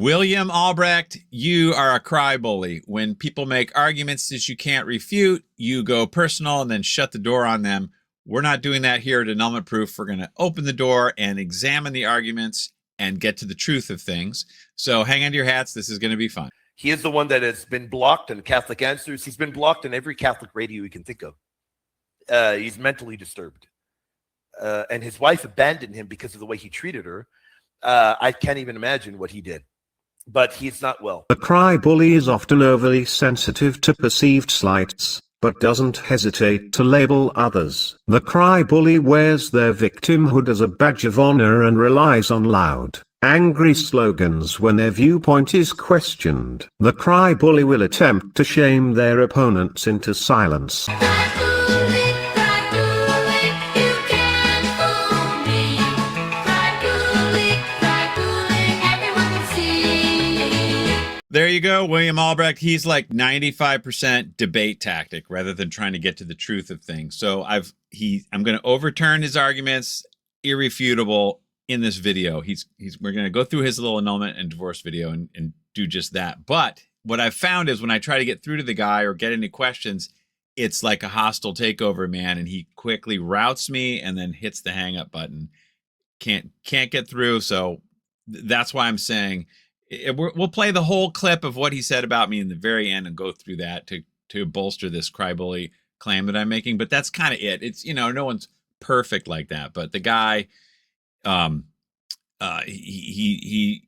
William Albrecht, you are a crybully. When people make arguments that you can't refute, you go personal and then shut the door on them. We're not doing that here at Annulment Proof. We're going to open the door and examine the arguments and get to the truth of things. So hang on to your hats. This is going to be fun. He is the one that has been blocked on Catholic Answers. He's been blocked on every Catholic radio you can think of. He's mentally disturbed. And his wife abandoned him because of the way he treated her. I can't even imagine what he did. But he's not well. The crybully is often overly sensitive to perceived slights, but doesn't hesitate to label others. The crybully wears their victimhood as a badge of honor and relies on loud, angry slogans when their viewpoint is questioned. The crybully will attempt to shame their opponents into silence. There you go, William Albrecht. He's like 95% debate tactic rather than trying to get to the truth of things. So I'm going to overturn his arguments, irrefutable, in this video. We're going to go through his little annulment and divorce video and do just that. But what I've found is when I try to get through to the guy or get any questions, it's like a hostile takeover, man, and he quickly routs me and then hits the hang up button. Can't get through. So that's why I'm saying we'll play the whole clip of what he said about me in the very end and go through that to bolster this crybully claim that I'm making. But that's kind of it. It's, no one's perfect like that. But the guy, he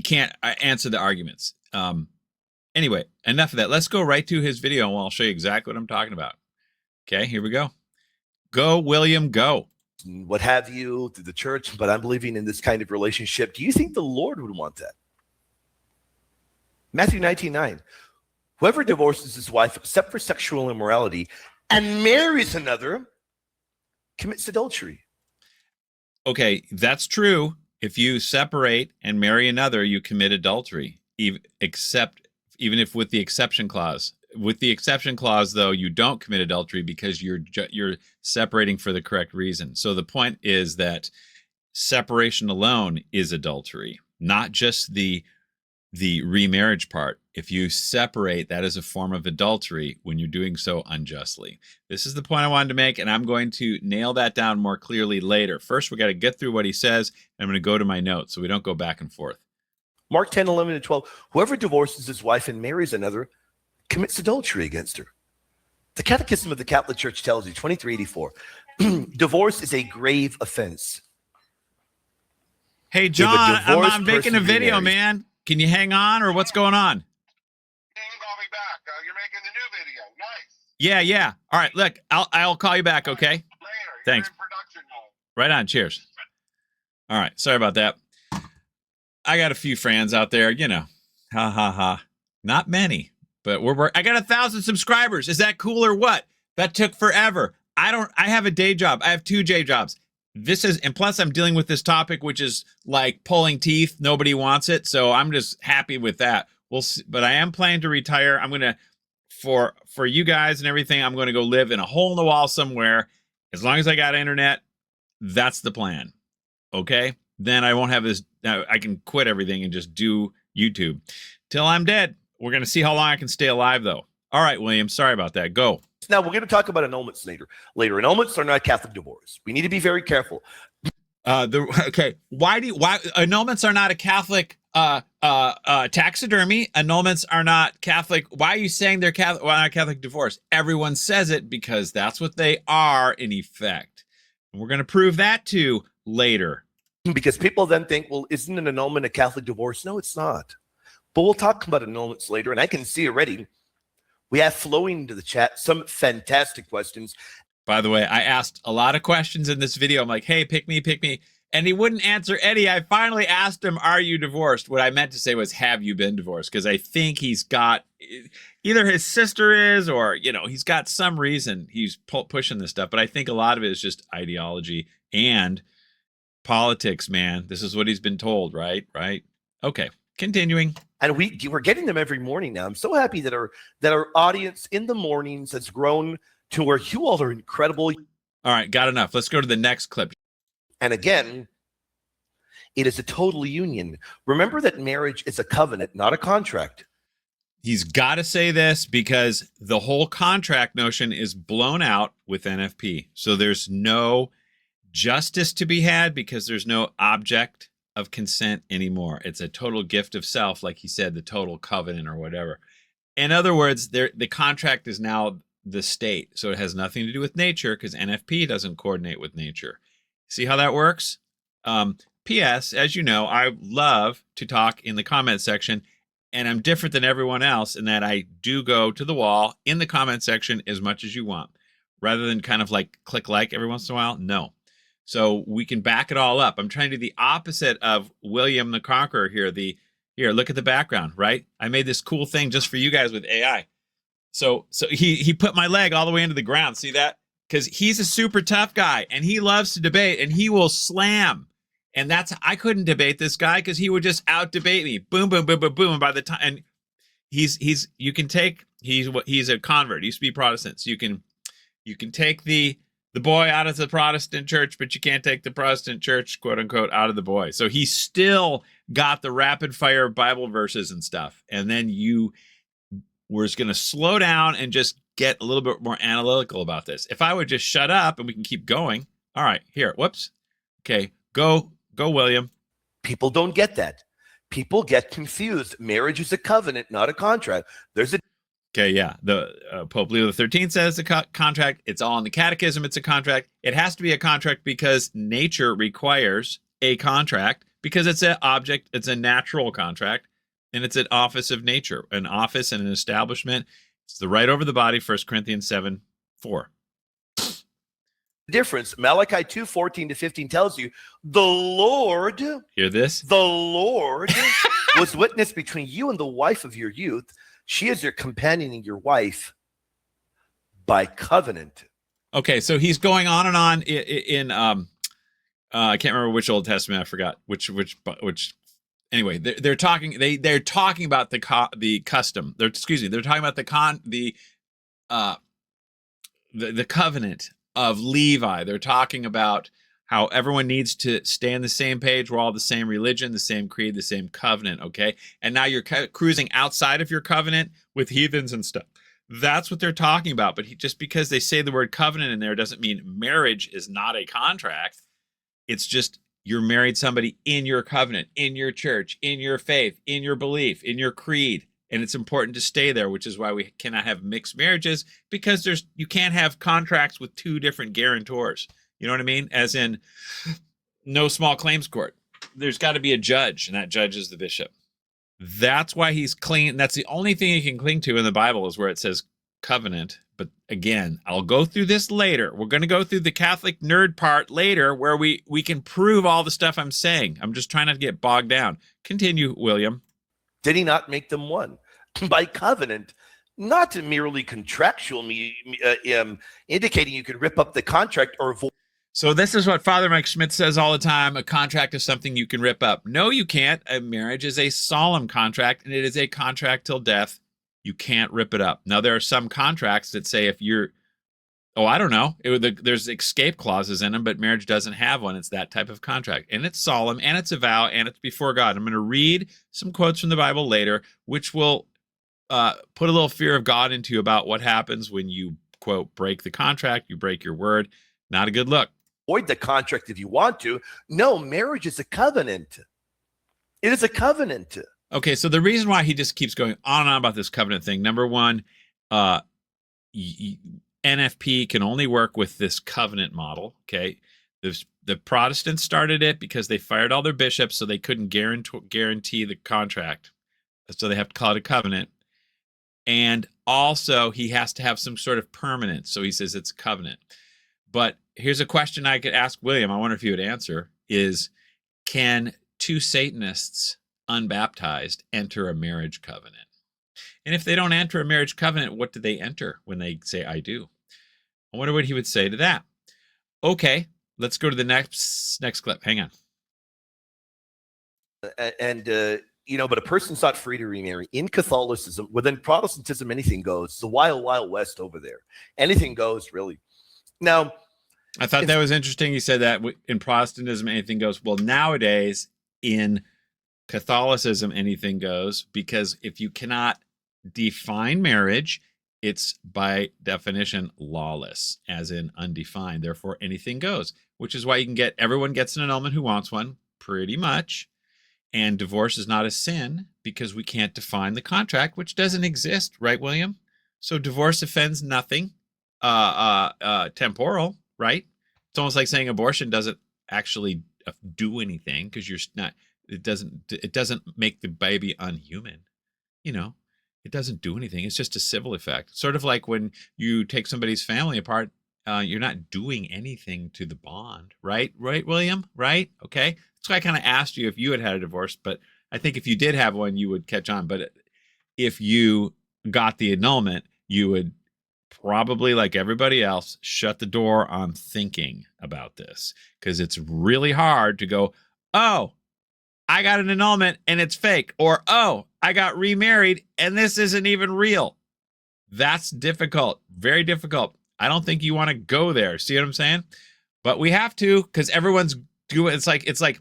can't answer the arguments. Anyway, enough of that. Let's go right to his video and I'll show you exactly what I'm talking about. Okay, here we go. Go, William, go. What have you, through the church, but I'm believing in this kind of relationship. Do you think the Lord would want that? Matthew 19:9. Whoever divorces his wife except for sexual immorality and marries another commits adultery. Okay, that's true. If you separate and marry another, you commit adultery, even if with the exception clause. With the exception clause, though, you don't commit adultery because you're separating for the correct reason. So the point is that separation alone is adultery, not just the remarriage part. If you separate, that is a form of adultery when you're doing so unjustly. This is the point I wanted to make, and I'm going to nail that down more clearly later. First, we got to get through what he says, and I'm going to go to my notes so we don't go back and forth. Mark 10:11 and 12. Whoever divorces his wife and marries another commits adultery against her. The Catechism of the Catholic Church tells you, 2384, divorce is a grave offense. Hey, John, I'm making a video, man. Can you hang on, or what's going on? Call me back. You're making the new video. Nice. Yeah. All right, look, I'll call you back, okay? Later. Thanks. You're in production mode. Right on. Cheers. All right. Sorry about that. I got a few friends out there, Ha ha ha. Not many, but I got 1,000 subscribers. Is that cool or what? That took forever. I have a day job. I have 2 day jobs. And plus I'm dealing with this topic, which is like pulling teeth. Nobody wants it. So I'm just happy with that. We'll see, but I am planning to retire. I'm going to, for you guys and everything, I'm going to go live in a hole in the wall somewhere. As long as I got internet, that's the plan. Okay. Then I won't have this. I can quit everything and just do YouTube till I'm dead. We're going to see how long I can stay alive though. All right, William, sorry about that. Go. Now, we're going to talk about annulments later. Annulments are not Catholic divorce. We need to be very careful. Okay. Why annulments are not a Catholic taxidermy? Annulments are not Catholic. Why are you saying they're Catholic? Why not Catholic divorce? Everyone says it because that's what they are in effect. And we're going to prove that too later. Because people then think, well, isn't an annulment a Catholic divorce? No, it's not. But we'll talk about annulments later. And I can see already we have flowing into the chat some fantastic questions. By the way, I asked a lot of questions in this video. I'm like, hey, pick me. And he wouldn't answer any. I finally asked him, are you divorced? What I meant to say was, have you been divorced? Because I think he's got, either his sister is, or, he's got some reason he's pushing this stuff. But I think a lot of it is just ideology and politics, man. This is what he's been told, right? Okay, continuing. And we're getting them every morning now. I'm so happy that our audience in the mornings has grown to where you all are incredible. All right, got enough. Let's go to the next clip. And again, It is a total union. Remember that marriage is a covenant, not a contract. He's got to say this because the whole contract notion is blown out with NFP. So there's no justice to be had because there's no object of consent anymore. It's a total gift of self, like he said, the total covenant or whatever. In other words, the contract is now the state. So it has nothing to do with nature because NFP doesn't coordinate with nature. See how that works? P.S. As you know, I love to talk in the comment section, and I'm different than everyone else in that I do go to the wall in the comment section as much as you want, rather than kind of like click like every once in a while. No. So we can back it all up. I'm trying to do the opposite of William the Conqueror here. Here, look at the background, right? I made this cool thing just for you guys with AI. So he put my leg all the way into the ground. See that? Because he's a super tough guy and he loves to debate and he will slam. And I couldn't debate this guy because he would just out debate me. Boom, boom, boom, boom, boom. And by the time, and he's a convert. He used to be Protestant. So you can take the boy out of the Protestant church, but you can't take the Protestant church, quote unquote, out of the boy. So he still got the rapid fire Bible verses and stuff. And then you were just going to slow down and just get a little bit more analytical about this. If I would just shut up and we can keep going. All right, here. Whoops. Okay, go, William. People don't get that. People get confused. Marriage is a covenant, not a contract. There's a Okay, yeah. The Pope Leo XIII says it's a contract. It's all in the Catechism. It's a contract. It has to be a contract because nature requires a contract because it's an object. It's a natural contract, and it's an office of nature, an office and an establishment. It's the right over the body. 1 Corinthians 7:4. difference. Malachi 2:14-15 tells you the Lord. Hear this? The Lord was witness between you and the wife of your youth. She is your companion and your wife by covenant. Okay, so he's going on and on in I can't remember which Old Testament. I forgot which. Anyway, they're talking. They're talking about the custom. They're talking about the covenant of Levi. They're talking about how everyone needs to stay on the same page. We're all the same religion, the same creed, the same covenant. Okay, and now you're cruising outside of your covenant with heathens and stuff. That's what they're talking about. But just because they say the word covenant in there doesn't mean marriage is not a contract. It's just you're married somebody in your covenant, in your church, in your faith, in your belief, in your creed. And it's important to stay there, which is why we cannot have mixed marriages, because you can't have contracts with two different guarantors. You know what I mean? As in no small claims court. There's got to be a judge, and that judge is the bishop. That's why he's clean. That's the only thing he can cling to in the Bible is where it says covenant. But again, I'll go through this later. We're going to go through the Catholic nerd part later where we can prove all the stuff I'm saying. I'm just trying not to get bogged down. Continue, William. Did he not make them one? By covenant, not merely contractual, indicating you can rip up the contract or avoid. So this is what Father Mike Schmidt says all the time. A contract is something you can rip up. No, you can't. A marriage is a solemn contract, and it is a contract till death. You can't rip it up. Now, there are some contracts that say if you're, I don't know, there's escape clauses in them, but marriage doesn't have one. It's that type of contract. And it's solemn, and it's a vow, and it's before God. I'm going to read some quotes from the Bible later, which will put a little fear of God into you about what happens when you, quote, break the contract, you break your word. Not a good look. Avoid the contract if you want to. No, marriage is a covenant. It is a covenant. Okay, so the reason why he just keeps going on and on about this covenant thing, number one, NFP can only work with this covenant model, okay? The Protestants started it because they fired all their bishops, so they couldn't guarantee the contract. So they have to call it a covenant. And also, he has to have some sort of permanence, so he says it's a covenant. But here's a question I could ask William. I wonder if he would answer, is can two Satanists unbaptized enter a marriage covenant? And if they don't enter a marriage covenant, what do they enter when they say I do? I wonder what he would say to that. Okay, let's go to the next clip. Hang on. But a person's not free to remarry. In Catholicism, within Protestantism, anything goes. It's the wild, wild west over there. Anything goes, really. Now, I thought that was interesting. He said that in Protestantism, anything goes. Well, nowadays, In Catholicism, anything goes, because if you cannot define marriage, it's by definition lawless, as in undefined. Therefore, anything goes, which is why you can get, everyone gets an annulment who wants one, pretty much. And divorce is not a sin because we can't define the contract, which doesn't exist, right, William? So divorce offends nothing temporal, right? It's almost like saying abortion doesn't actually do anything because you're not, it doesn't make the baby unhuman. You know, it doesn't do anything. It's just a civil effect. Sort of like when you take somebody's family apart, you're not doing anything to the bond, right? Right, William? Right? Okay. That's why I kind of asked you if you had a divorce, but I think if you did have one, you would catch on. But if you got the annulment, you would probably, like everybody else, shut the door on thinking about this, because it's really hard to go, oh, I got an annulment and it's fake, or oh, I got remarried and this isn't even real. That's difficult, very difficult. I don't think you want to go there. See what I'm saying? But we have to, because everyone's doing, it's like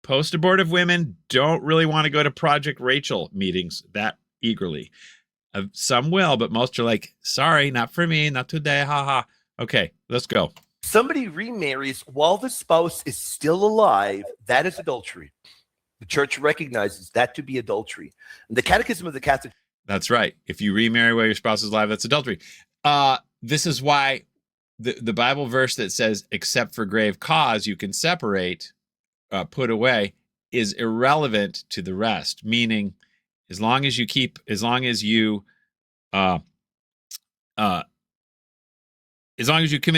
post-abortive women don't really want to go to Project Rachel meetings that eagerly. Some will, but most are like, sorry, not for me, not today, haha. Okay, let's go. Somebody remarries while the spouse is still alive. That is adultery. The church recognizes that to be adultery. And the Catechism of the Catholic. That's right. If you remarry while your spouse is alive, that's adultery. This is why the Bible verse that says, except for grave cause, you can separate, put away, is irrelevant to the rest. Meaning, as long as you commit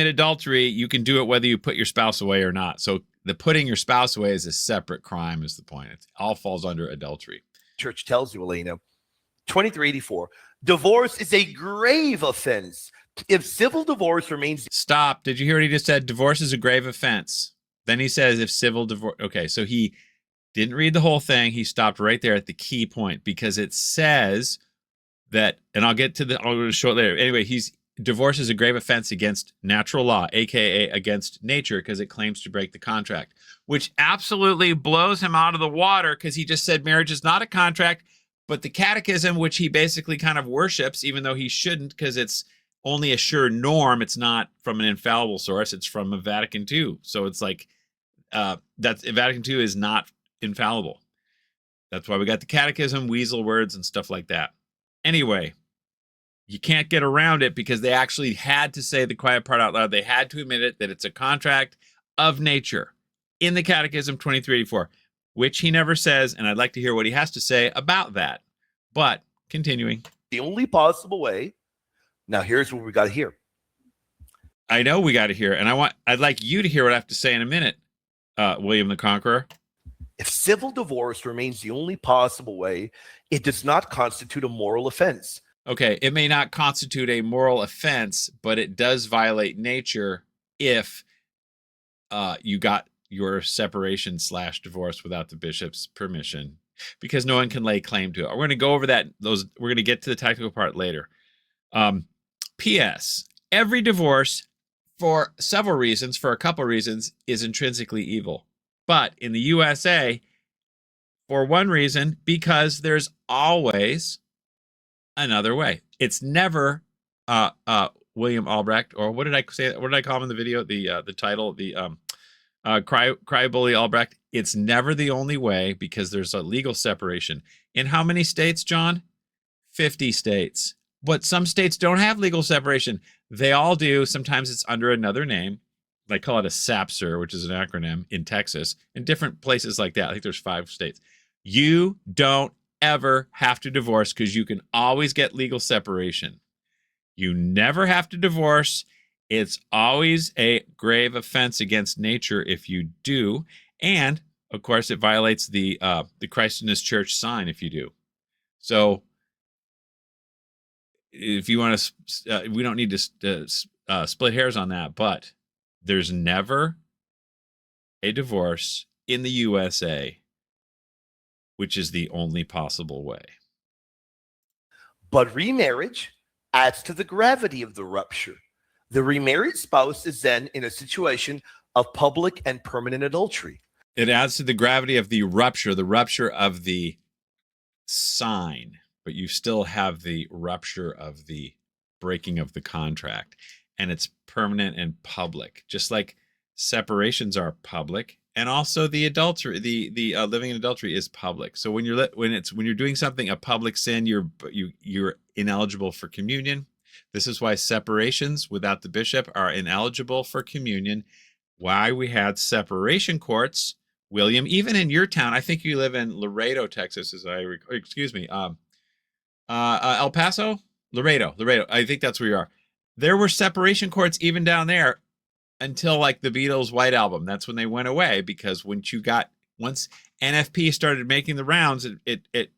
adultery, you can do it whether you put your spouse away or not. So the putting your spouse away is a separate crime, is the point. It all falls under adultery. Church tells you, Elena, 2384, divorce is a grave offense. If civil divorce remains... Stop. Did you hear what he just said? Divorce is a grave offense. Then he says if civil divorce... Okay, so he didn't read the whole thing. He stopped right there at the key point, because it says that, and I'll get to the short later. Anyway, divorce is a grave offense against natural law, aka against nature, because it claims to break the contract, which absolutely blows him out of the water, because he just said marriage is not a contract. But the Catechism, which he basically kind of worships, even though he shouldn't, because it's only a sure norm, it's not from an infallible source, it's from a Vatican II. So it's like Vatican II is not infallible. That's why we got the Catechism, weasel words, and stuff like that. Anyway, you can't get around it, because they actually had to say the quiet part out loud. They had to admit it, that it's a contract of nature in the Catechism 2384, which he never says, and I'd like to hear what he has to say about that. But continuing. The only possible way. Now, here's what we got to hear. I know we got to hear, and I'd like you to hear what I have to say in a minute, William the Conqueror. If civil divorce remains the only possible way, it does not constitute a moral offense. Okay, it may not constitute a moral offense, but it does violate nature if you got your separation / divorce without the bishop's permission, because no one can lay claim to it. We're going to go over that. We're going to get to the technical part later. P.S. Every divorce, for several reasons, for a couple reasons, is intrinsically evil. But in the USA, for one reason, because there's always another way. It's never William Albrecht, or what did I say? What did I call him in the video? The title, Crybully Albrecht. It's never the only way, because there's a legal separation. In how many states, John? 50 states. But some states don't have legal separation. They all do. Sometimes it's under another name. They call it a SAPSER, which is an acronym, in Texas, and different places like that. I think there's 5 states. You don't ever have to divorce, because you can always get legal separation. You never have to divorce. It's always a grave offense against nature if you do. And, of course, it violates the Christ in His church sign if you do. So if you want to, we don't need to split hairs on that, but there's never a divorce in the USA, which is the only possible way. But remarriage adds to the gravity of the rupture. The remarried spouse is then in a situation of public and permanent adultery. It adds to the gravity of the rupture of the sign, but you still have the rupture of the breaking of the contract, and it's permanent and public, just like separations are public, and also the adultery, the living in adultery is public. So when you're doing something a public sin, you're ineligible for communion. This is why separations without the bishop are ineligible for communion. Why we had separation courts, William, even in your town. I think you live in Laredo, Texas, El Paso, Laredo. I think that's where you are. There were separation courts even down there until like the Beatles' White Album. That's when they went away, because once NFP started making the rounds, and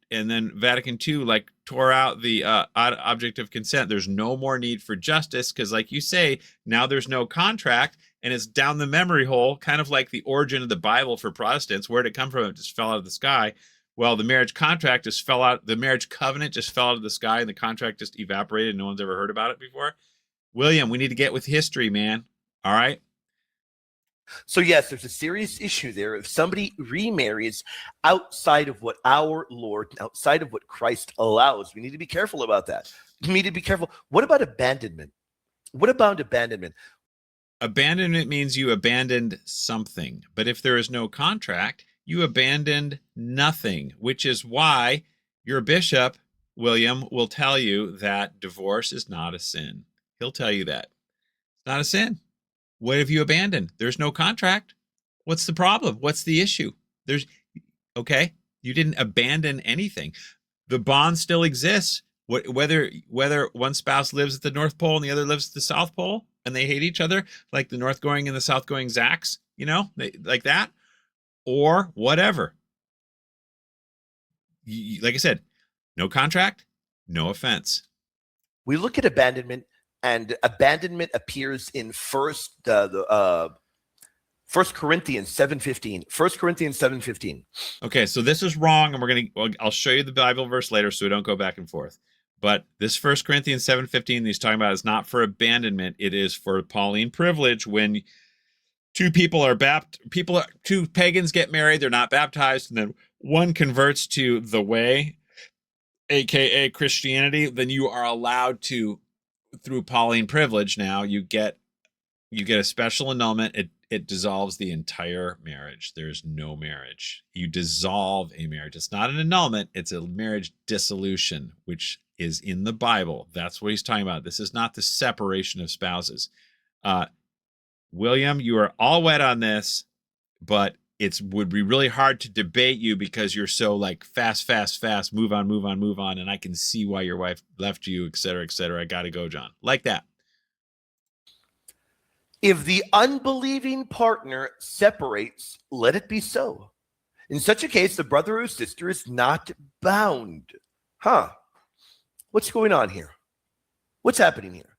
then Vatican II like tore out the object of consent. There's no more need for justice, because like you say, now there's no contract, and it's down the memory hole, kind of like the origin of the Bible for Protestants. Where did it come from? It just fell out of the sky. Well, the marriage contract just fell out. The marriage covenant just fell out of the sky, and the contract just evaporated. No one's ever heard about it before. William, we need to get with history, man. All right. So yes, there's a serious issue there. If somebody remarries outside of what our Lord, outside of what Christ allows, we need to be careful about that. We need to be careful. What about abandonment? What about abandonment? Abandonment means you abandoned something. But if there is no contract, you abandoned nothing, which is why your bishop, William, will tell you that divorce is not a sin. He'll tell you that. It's not a sin. What have you abandoned? There's no contract. What's the problem? What's the issue? Okay, you didn't abandon anything. The bond still exists. Whether one spouse lives at the North Pole and the other lives at the South Pole, and they hate each other, like the North going and the South going Zacks, like that, or whatever. Like I said, no contract, no offense. We look at abandonment, and abandonment appears in First Corinthians 7:15. 1 Corinthians 7:15. Okay, so this is wrong, and I'll show you the Bible verse later, so we don't go back and forth. But this 1 Corinthians 7:15 he's talking about is not for abandonment. It is for Pauline privilege. When two pagans get married, they're not baptized, and then one converts to the way, aka Christianity, then you are allowed to, through Pauline privilege, now you get a special annulment. It dissolves the entire marriage. There's no marriage. You dissolve a marriage. It's not an annulment. It's a marriage dissolution, which is in the Bible. That's what he's talking about. This is not the separation of spouses. William, you are all wet on this, but it would be really hard to debate you because you're so like fast, move on. And I can see why your wife left you, et cetera, et cetera. I got to go, John. Like that. If the unbelieving partner separates, let it be so. In such a case, the brother or sister is not bound. What's going on here? What's happening here?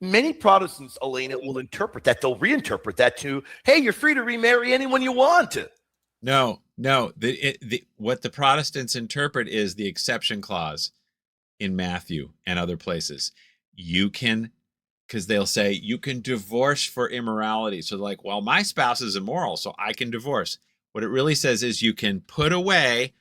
Many Protestants, Elena, will interpret that. They'll reinterpret that to, hey, you're free to remarry anyone you want to. No. What the Protestants interpret is the exception clause in Matthew and other places. You can, because they'll say you can divorce for immorality. So like, well, my spouse is immoral, so I can divorce. What it really says is you can put away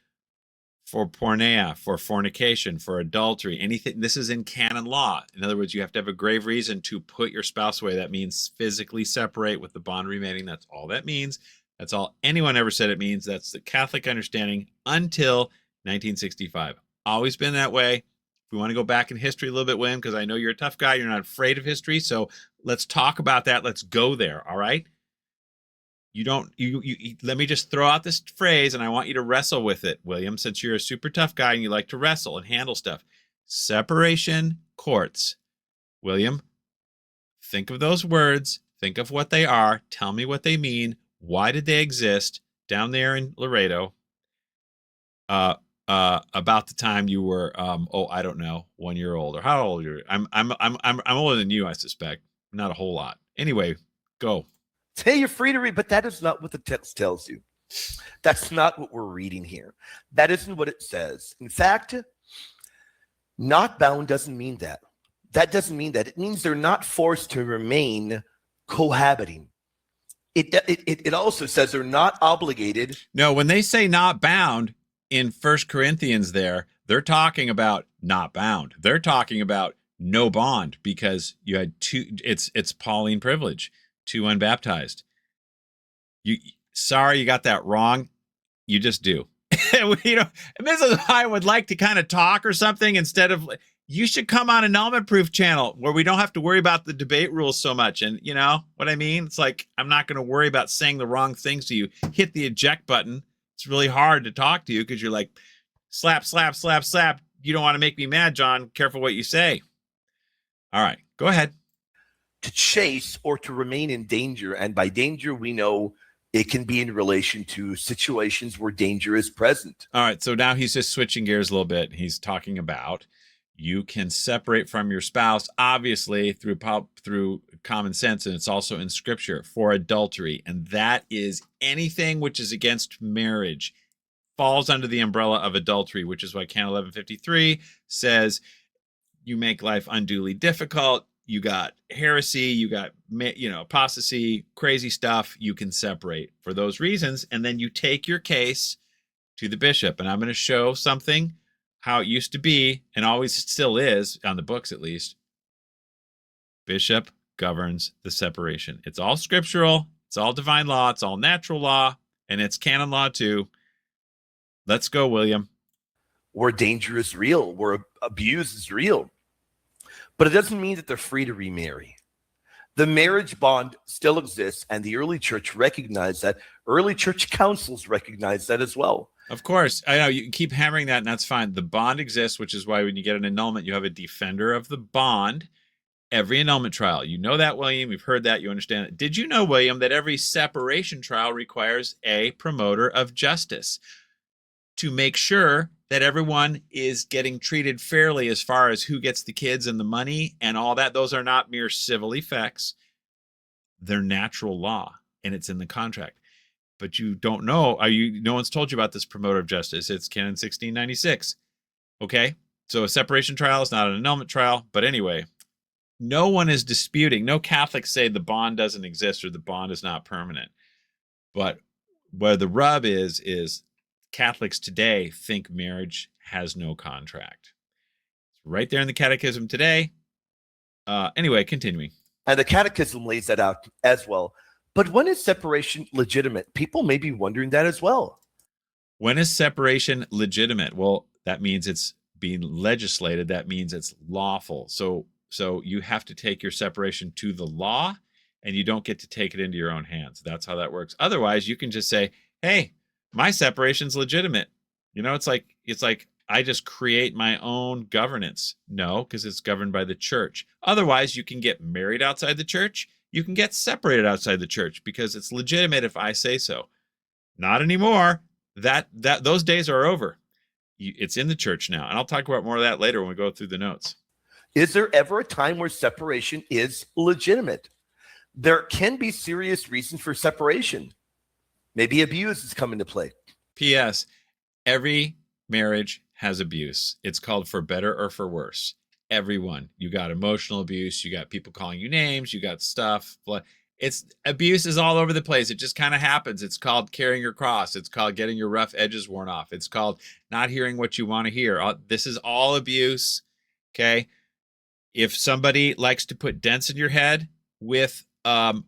for porneia, for fornication, for adultery, anything. This is in canon law. In other words, you have to have a grave reason to put your spouse away. That means physically separate with the bond remaining. That's all that means. That's all anyone ever said it means. That's the Catholic understanding until 1965. Always been that way. If we want to go back in history a little bit, William, because I know you're a tough guy, you're not afraid of history. So let's talk about that. Let's go there. All right. You let me just throw out this phrase, and I want you to wrestle with it, William, since you're a super tough guy and you like to wrestle and handle stuff. Separation courts. William, think of those words. Think of what they are. Tell me what they mean. Why did they exist down there in Laredo? About the time you were, I don't know, 1 year old, or how old are you? I'm older than you, I suspect. Not a whole lot. Anyway, go. Hey, you're free to read, but that is not what the text tells you. That's not what we're reading here. That isn't what it says. In fact, not bound doesn't mean that. That doesn't mean that. It means they're not forced to remain cohabiting. It also says they're not obligated. No, when they say not bound in 1 Corinthians there, they're talking about not bound. They're talking about no bond because you had two, it's Pauline privilege, two unbaptized. Sorry, you got that wrong. You just do. You know, and this is why I would like to kind of talk or something instead of, you should come on Annulment Proof channel where we don't have to worry about the debate rules so much. And you know what I mean? It's like, I'm not going to worry about saying the wrong things to you. Hit the eject button. It's really hard to talk to you because you're like, slap, slap, slap, slap. You don't want to make me mad, John. Careful what you say. All right, go ahead. To chase or to remain in danger. And by danger, we know it can be in relation to situations where danger is present. All right, so now he's just switching gears a little bit. He's talking about you can separate from your spouse, obviously, through common sense, and it's also in Scripture, for adultery. And that is anything which is against marriage falls under the umbrella of adultery, which is why Canon 1153 says you make life unduly difficult. You got heresy, you got, apostasy, crazy stuff. You can separate for those reasons. And then you take your case to the bishop. And I'm going to show something, how it used to be, and always still is, on the books at least. Bishop governs the separation. It's all scriptural. It's all divine law. It's all natural law. And it's canon law too. Let's go, William. Where danger is real, where abuse is real. But it doesn't mean that they're free to remarry. The marriage bond still exists, and the early church recognized that. Early church councils recognized that as well. Of course. I know you keep hammering that, and that's fine. The bond exists, which is why when you get an annulment, you have a defender of the bond. Every annulment trial. You know that, William. You've heard that. You understand it. Did you know, William, that every separation trial requires a promoter of justice to make sure that everyone is getting treated fairly as far as who gets the kids and the money and all that? Those are not mere civil effects. They're natural law, and it's in the contract. But you don't know. No one's told you about this promoter of justice. It's Canon 1696. Okay? So a separation trial is not an annulment trial. But anyway, no one is disputing. No Catholics say the bond doesn't exist or the bond is not permanent. But where the rub is Catholics today think marriage has no contract. It's right there in the Catechism today. Anyway, continuing. And the Catechism lays that out as well. But when is separation legitimate? People may be wondering that as well. When is separation legitimate? Well, that means it's being legislated. That means it's lawful. So you have to take your separation to the law, and you don't get to take it into your own hands. That's how that works. Otherwise, you can just say, hey, my separation's legitimate. You know, it's like I just create my own governance. No, because it's governed by the church. Otherwise, you can get married outside the church. You can get separated outside the church because it's legitimate if I say so. Not anymore. Those days are over. It's in the church now. And I'll talk about more of that later when we go through the notes. Is there ever a time where separation is legitimate? There can be serious reasons for separation. Maybe abuse has come into play. P.S. Every marriage has abuse. It's called for better or for worse. Everyone. You got emotional abuse. You got people calling you names. You got stuff. It's abuse is all over the place. It just kind of happens. It's called carrying your cross. It's called getting your rough edges worn off. It's called not hearing what you want to hear. This is all abuse. Okay. If somebody likes to put dents in your head with a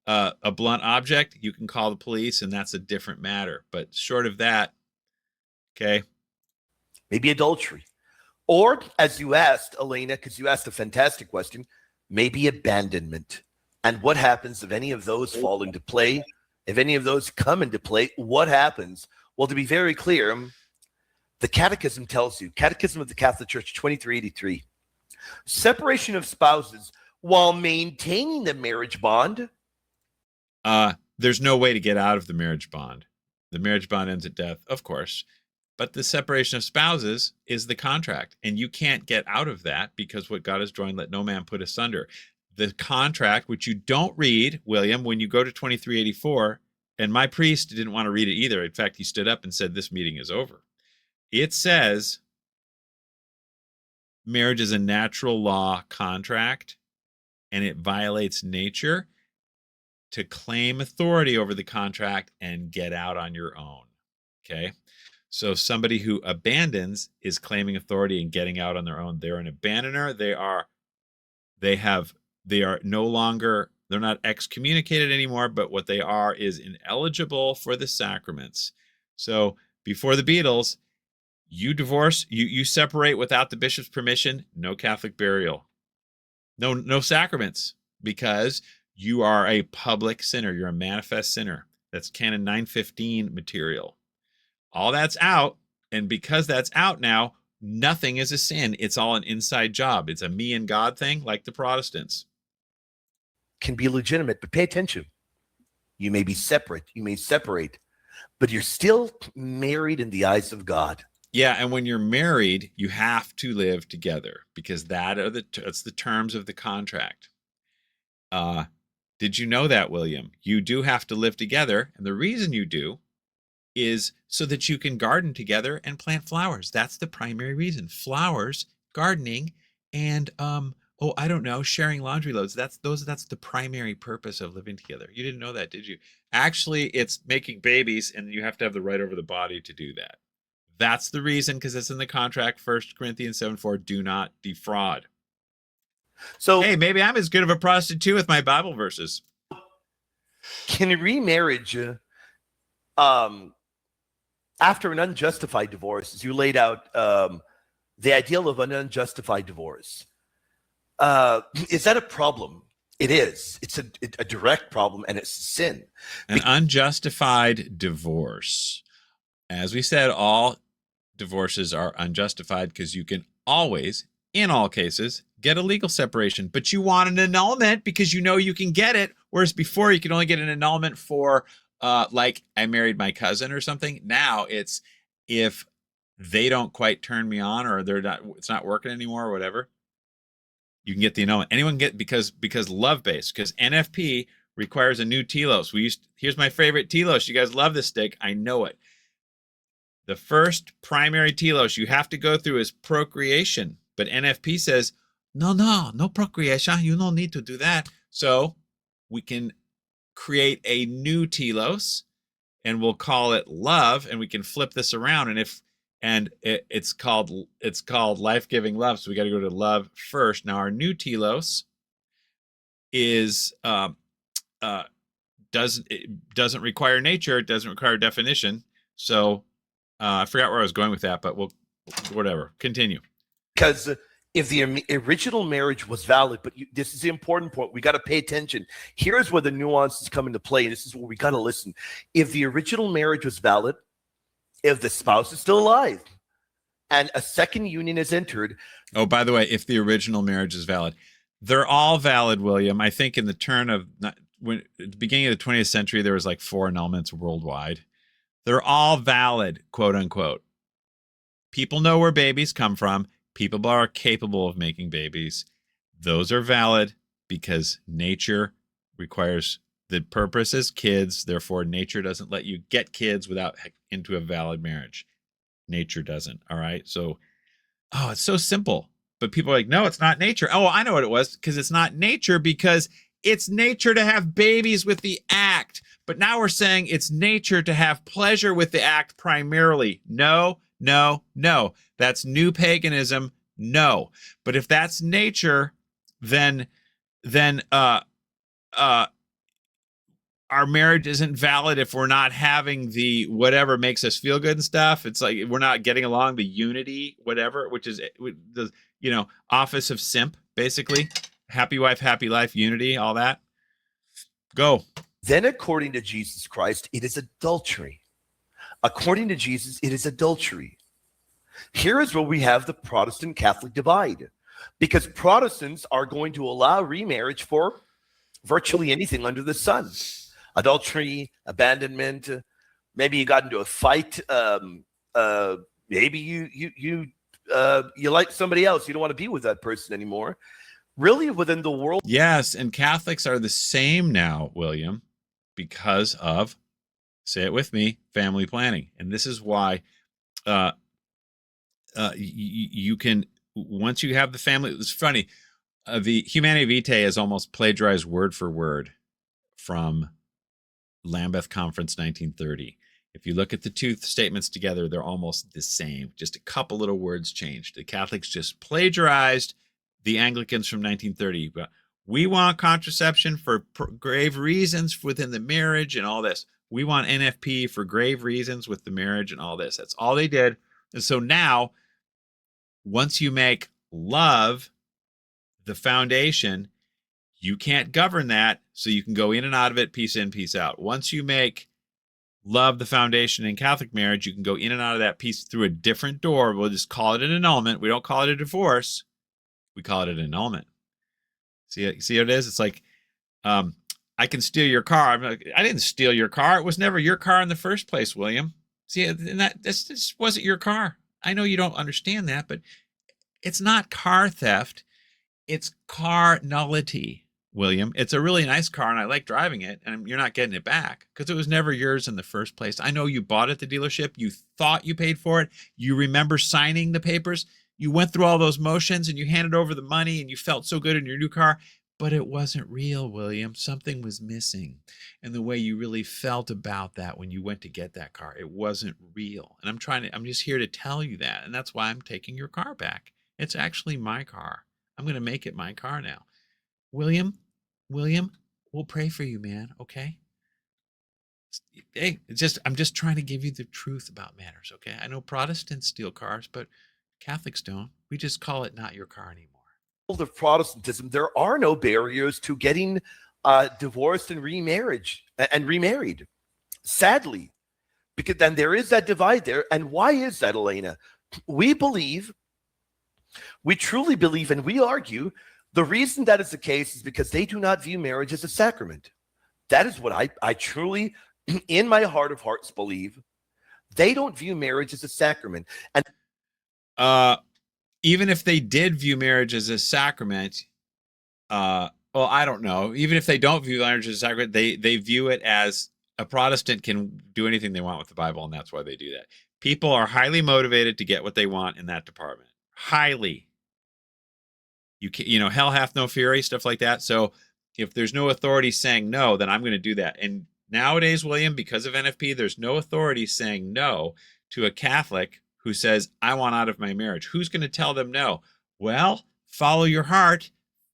blunt object, you can call the police, and that's a different matter. But short of that, okay. Maybe adultery. Or, as you asked, Elena, because you asked a fantastic question, maybe abandonment. And what happens if any of those fall into play? If any of those come into play, what happens? Well, to be very clear, the Catechism tells you, Catechism of the Catholic Church 2383, separation of spouses while maintaining the marriage bond. There's no way to get out of the marriage bond. The marriage bond ends at death, of course. But the separation of spouses is the contract. And you can't get out of that because what God has joined, let no man put asunder. The contract, which you don't read, William, when you go to 2384, and my priest didn't want to read it either. In fact, he stood up and said, this meeting is over. It says marriage is a natural law contract and it violates nature. to claim authority over the contract and get out on your own. Okay. So somebody who abandons is claiming authority and getting out on their own. They're an abandoner. They are no longer, they're not excommunicated anymore, but what they are is ineligible for the sacraments. So before the Beatles, you divorce, you separate without the bishop's permission, no Catholic burial, no sacraments, because you are a public sinner. You're a manifest sinner. That's canon 915 material. All that's out, and because that's out now, nothing is a sin. It's all an inside job. It's a me and God thing, like the Protestants. Can be legitimate, but pay attention. You may be separate, you may separate, but you're still married in the eyes of God. Yeah, and when you're married, you have to live together because that's the terms of the contract. Did you know that, William? You do have to live together, and the reason you do is so that you can garden together and plant flowers. That's the primary reason. Flowers, gardening, and I don't know, sharing laundry loads. That's the primary purpose of living together. You didn't know that, did you? Actually, it's making babies, and you have to have the right over the body to do that. That's the reason, because it's in the contract. 1 Corinthians 7:4, do not defraud. So, hey, maybe I'm as good of a Protestant too with my Bible verses. Can remarriage, after an unjustified divorce, as you laid out, the ideal of an unjustified divorce, is that a problem? It is. It's a direct problem, and it's sin. An unjustified divorce. As we said, all divorces are unjustified because you can always, in all cases, get a legal separation. But you want an annulment because you know you can get it, whereas before you could only get an annulment for, like, I married my cousin or something. Now it's if they don't quite turn me on, or it's not working anymore, or whatever, you can get the annulment. Anyone get, because love-based, because NFP requires a new telos. Here's my favorite telos. You guys love this stick. I know it. The first primary telos you have to go through is procreation. But NFP says, no procreation. You don't need to do that. So we can create a new telos, and we'll call it love, and we can flip this around. And it's called life-giving love. So we got to go to love first. Now our new telos is doesn't require nature. It doesn't require definition. So I forgot where I was going with that, but whatever. Continue. Because if the original marriage was valid, but this is the important point. We got to pay attention. Here's where the nuances come into play. And this is where we got to listen. If the original marriage was valid, if the spouse is still alive, and a second union is entered. Oh, by the way, if the original marriage is valid, they're all valid, William. I think in the at the beginning of the 20th century, there was like 4 annulments worldwide. They're all valid, quote unquote. People know where babies come from. People are capable of making babies. Those are valid because nature requires, the purpose is kids. Therefore, nature doesn't let you get kids without into a valid marriage. Nature doesn't. All right. So, it's so simple. But people are like, no, it's not nature. Oh, I know what it was, because it's not nature, because it's nature to have babies with the act. But now we're saying it's nature to have pleasure with the act primarily. No. That's new paganism. No. But if that's nature, then our marriage isn't valid if we're not having the whatever makes us feel good and stuff. It's like we're not getting along, the unity, whatever, which is the office of simp, basically. Happy wife, happy life, unity, all that. Go. Then according to Jesus Christ, it is adultery. According to Jesus, it is adultery. Here is where we have the Protestant Catholic divide, because Protestants are going to allow remarriage for virtually anything under the sun. Adultery, abandonment, maybe you got into a fight, maybe you like somebody else, you don't want to be with that person anymore. Really, within the world. Yes, and Catholics are the same now, William, because of, say it with me, family planning. And this is why you can, once you have the family, it's funny, the Humanae Vitae is almost plagiarized word for word from Lambeth Conference 1930. If you look at the two statements together, they're almost the same. Just a couple little words changed. The Catholics just plagiarized the Anglicans from 1930. But we want contraception for grave reasons within the marriage and all this. We want NFP for grave reasons with the marriage and all this. That's all they did. And so now, once you make love the foundation, you can't govern that, so you can go in and out of it, peace in, peace out. Once you make love the foundation in Catholic marriage, you can go in and out of that piece through a different door. We'll just call it an annulment. We don't call it a divorce. We call it an annulment. See what it is? It's like, I can steal your car. I'm like, I didn't steal your car. It was never your car in the first place, William. See, and this wasn't your car. I know you don't understand that, but it's not car theft. It's car nullity, William. It's a really nice car, and I like driving it, and you're not getting it back because it was never yours in the first place. I know you bought it at the dealership. You thought you paid for it. You remember signing the papers. You went through all those motions, and you handed over the money, and you felt so good in your new car. But it wasn't real, William. Something was missing. And the way you really felt about that when you went to get that car, it wasn't real. And I'm just here to tell you that. And that's why I'm taking your car back. It's actually my car. I'm going to make it my car now. William, we'll pray for you, man. Okay? Hey, I'm just trying to give you the truth about matters. Okay? I know Protestants steal cars, but Catholics don't. We just call it not your car anymore. Of Protestantism, there are no barriers to getting divorced and remarried. Sadly, because then there is that divide there. And why is that, Elena? We truly believe, and we argue, the reason that is the case is because they do not view marriage as a sacrament. That is what I truly, in my heart of hearts, believe. They don't view marriage as a sacrament. And even if they did view marriage as a sacrament, well, I don't know. Even if they don't view marriage as a sacrament, they view it as a Protestant can do anything they want with the Bible, and that's why they do that. People are highly motivated to get what they want in that department. Highly. Hell hath no fury, stuff like that. So if there's no authority saying no, then I'm going to do that. And nowadays, William, because of NFP, there's no authority saying no to a Catholic who says, I want out of my marriage. Who's going to tell them no? Well, follow your heart,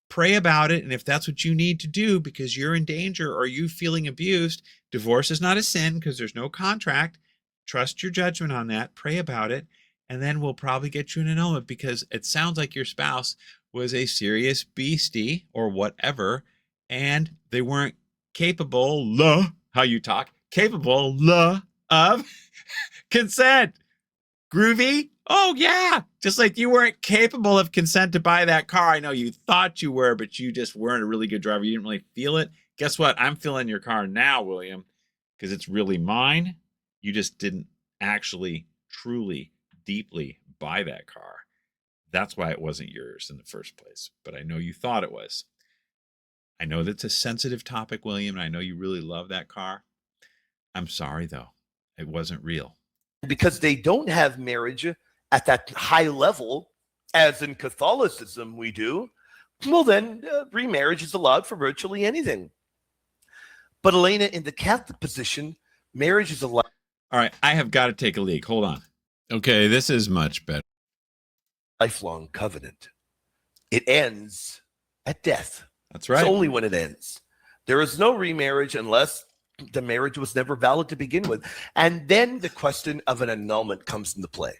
pray about it, and if that's what you need to do because you're in danger or you feeling abused, divorce is not a sin because there's no contract. Trust your judgment on that, pray about it, and then we'll probably get you an annulment because it sounds like your spouse was a serious beastie or whatever, and they weren't capable of consent. Groovy? Oh, yeah. Just like you weren't capable of consent to buy that car. I know you thought you were, but you just weren't a really good driver. You didn't really feel it. Guess what? I'm feeling your car now, William, because it's really mine. You just didn't actually, truly, deeply buy that car. That's why it wasn't yours in the first place. But I know you thought it was. I know that's a sensitive topic, William, and I know you really love that car. I'm sorry, though. It wasn't real. Because they don't have marriage at that high level, as in Catholicism we do, well then remarriage is allowed for virtually anything. But Elena, in the Catholic position, marriage is allowed. All right, I have got to take a leak. Hold on. Okay, this is much better. Lifelong covenant. It ends at death. That's right. It's only when it ends. There is no remarriage unless the marriage was never valid to begin with. And then the question of an annulment comes into play.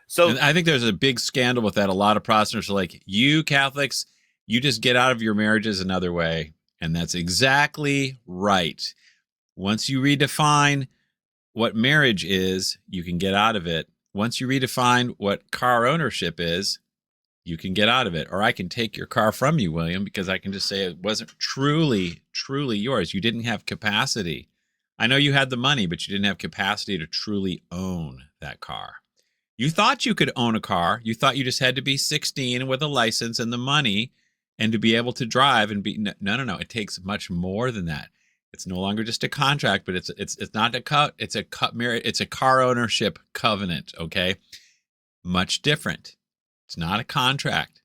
So and I think there's a big scandal with that. A lot of Protestants are like, you Catholics, you just get out of your marriages another way. And that's exactly right. Once you redefine what marriage is, you can get out of it. Once you redefine what car ownership is, you can get out of it. Or I can take your car from you, William, because I can just say it wasn't truly, truly yours. You didn't have capacity. I know you had the money, but you didn't have capacity to truly own that car. You thought you could own a car. You thought you just had to be 16 with a license and the money and to be able to drive and be no. It takes much more than that. It's no longer just a contract, but it's not a cut. It's a car ownership covenant. Okay, much different. It's not a contract.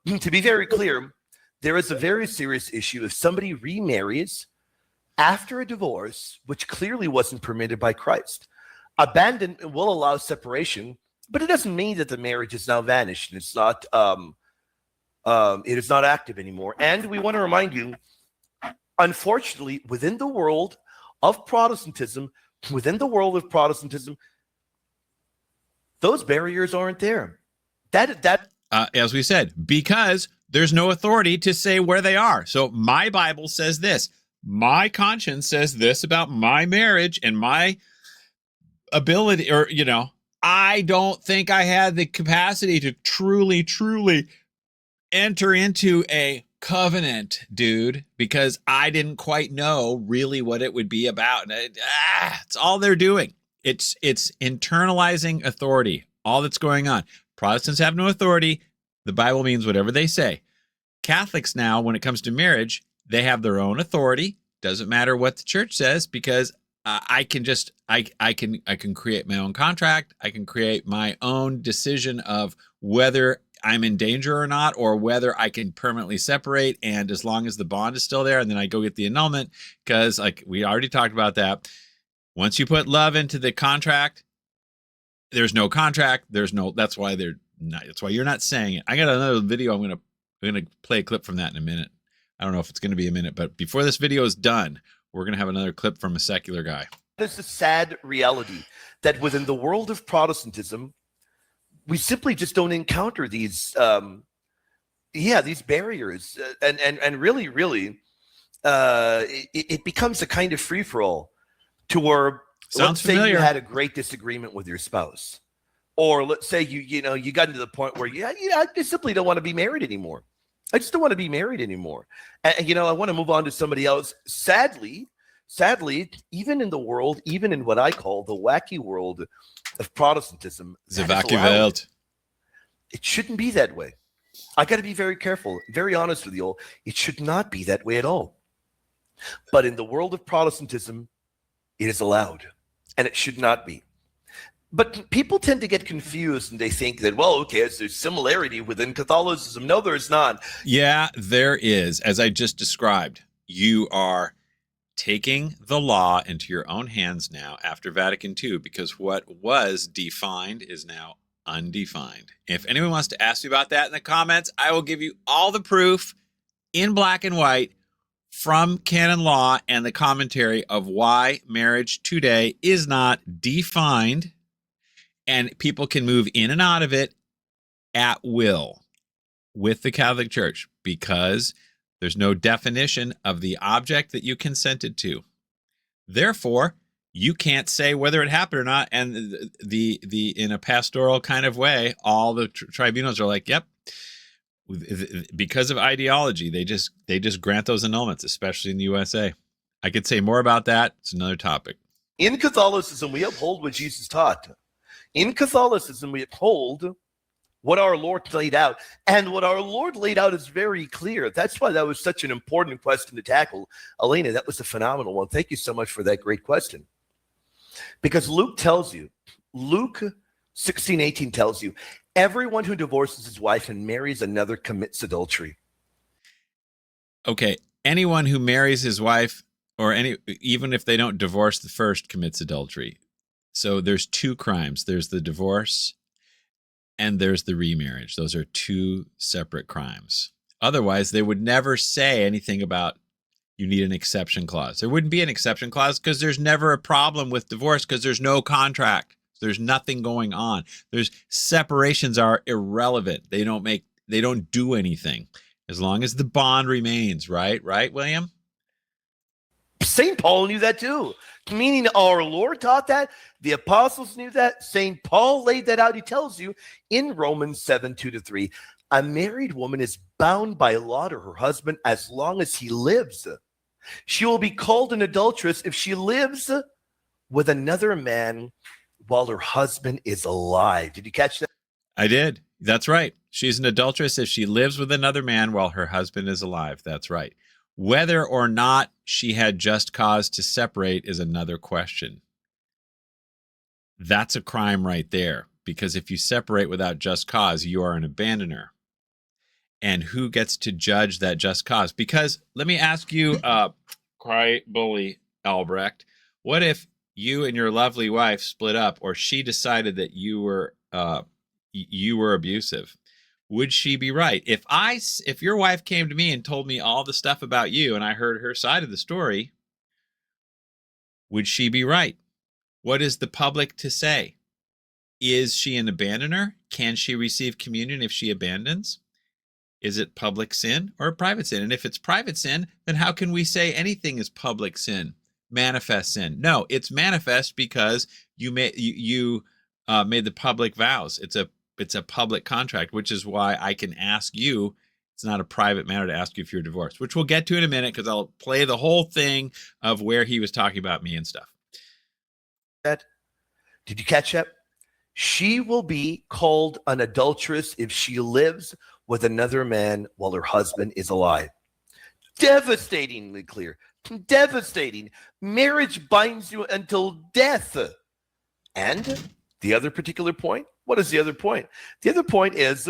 to be very clear, there is a very serious issue if somebody remarries after a divorce, which clearly wasn't permitted by Christ. Abandonment will allow separation, but it doesn't mean that the marriage is now vanished and it's not it is not active anymore. And we want to remind you, unfortunately, within the world of Protestantism, those barriers aren't there. As we said, because there's no authority to say where they are. So my Bible says this. My conscience says this about my marriage and my ability, or, I don't think I had the capacity to truly enter into a covenant, dude, because I didn't quite know really what it would be about. It's all they're doing. It's internalizing authority, all that's going on. Protestants have no authority. The Bible means whatever they say. Catholics now, when it comes to marriage, they have their own authority. Doesn't matter what the church says, because I can create my own contract. I can create my own decision of whether I'm in danger or not, or whether I can permanently separate. And as long as the bond is still there, and then I go get the annulment, because like we already talked about that. Once you put love into the contract, there's no contract. That's why you're not saying it. I got another video. I'm going to play a clip from that in a minute. I don't know if it's going to be a minute, but before this video is done, we're going to have another clip from a secular guy. There's a sad reality that within the world of Protestantism, we simply just don't encounter these barriers. And really, it becomes a kind of free-for-all to where, let's say you had a great disagreement with your spouse. Or let's say you got into the point where I just simply don't want to be married anymore. I just don't want to be married anymore. And I want to move on to somebody else. Sadly, even in what I call the wacky world of Protestantism, the wacky world, it shouldn't be that way. I got to be very careful, very honest with you all. It should not be that way at all. But in the world of Protestantism, it is allowed, and it should not be. But people tend to get confused, and they think that, well, okay, there's similarity within Catholicism. No, there's not. Yeah, there is. As I just described, you are taking the law into your own hands now after Vatican II, because what was defined is now undefined. If anyone wants to ask me about that in the comments, I will give you all the proof in black and white from canon law and the commentary of why marriage today is not defined, and people can move in and out of it at will with the Catholic Church, because there's no definition of the object that you consented to. Therefore, you can't say whether it happened or not. And the in a pastoral kind of way, all the tribunals are like, yep. Because of ideology, they just grant those annulments, especially in the USA. I could say more about that. It's another topic. In Catholicism, we uphold what Jesus taught. In Catholicism, we uphold what our Lord laid out. And what our Lord laid out is very clear. That's why that was such an important question to tackle. Elena, that was a phenomenal one. Thank you so much for that great question. Because Luke 16:18 tells you, everyone who divorces his wife and marries another commits adultery. Okay, anyone who marries his wife, or even if they don't divorce the first, commits adultery. So there's two crimes. There's the divorce and there's the remarriage. Those are two separate crimes. Otherwise, they would never say anything about you need an exception clause. There wouldn't be an exception clause because there's never a problem with divorce, because there's no contract. There's nothing going on. Separations are irrelevant. They don't do anything as long as the bond remains, right? Right, William? St. Paul knew that too. Meaning our Lord taught that. The apostles knew that. St. Paul laid that out. He tells you in Romans 7:2-3, a married woman is bound by law to her husband as long as he lives. She will be called an adulteress if she lives with another man while her husband is alive. Did you catch that? I did. That's right. She's an adulteress if she lives with another man while her husband is alive. That's right. Whether or not she had just cause to separate is another question. That's a crime right there, because if you separate without just cause, you are an abandoner. and who gets to judge that just cause? Because let me ask you, Crybully Albrecht, what if you and your lovely wife split up, or she decided that you were abusive? Would she be right? If your wife came to me and told me all the stuff about you and I heard her side of the story, would she be right? What is the public to say? Is she an abandoner? Can she receive communion if she abandons? Is it public sin or private sin? And if it's private sin, then how can we say anything is public sin, manifest sin? No, it's manifest because you made the public vows. It's a public contract, which is why I can ask you. It's not a private matter to ask you if you're divorced, which we'll get to in a minute because I'll play the whole thing of where he was talking about me and stuff. Did you catch that? She will be called an adulteress if she lives with another man while her husband is alive. Devastatingly clear. Devastating. Marriage binds you until death. And the other particular point? What is the other point? The other point is,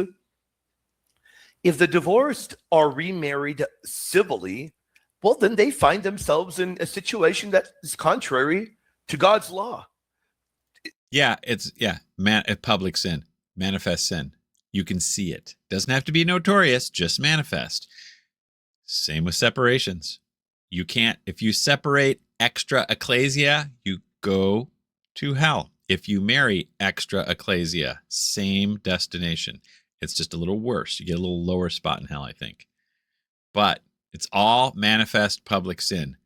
if the divorced are remarried civilly, well, then they find themselves in a situation that is contrary to God's law. Yeah, it's public sin, manifest sin. You can see it. Doesn't have to be notorious, just manifest. Same with separations. You can't, if you separate extra ecclesia, you go to hell. If you marry extra ecclesia, same destination. It's just a little worse. You get a little lower spot in hell, I think. But it's all manifest public sin.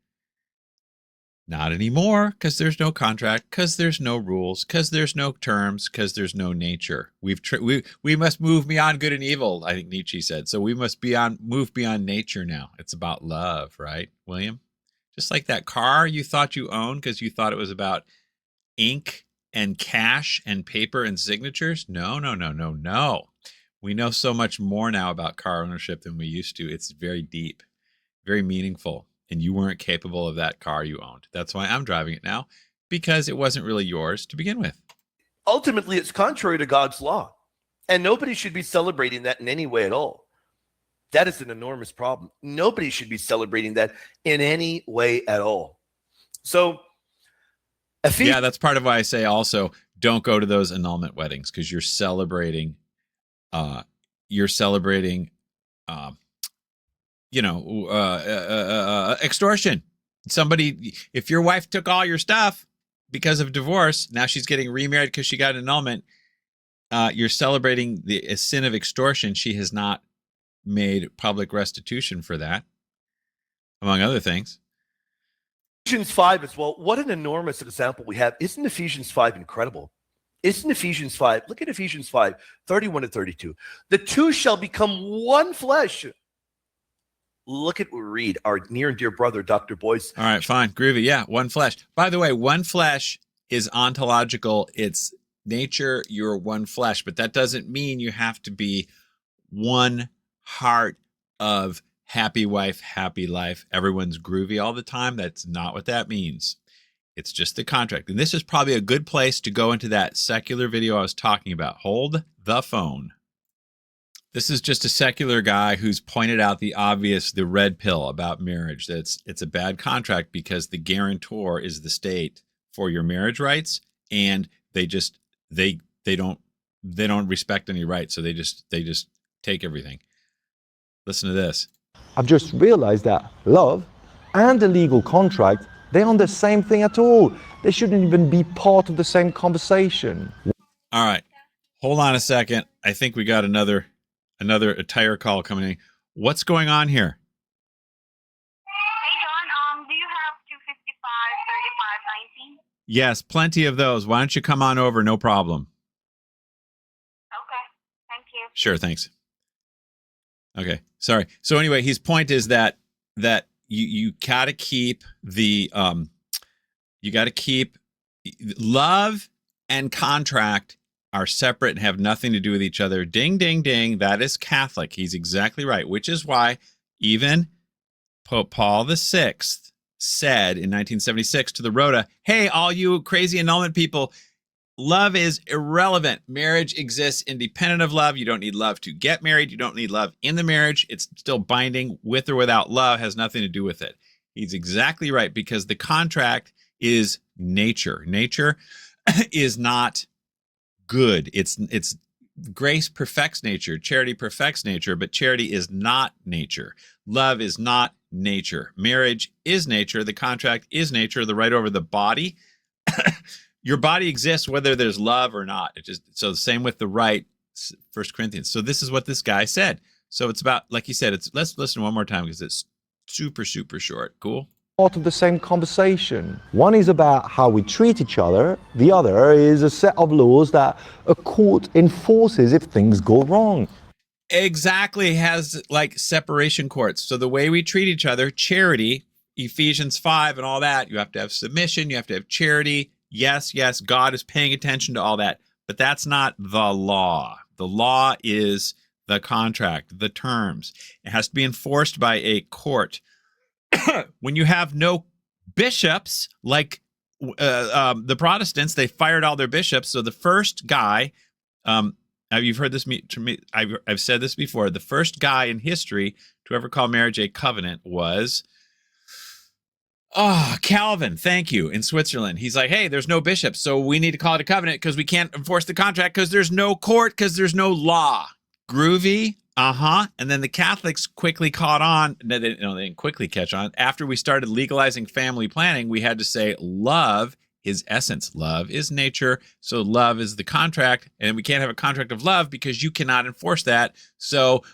Not anymore, because there's no contract, because there's no rules, because there's no terms, because there's no nature. We must move beyond good and evil, I think Nietzsche said. So we must move beyond nature now. It's about love, right, William? Just like that car you thought you owned because you thought it was about ink and cash and paper and signatures. No. We know so much more now about car ownership than we used to. It's very deep, very meaningful. And you weren't capable of that car you owned. That's why I'm driving it now, because it wasn't really yours to begin with. Ultimately, it's contrary to God's law. And nobody should be celebrating that in any way at all. That is an enormous problem. Nobody should be celebrating that in any way at all. So, yeah, that's part of why I say also don't go to those annulment weddings, because you're celebrating extortion. Somebody, if your wife took all your stuff because of divorce, now she's getting remarried because she got an annulment. You're celebrating the sin of extortion. She has not made public restitution for that, among other things. Ephesians 5 as well. What an enormous example we have. Isn't Ephesians 5 incredible? Isn't Ephesians 5? Look at Ephesians 5, 31 to 32. The two shall become one flesh. Look at what we read. Our near and dear brother, Dr. Boyce. All right, fine. Groovy. Yeah, one flesh. By the way, one flesh is ontological. It's nature. You're one flesh. But that doesn't mean you have to be one heart of happy wife, happy life. Everyone's groovy all the time. That's not what that means. It's just the contract. And this is probably a good place to go into that secular video I was talking about. Hold the phone. This is just a secular guy who's pointed out the obvious, the red pill about marriage. That it's a bad contract because the guarantor is the state for your marriage rights, and they don't respect any rights, so they just take everything. Listen to this. I've just realized that love and a legal contract, they aren't the same thing at all. They shouldn't even be part of the same conversation. All right. Hold on a second. I think we got another tire call coming in. What's going on here? Hey, John, do you have 255, 35, 19? Yes, plenty of those. Why don't you come on over? No problem. Okay, thank you. Sure, thanks. Okay, sorry. So anyway, his point is that you got to keep the love and contract are separate and have nothing to do with each other. Ding, ding, ding. That is Catholic. He's exactly right, which is why even Pope Paul VI said in 1976 to the Rota, hey, all you crazy annulment people, Love is irrelevant. Marriage exists independent of love. You don't need love to get married. You don't need love in the marriage. It's still binding with or without love, has nothing to do with it. He's exactly right, because the contract is nature. Nature is not good. It's grace perfects nature. Charity perfects nature, but charity is not nature. Love is not nature. Marriage is nature. The contract is nature. The right over the body. Your body exists whether there's love or not. It just, so the same with the right, 1 Corinthians. So this is what this guy said. So it's about, like he said, it's, let's listen one more time because it's super, super short. Cool. Part of the same conversation. One is about how we treat each other. The other is a set of laws that a court enforces if things go wrong. Exactly, has like separation courts. So the way we treat each other, charity, Ephesians 5 and all that, you have to have submission, you have to have charity. Yes, yes, God is paying attention to all that, but that's not the law. The law is the contract, the terms. It has to be enforced by a court. When you have no bishops, like the Protestants, they fired all their bishops. So the first guy, you've heard this to me, I've said this before, the first guy in history to ever call marriage a covenant was Calvin, thank you, in Switzerland. He's like, hey, there's no bishops, so we need to call it a covenant because we can't enforce the contract because there's no court, because there's no law. Groovy, And then the Catholics quickly caught on. No, they didn't quickly catch on. After we started legalizing family planning, we had to say love is essence. Love is nature, so love is the contract, and we can't have a contract of love because you cannot enforce that. So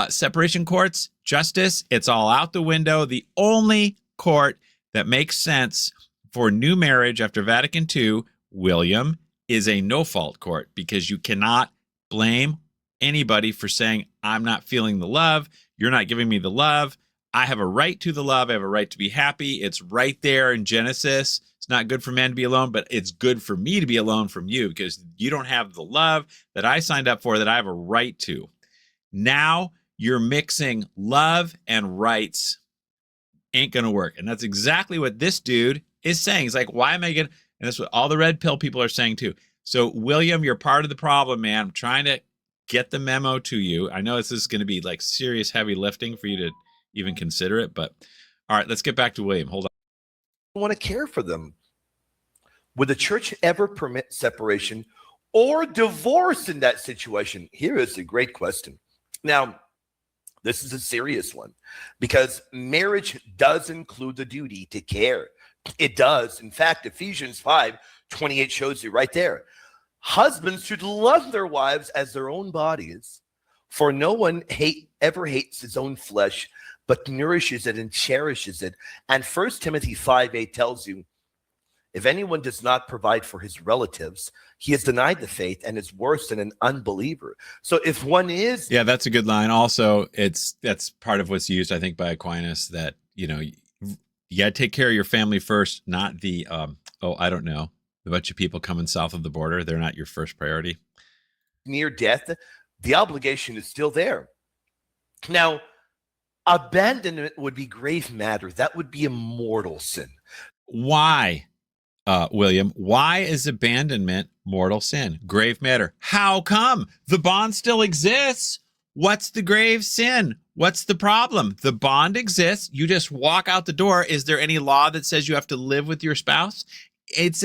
separation courts, justice, it's all out the window. The only court that makes sense for new marriage after Vatican II, William, is a no-fault court, because you cannot blame anybody for saying, I'm not feeling the love, you're not giving me the love, I have a right to the love, I have a right to be happy. It's right there in Genesis. It's not good for man to be alone, but it's good for me to be alone from you, because you don't have the love that I signed up for, that I have a right to. Now you're mixing love and rights. Ain't going to work. And that's exactly what this dude is saying. He's like, why am I getting, and that's what all the red pill people are saying too. So William, you're part of the problem, man. I'm trying to get the memo to you. I know this is going to be like serious heavy lifting for you to even consider it, but all right, let's get back to William. Hold on. I want to care for them. Would the church ever permit separation or divorce in that situation? Here is a great question. Now, this is a serious one, because marriage does include the duty to care. It does. In fact, Ephesians 5:28 shows you right there. Husbands should love their wives as their own bodies, for no one ever hates his own flesh, but nourishes it and cherishes it. And 1 Timothy 5:8 tells you, if anyone does not provide for his relatives, he has denied the faith and is worse than an unbeliever. So if one is... Yeah, that's a good line. Also, that's part of what's used, I think, by Aquinas, that, you know, you got to take care of your family first, not the, I don't know, a bunch of people coming south of the border. They're not your first priority. Near death, the obligation is still there. Now, abandonment would be grave matter. That would be a mortal sin. Why? William, why is abandonment mortal sin? Grave matter. How come? The bond still exists. What's the grave sin? What's the problem? The bond exists. You just walk out the door. Is there any law that says you have to live with your spouse? That's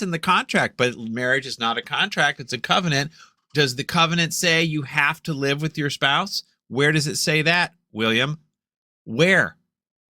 in the contract, but marriage is not a contract. It's a covenant. Does the covenant say you have to live with your spouse? Where does it say that, William? Where?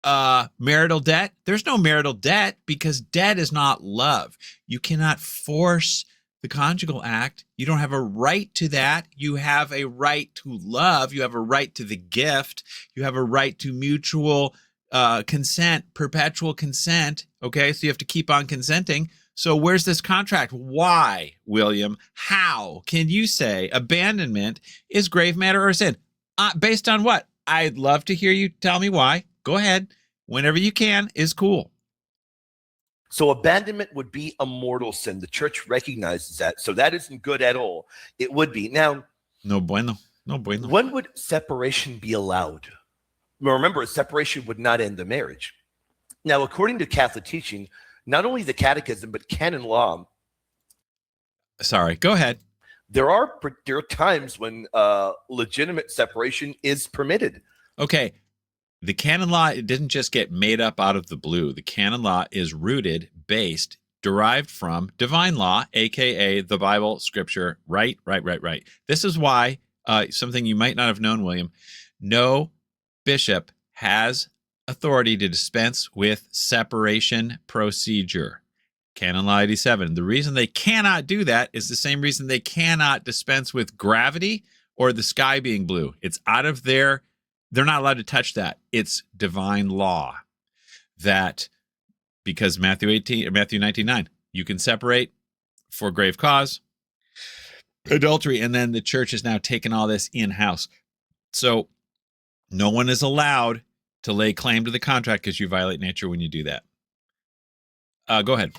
Marital debt? There's no marital debt, because debt is not love. You cannot force the conjugal act. You don't have a right to that. You have a right to love. You have a right to the gift. You have a right to mutual consent, perpetual consent. Okay, so you have to keep on consenting. So where's this contract? Why, William? How can you say abandonment is grave matter or sin? Based on what? I'd love to hear you tell me why. Go ahead. Whenever you can is cool. So abandonment would be a mortal sin. The church recognizes that. So that isn't good at all. It would be. Now, no bueno. No bueno. When would separation be allowed? Well, remember, separation would not end the marriage. Now, according to Catholic teaching, not only the catechism, but canon law Sorry, go ahead. There are times when legitimate separation is permitted. Okay. The canon law, it didn't just get made up out of the blue. The canon law is rooted, based, derived from divine law, aka the Bible, scripture. Right. This is why something you might not have known, William. No bishop has authority to dispense with separation procedure. Canon law 87. The reason they cannot do that is the same reason they cannot dispense with gravity or the sky being blue. It's out of their, they're not allowed to touch that. It's divine law that, because Matthew 19:9, you can separate for grave cause, adultery, and then the church has now taken all this in-house. So no one is allowed to lay claim to the contract because you violate nature when you do that. Go ahead.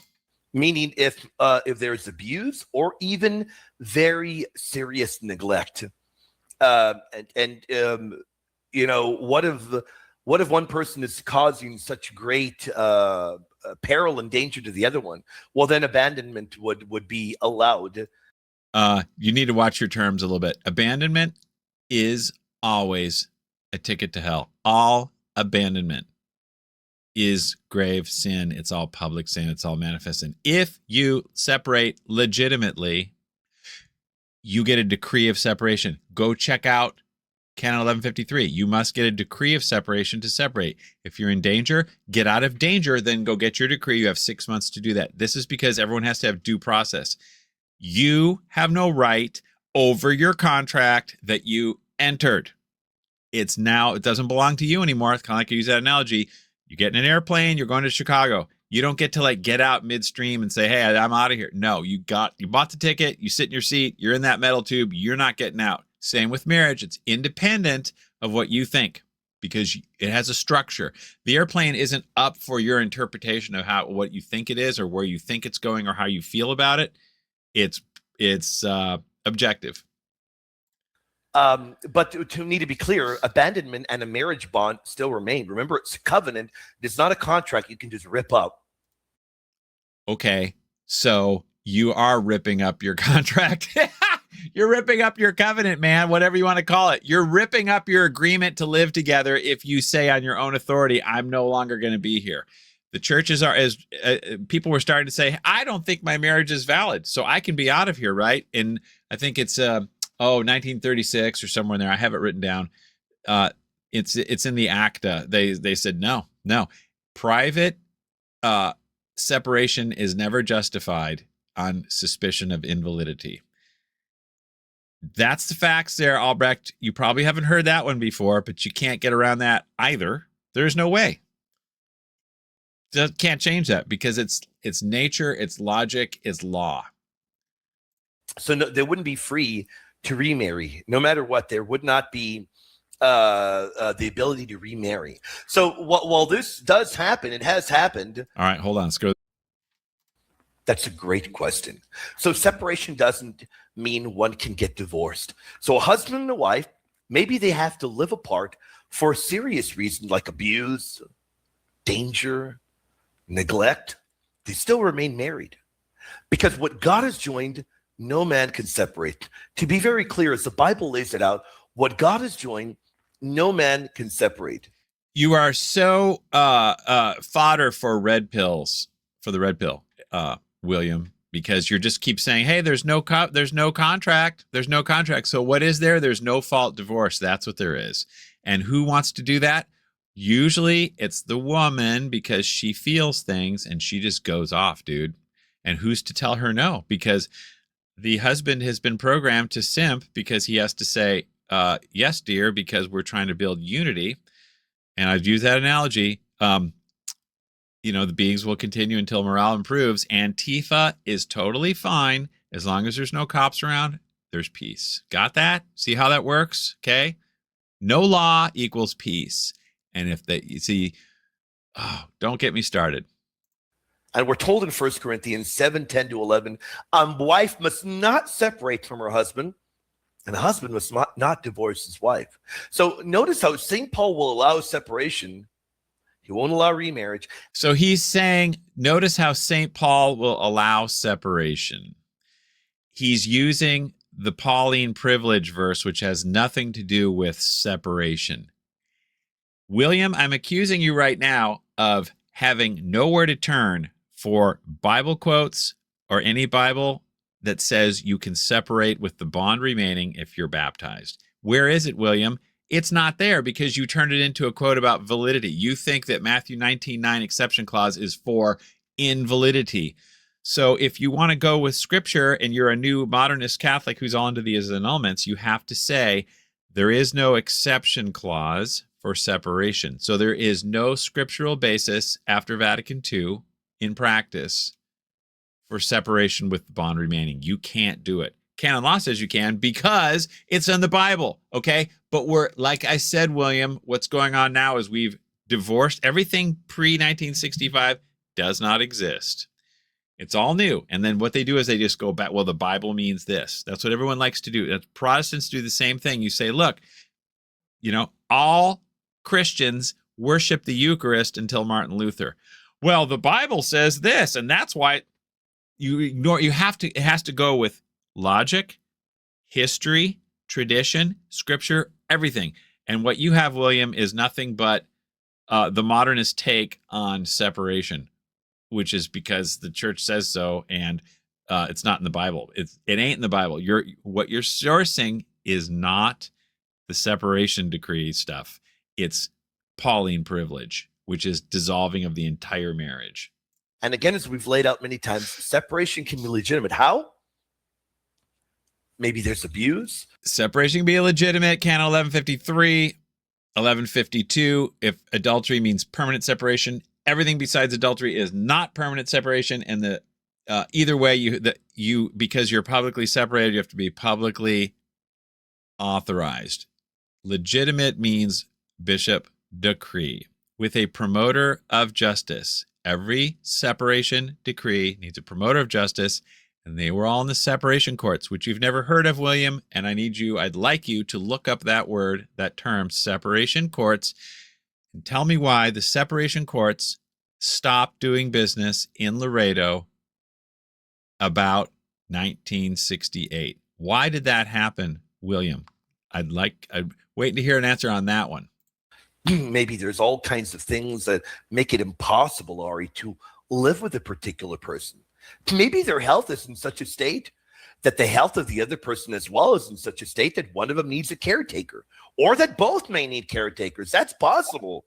Meaning if there's abuse or even very serious neglect, what if one person is causing such great peril and danger to the other one? Well, then abandonment would be allowed. You need to watch your terms a little bit. Abandonment is always a ticket to hell. All abandonment is grave sin. It's all public sin. It's all manifest sin. If you separate legitimately, you get a decree of separation. Go check out Canon 1153. You must get a decree of separation to separate. If you're in danger, get out of danger, then go get your decree. You have 6 months to do that. This is because everyone has to have due process. You have no right over your contract that you entered. It's now, it doesn't belong to you anymore. It's kind of like I use that analogy. You get in an airplane, you're going to Chicago. You don't get to like get out midstream and say, hey, I'm out of here. No, you bought the ticket, you sit in your seat, you're in that metal tube, you're not getting out. Same with marriage. It's independent of what you think because it has a structure. The airplane isn't up for your interpretation of what you think it is or where you think it's going or how you feel about it. It's objective. But to need to be clear, abandonment and a marriage bond still remain. Remember, it's a covenant. It's not a contract you can just rip up. Okay, so you are ripping up your contract. You're ripping up your covenant, man, whatever you want to call it. You're ripping up your agreement to live together if you say on your own authority, I'm no longer going to be here. The churches are, as people were starting to say, I don't think my marriage is valid, so I can be out of here, right? And I think it's 1936 or somewhere in there. I have it written down. It's in the ACTA. They said no. Private separation is never justified on suspicion of invalidity. That's the facts there, Albrecht. You probably haven't heard that one before, but you can't get around that either. There's no way. Just can't change that because it's nature, it's logic, it's law. So no, they wouldn't be free to remarry. No matter what, there would not be the ability to remarry. So while this does happen, it has happened. All right, hold on. Let's go. That's a great question. So separation doesn't mean one can get divorced. So a husband and a wife, maybe they have to live apart for a serious reason like abuse, danger, neglect. They still remain married. Because what God has joined, no man can separate. To be very clear, as the Bible lays it out, what God has joined, no man can separate. You are so fodder for red pills, for the red pill, William, because you just keep saying, hey, there's no contract. There's no contract. So what is there? There's no fault divorce. That's what there is. And who wants to do that? Usually it's the woman because she feels things and she just goes off, dude. And who's to tell her no? Because the husband has been programmed to simp because he has to say, yes, dear, because we're trying to build unity. And I've used that analogy. The beings will continue until morale improves. Antifa is totally fine. As long as there's no cops around, there's peace. Got that? See how that works? Okay. No law equals peace. And if don't get me started. And we're told in 1 Corinthians 7:10-11, a wife must not separate from her husband, and the husband must not divorce his wife. So notice how St. Paul will allow separation. He won't allow remarriage. So he's saying, notice how St. Paul will allow separation. he's using the Pauline privilege verse, which has nothing to do with separation. William, I'm accusing you right now of having nowhere to turn for Bible quotes or any Bible that says you can separate with the bond remaining if you're baptized. Where is it, William? It's not there because you turned it into a quote about validity. You think that Matthew 19:9 exception clause is for invalidity. So if you want to go with scripture and you're a new modernist Catholic who's all into these annulments, you have to say there is no exception clause for separation. So there is no scriptural basis after Vatican II in practice for separation with the bond remaining. You can't do it. Canon law says you can because it's in the Bible, okay? But we're, like I said, William, what's going on now is we've divorced everything pre-1965 does not exist. It's all new. And then what they do is they just go back, well, the Bible means this. That's what everyone likes to do. That's, Protestants do the same thing. You say, look, all Christians worship the Eucharist until Martin Luther. Well, the Bible says this, and that's why you ignore, it has to go with logic, history, tradition, scripture, everything. And what you have, William, is nothing but the modernist take on separation, which is because the church says so, and it's not in the Bible. It ain't in the Bible. What you're sourcing is not the separation decree stuff. It's Pauline privilege, which is dissolving of the entire marriage. And again, as we've laid out many times, separation can be legitimate. How? Maybe there's abuse. Separation can be illegitimate. Canon 1153, 1152. If adultery means permanent separation, everything besides adultery is not permanent separation. And either way, because you're publicly separated, you have to be publicly authorized. Legitimate means bishop decree with a promoter of justice. Every separation decree needs a promoter of justice, and they were all in the separation courts, which you've never heard of, William. And I'd like you to look up that word, that term, separation courts, and tell me why the separation courts stopped doing business in Laredo about 1968. Why did that happen, William? I'd wait to hear an answer on that one. Maybe there's all kinds of things that make it impossible, Ari, to live with a particular person. Maybe their health is in such a state that the health of the other person as well is in such a state that one of them needs a caretaker, or that both may need caretakers. That's possible.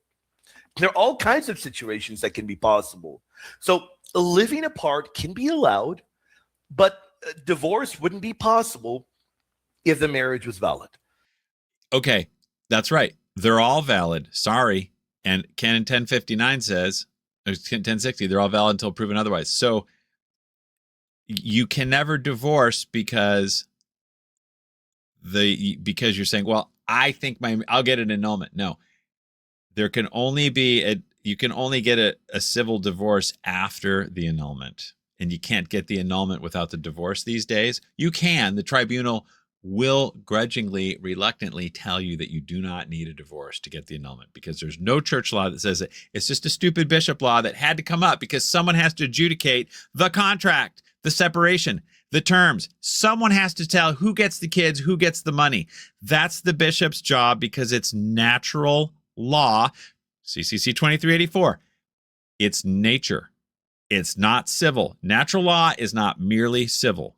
There are all kinds of situations that can be possible. So living apart can be allowed, but divorce wouldn't be possible if the marriage was valid. Okay, that's right. They're all valid. Sorry. And Canon 1059 says, or 1060, they're all valid until proven otherwise. So you can never divorce because you're saying, well, I think I'll get an annulment. No. There can only be you can only get a civil divorce after the annulment. And you can't get the annulment without the divorce these days. You can. The tribunal will grudgingly, reluctantly tell you that you do not need a divorce to get the annulment because there's no church law that says it. It's just a stupid bishop law that had to come up because someone has to adjudicate the contract, the separation, the terms. Someone has to tell who gets the kids, who gets the money. That's the bishop's job because it's natural law. CCC 2384. It's nature. It's not civil. Natural law is not merely civil.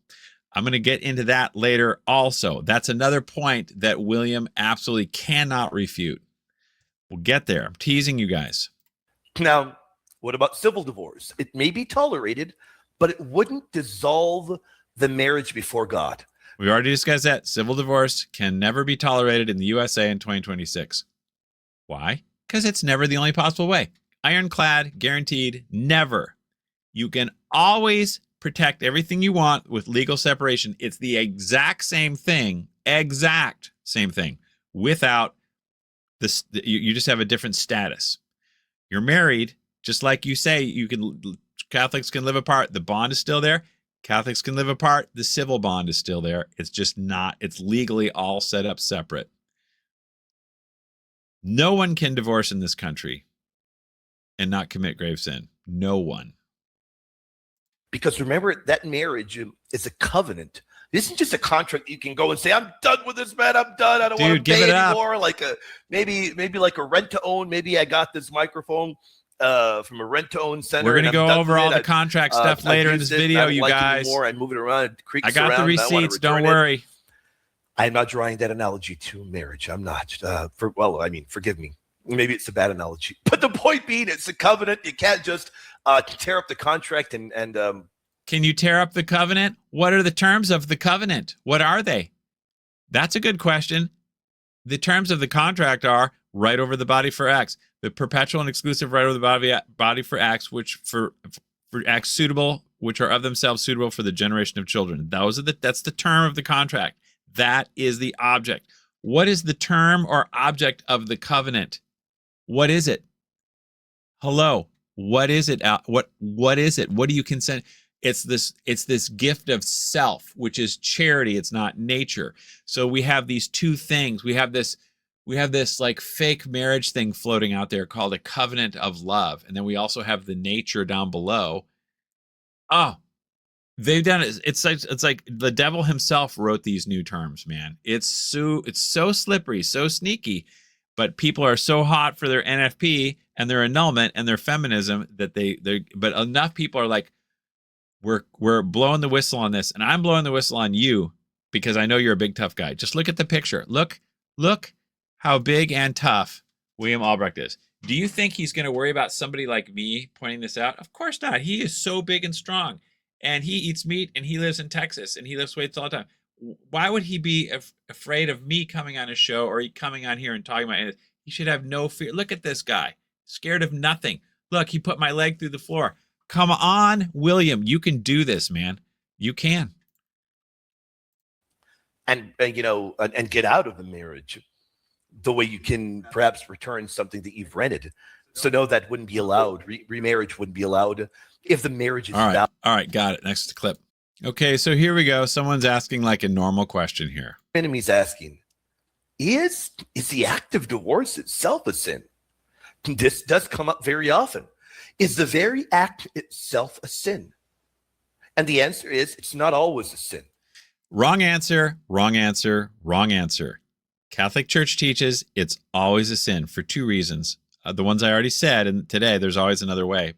I'm going to get into that later also. That's another point that William absolutely cannot refute. We'll get there. I'm teasing you guys. Now, what about civil divorce? It may be tolerated, but it wouldn't dissolve the marriage before God. We already discussed that. Civil divorce can never be tolerated in the USA in 2026. Why? Because it's never the only possible way. Ironclad, guaranteed, never. You can always protect everything you want with legal separation. It's the exact same thing, without this. You just have a different status. You're married, just like you say, Catholics can live apart. The bond is still there. Catholics can live apart. The civil bond is still there. It's just not, it's legally all set up separate. No one can divorce in this country and not commit grave sin. No one. Because remember, that marriage is a covenant This isn't just a contract you can go and say, I'm done with this, man. I'm done. I don't want to Give pay it up. anymore. Like maybe like a rent to own. Maybe I got this microphone from a rent to own center. We're gonna go over all the I contract stuff later in this video, you guys. I move it around. It creaks I got around, the receipts. Don't worry. I'm not drawing that analogy to marriage. I'm not. Forgive me. Maybe it's a bad analogy. But the point being, it's a covenant. You can't just tear up the contract and Can you tear up the covenant? What are the terms of the covenant? What are they? That's a good question. The terms of the contract are right over the body for X, the perpetual and exclusive right over the body for X, which for acts suitable, which are of themselves suitable for the generation of children. That's the term of the contract. That is the object. What is the term or object of the covenant? What is it? Hello. What is it? What is it? What do you consent? It's this gift of self, which is charity. It's not nature. So we have these two things. We have this like fake marriage thing floating out there called a covenant of love. And then we also have the nature down below. Oh, they've done it. It's like the devil himself wrote these new terms, man. It's so slippery, so sneaky, but people are so hot for their NFP and their annulment and their feminism that but enough people are like, we're blowing the whistle on this, and I'm blowing the whistle on you because I know you're a big tough guy. Just look at the picture. Look how big and tough William Albrecht is. Do you think he's going to worry about somebody like me pointing this out? Of course not. He is so big and strong, and he eats meat, and he lives in Texas, and he lifts weights all the time. Why would he be afraid of me coming on his show or coming on here and talking about it? He should have no fear. Look at this guy, scared of nothing. Look, he put my leg through the floor. Come on, William, you can do this, man. You can. And get out of the marriage the way you can perhaps return something that you've rented. So no, that wouldn't be allowed. Remarriage wouldn't be allowed if the marriage is valid. All right, got it. Next clip. Okay, so here we go. Someone's asking like a normal question here. Enemy's asking, is the act of divorce itself a sin? This does come up very often. Is the very act itself a sin? And the answer is, it's not always a sin. Wrong answer, wrong answer, wrong answer. Catholic Church teaches it's always a sin for two reasons. The ones I already said, and today there's always another way.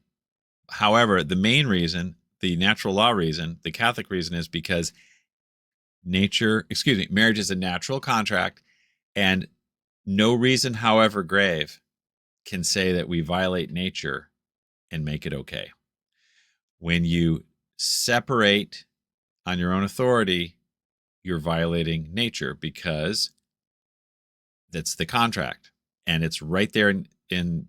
However, the main reason, the natural law reason, the Catholic reason is because marriage is a natural contract, and no reason, however grave, can say that we violate nature and make it okay. When you separate on your own authority, you're violating nature because that's the contract. And it's right there in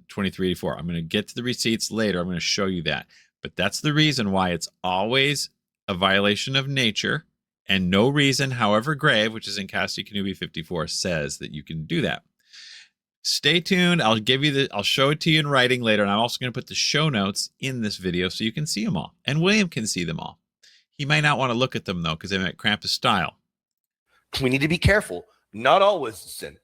2384. I'm going to get to the receipts later. I'm going to show you that. But that's the reason why it's always a violation of nature, and no reason, however grave, which is in Cathooci Inc 54, says that you can do that. Stay tuned. I'll show it to you in writing later, and I'm also going to put the show notes in this video so you can see them all. And William can see them all. He might not want to look at them, though, because they might cramp his style. We need to be careful. Not always a sin.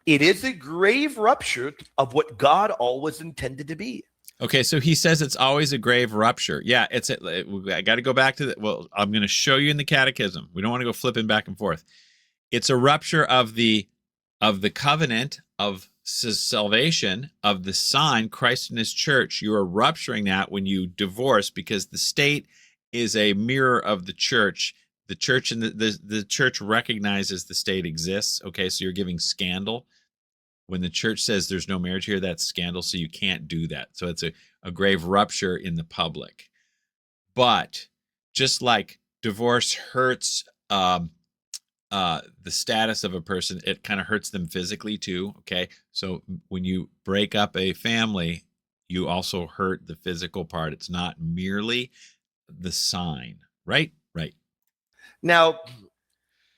It is a grave rupture of what God always intended to be. Okay, so he says it's always a grave rupture. Yeah, I got to go back to I'm going to show you in the catechism. We don't want to go flipping back and forth. It's a rupture of the covenant of salvation, of the sign, Christ and his church. You are rupturing that when you divorce, because the state is a mirror of the church. The church and the church recognizes the state exists. Okay, so you're giving scandal. When the church says there's no marriage here, that's scandal, so you can't do that. So it's a grave rupture in the public. But just like divorce hurts the status of a person, it kind of hurts them physically too, okay? So when you break up a family, you also hurt the physical part. It's not merely the sign, right? Right. Now,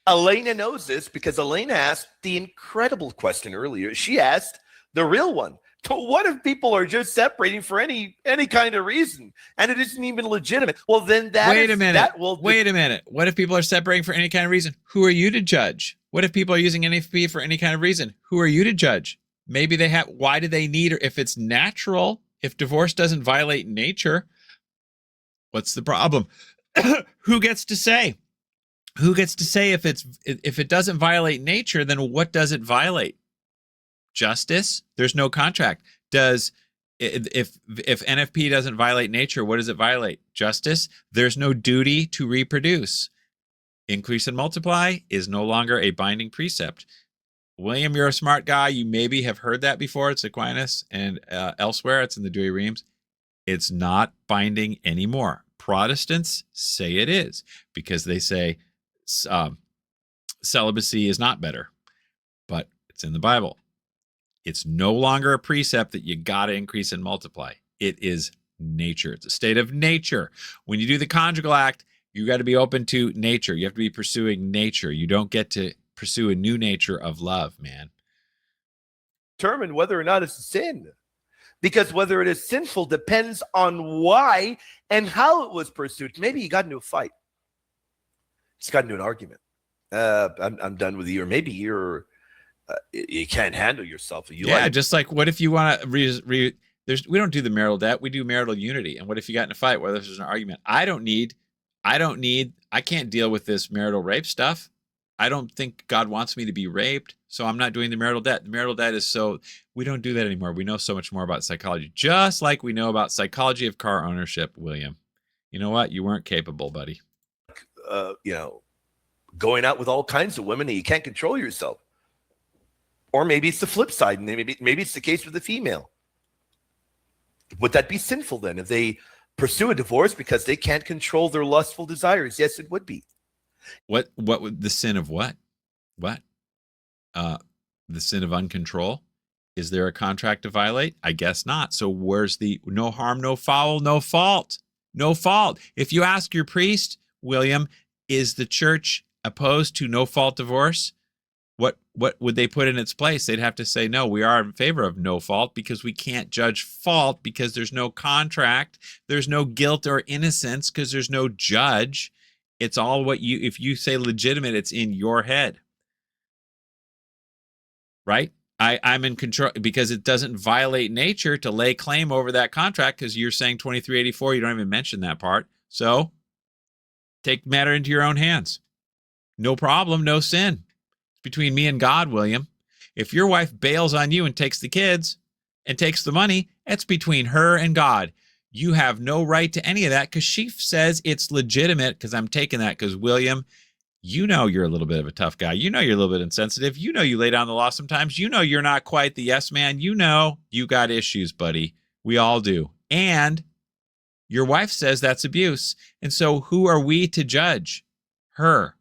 Elena knows this because Elena asked the incredible question earlier. She asked the real one. What if people are just separating for any kind of reason and it isn't even legitimate? Well, then wait a minute. What if people are separating for any kind of reason? Who are you to judge? What if people are using NFP for any kind of reason? Who are you to judge? Maybe they have. Why do they need her? If it's natural, if divorce doesn't violate nature, what's the problem? Who gets to say? who gets to say if it doesn't violate nature, then what does it violate? Justice? There's no contract. If NFP doesn't violate nature, what does it violate? Justice? There's no duty to reproduce. Increase and multiply is no longer a binding precept. William, you're a smart guy. You maybe have heard that before. It's Aquinas and elsewhere. It's in the Dewey Reams. It's not binding anymore. Protestants say it is because they say celibacy is not better, but it's in the Bible. It's no longer a precept that you got to increase and multiply. It is nature. It's a state of nature. When you do the conjugal act, you got to be open to nature. You have to be pursuing nature. You don't get to pursue a new nature of love, man. Determine whether or not it's a sin. Because whether it is sinful depends on why and how it was pursued. Maybe you got into a fight. Just got into an argument. I'm done with you. Or maybe you can't handle yourself. Just like what if you want to we don't do the marital debt. We do marital unity. And what if you got in a fight where there's an argument? I can't deal with this marital rape stuff. I don't think God wants me to be raped, so I'm not doing the marital debt. The marital debt is we don't do that anymore. We know so much more about psychology, just like we know about psychology of car ownership, William. You know what? You weren't capable, buddy. Going out with all kinds of women and you can't control yourself. Or maybe it's the flip side, and maybe it's the case with the female. Would that be sinful then if they pursue a divorce because they can't control their lustful desires? Yes, it would be. What would the sin of what? What? The sin of uncontrol? Is there a contract to violate? I guess not. So where's the no harm, no foul, no fault? No fault. If you ask your priest, William, is the church opposed to no fault divorce? What would they put in its place? They'd have to say, no, we are in favor of no fault because we can't judge fault because there's no contract. There's no guilt or innocence because there's no judge. It's all if you say legitimate, it's in your head. Right? I'm in control because it doesn't violate nature to lay claim over that contract because you're saying 2384, you don't even mention that part. So take matter into your own hands. No problem, no sin. It's between me and God, William. If your wife bails on you and takes the kids and takes the money, it's between her and God. You have no right to any of that because she says it's legitimate because I'm taking that because, William, you know you're a little bit of a tough guy. You know you're a little bit insensitive. You know you lay down the law sometimes. You know you're not quite the yes man. You know you got issues, buddy. We all do. And your wife says that's abuse. And so who are we to judge? Her.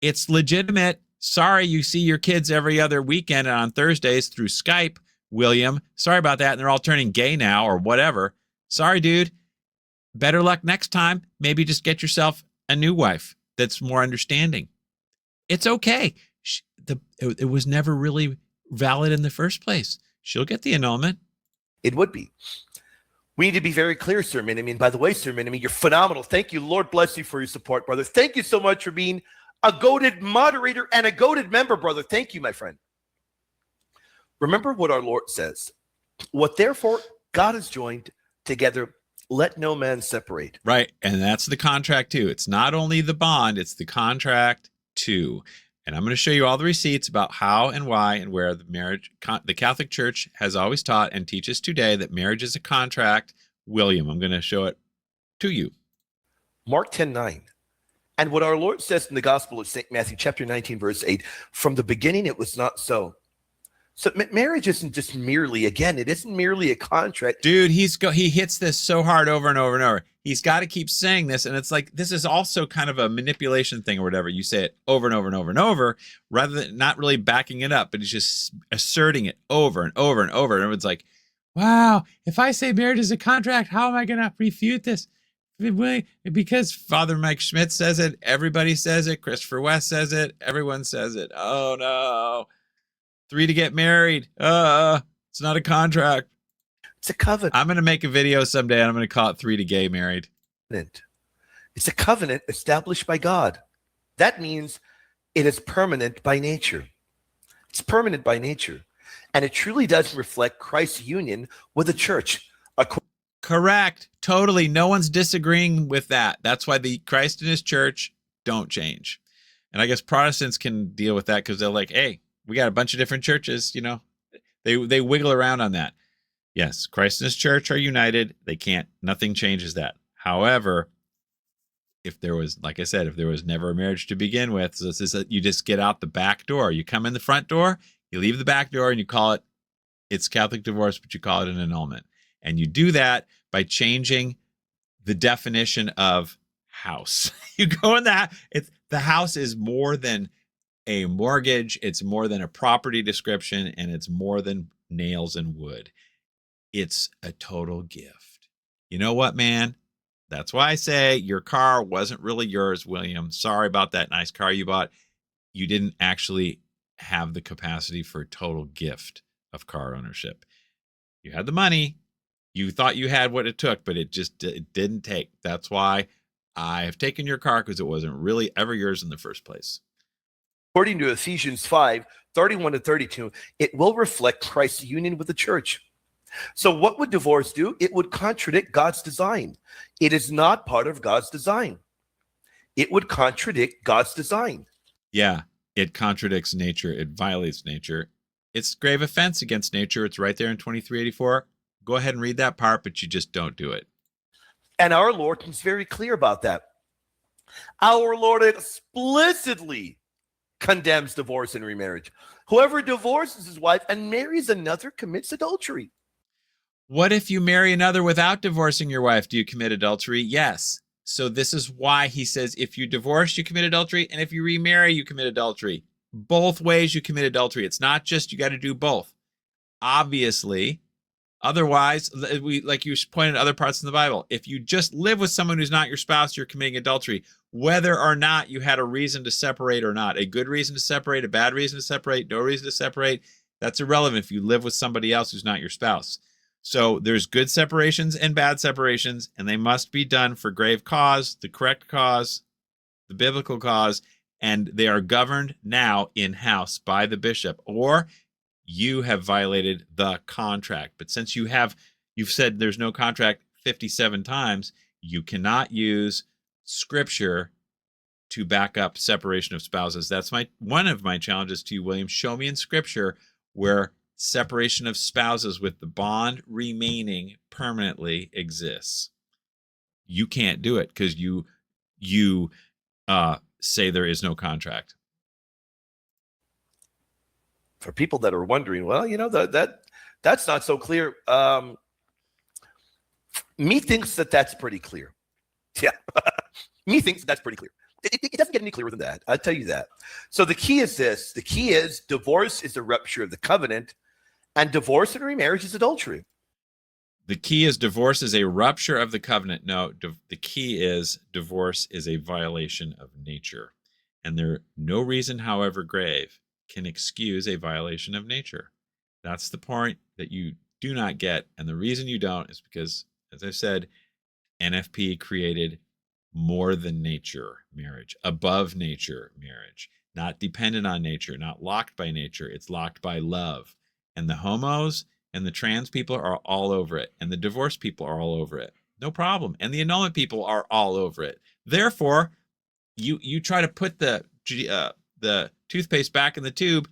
It's legitimate. Sorry you see your kids every other weekend and on Thursdays through Skype, William. Sorry about that. And they're all turning gay now or whatever. Sorry, dude. Better luck next time. Maybe just get yourself a new wife that's more understanding. It's okay. It was never really valid in the first place. She'll get the annulment. It would be. We need to be very clear, Sir Minimi. By the way, Sir Minimi, you're phenomenal. Thank you. Lord bless you for your support, brother. Thank you so much for being a goated moderator and a goated member, brother. Thank you, my friend. Remember what our Lord says. What therefore God has joined together, let no man separate. Right. And that's the contract too. It's not only the bond, it's the contract too. And I'm going to show you all the receipts about how and why and where the Catholic Church has always taught and teaches today that marriage is a contract. William, I'm going to show it to you. Mark 10:9. And what our Lord says in the Gospel of St. Matthew, chapter 19, verse 8, from the beginning it was not so. So marriage isn't just merely, again, it isn't merely a contract. Dude, he hits this so hard over and over and over. He's got to keep saying this. And it's like, this is also kind of a manipulation thing or whatever. You say it over and over and over and over, rather than not really backing it up, but he's just asserting it over and over and over. And everyone's like, wow, if I say marriage is a contract, how am I going to refute this? Because Father Mike Schmidt says it. Everybody says it. Christopher West says it. Everyone says it. Oh, no. 3 to get married. It's not a contract. It's a covenant. I'm going to make a video someday and I'm going to call it 3 to gay married. It's a covenant established by God. That means it is permanent by nature. It's permanent by nature. And it truly does reflect Christ's union with the church. Correct. Totally. No one's disagreeing with that. That's why the Christ and his church don't change. And I guess Protestants can deal with that because they're like, hey, we got a bunch of different churches, you know, they wiggle around on that. Yes, Christ and his church are united. They can't, nothing changes that. However, if there was, like I said, if there was never a marriage to begin with, so this is you just get out the back door. You come in the front door, you leave the back door, and you call it, it's Catholic divorce, but you call it an annulment. And you do that by changing the definition of house. You go in that, the house is more than a mortgage, it's more than a property description, and it's more than nails and wood. It's a total gift. You know what, man? That's why I say your car wasn't really yours, William. Sorry about that nice car you bought. You didn't actually have the capacity for a total gift of car ownership. You had the money. You thought you had what it took, but it didn't take. That's why I have taken your car, because it wasn't really ever yours in the first place. According to Ephesians 5:31-32, it will reflect Christ's union with the church. So what would divorce do? It would contradict God's design. It is not part of God's design. It would contradict God's design. Yeah, it contradicts nature. It violates nature. It's grave offense against nature. It's right there in 2384. Go ahead and read that part, but you just don't do it. And our Lord is very clear about that. Our Lord explicitly condemns divorce and remarriage. Whoever divorces his wife and marries another commits adultery. What if you marry another without divorcing your wife? Do you commit adultery? Yes. So this is why he says if you divorce, you commit adultery, and if you remarry, you commit adultery. Both ways you commit adultery. It's not just you got to do both. Obviously, otherwise, like you pointed out other parts in the Bible, if you just live with someone who's not your spouse, you're committing adultery. Whether or not you had a reason to separate or not, a good reason to separate, a bad reason to separate, no reason to separate, that's irrelevant if you live with somebody else who's not your spouse. So there's good separations and bad separations, and they must be done for grave cause, the correct cause, the biblical cause, and they are governed now in-house by the bishop, or you have violated the contract. But since you've said there's no contract 57 times, you cannot use scripture to back up separation of spouses. That's one of my challenges to you, William. Show me in scripture where separation of spouses with the bond remaining permanently exists. You can't do it because you say there is no contract. For people that are wondering, well, you know, that's not so clear. Me thinks that's pretty clear. Yeah, me thinks that's pretty clear. It doesn't get any clearer than that. I'll tell you that. So the key is this. The key is divorce is the rupture of the covenant, and divorce and remarriage is adultery. The key is divorce is a rupture of the covenant. No, the key is divorce is a violation of nature. And there no reason, however grave, can excuse a violation of nature. That's the point that you do not get. And the reason you don't is because, as I said, NFP created more than nature marriage, above nature marriage, not dependent on nature, not locked by nature. It's locked by love. And the homos and the trans people are all over it. And the divorced people are all over it. No problem. And the annulment people are all over it. Therefore, you try to put the toothpaste back in the tube,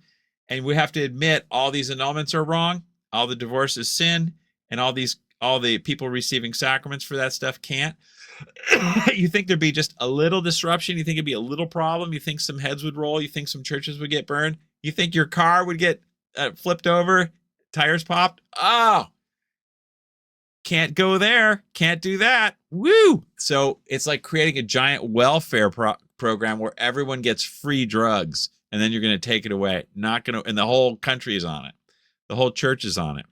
and we have to admit all these annulments are wrong, all the divorce is sin, and all the people receiving sacraments for that stuff can't. You think there'd be just a little disruption? You think it'd be a little problem? You think some heads would roll? You think some churches would get burned? You think your car would get flipped over, tires popped? Oh, can't go there. Can't do that. Woo! So it's like creating a giant welfare program where everyone gets free drugs, and then you're going to take it away. And the whole country is on it. The whole church is on it.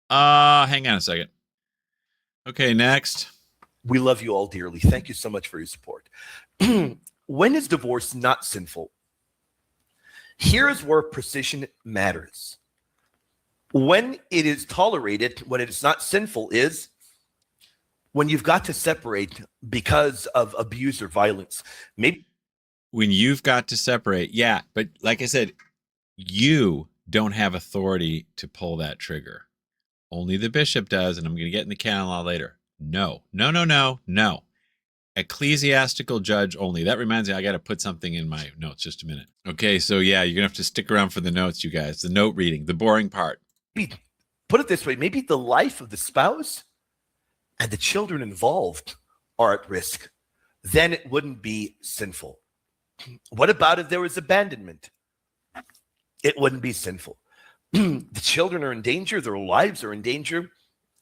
Hang on a second. Okay, next. We love you all dearly. Thank you so much for your support. When is divorce not sinful? Here's where precision matters. When it is tolerated, when it is not sinful, is when you've got to separate because of abuse or violence. Maybe when you've got to separate, yeah. But like I said, you don't have authority to pull that trigger. Only the bishop does, and I'm going to get in the canon law later. No. Ecclesiastical judge only. That reminds me, I got to put something in my notes. Just a minute. Okay, so yeah, you're going to have to stick around for the notes, you guys. The note reading, the boring part. Put it this way, maybe the life of the spouse and the children involved are at risk. Then it wouldn't be sinful. What about if there was abandonment? It wouldn't be sinful. The children are in danger, their lives are in danger.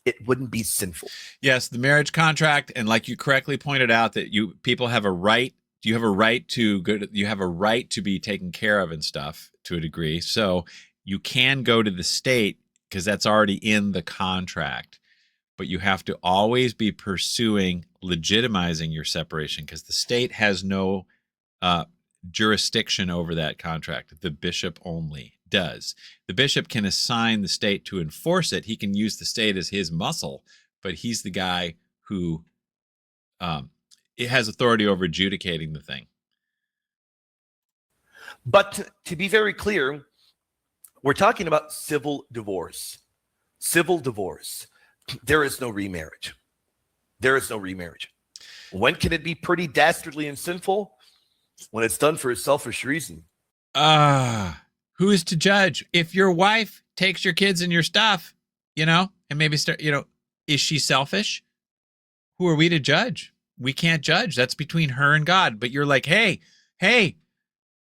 It wouldn't be sinful. Yes, the marriage contract, and like you correctly pointed out, that people have a right. You have a right to go. You have a right to be taken care of and stuff to a degree. So you can go to the state because that's already in the contract. But you have to always be pursuing legitimizing your separation because the state has no jurisdiction over that contract. The bishop only does. The bishop can assign the state to enforce it. He can use the state as his muscle, but he's the guy who it has authority over adjudicating the thing. But to be very clear, we're talking about civil divorce. Civil divorce. There is no remarriage. There is no remarriage. When can it be pretty dastardly and sinful? When it's done for a selfish reason. Who is to judge? If your wife takes your kids and your stuff, and maybe start, is she selfish? Who are we to judge? We can't judge. That's between her and God. But you're like, hey,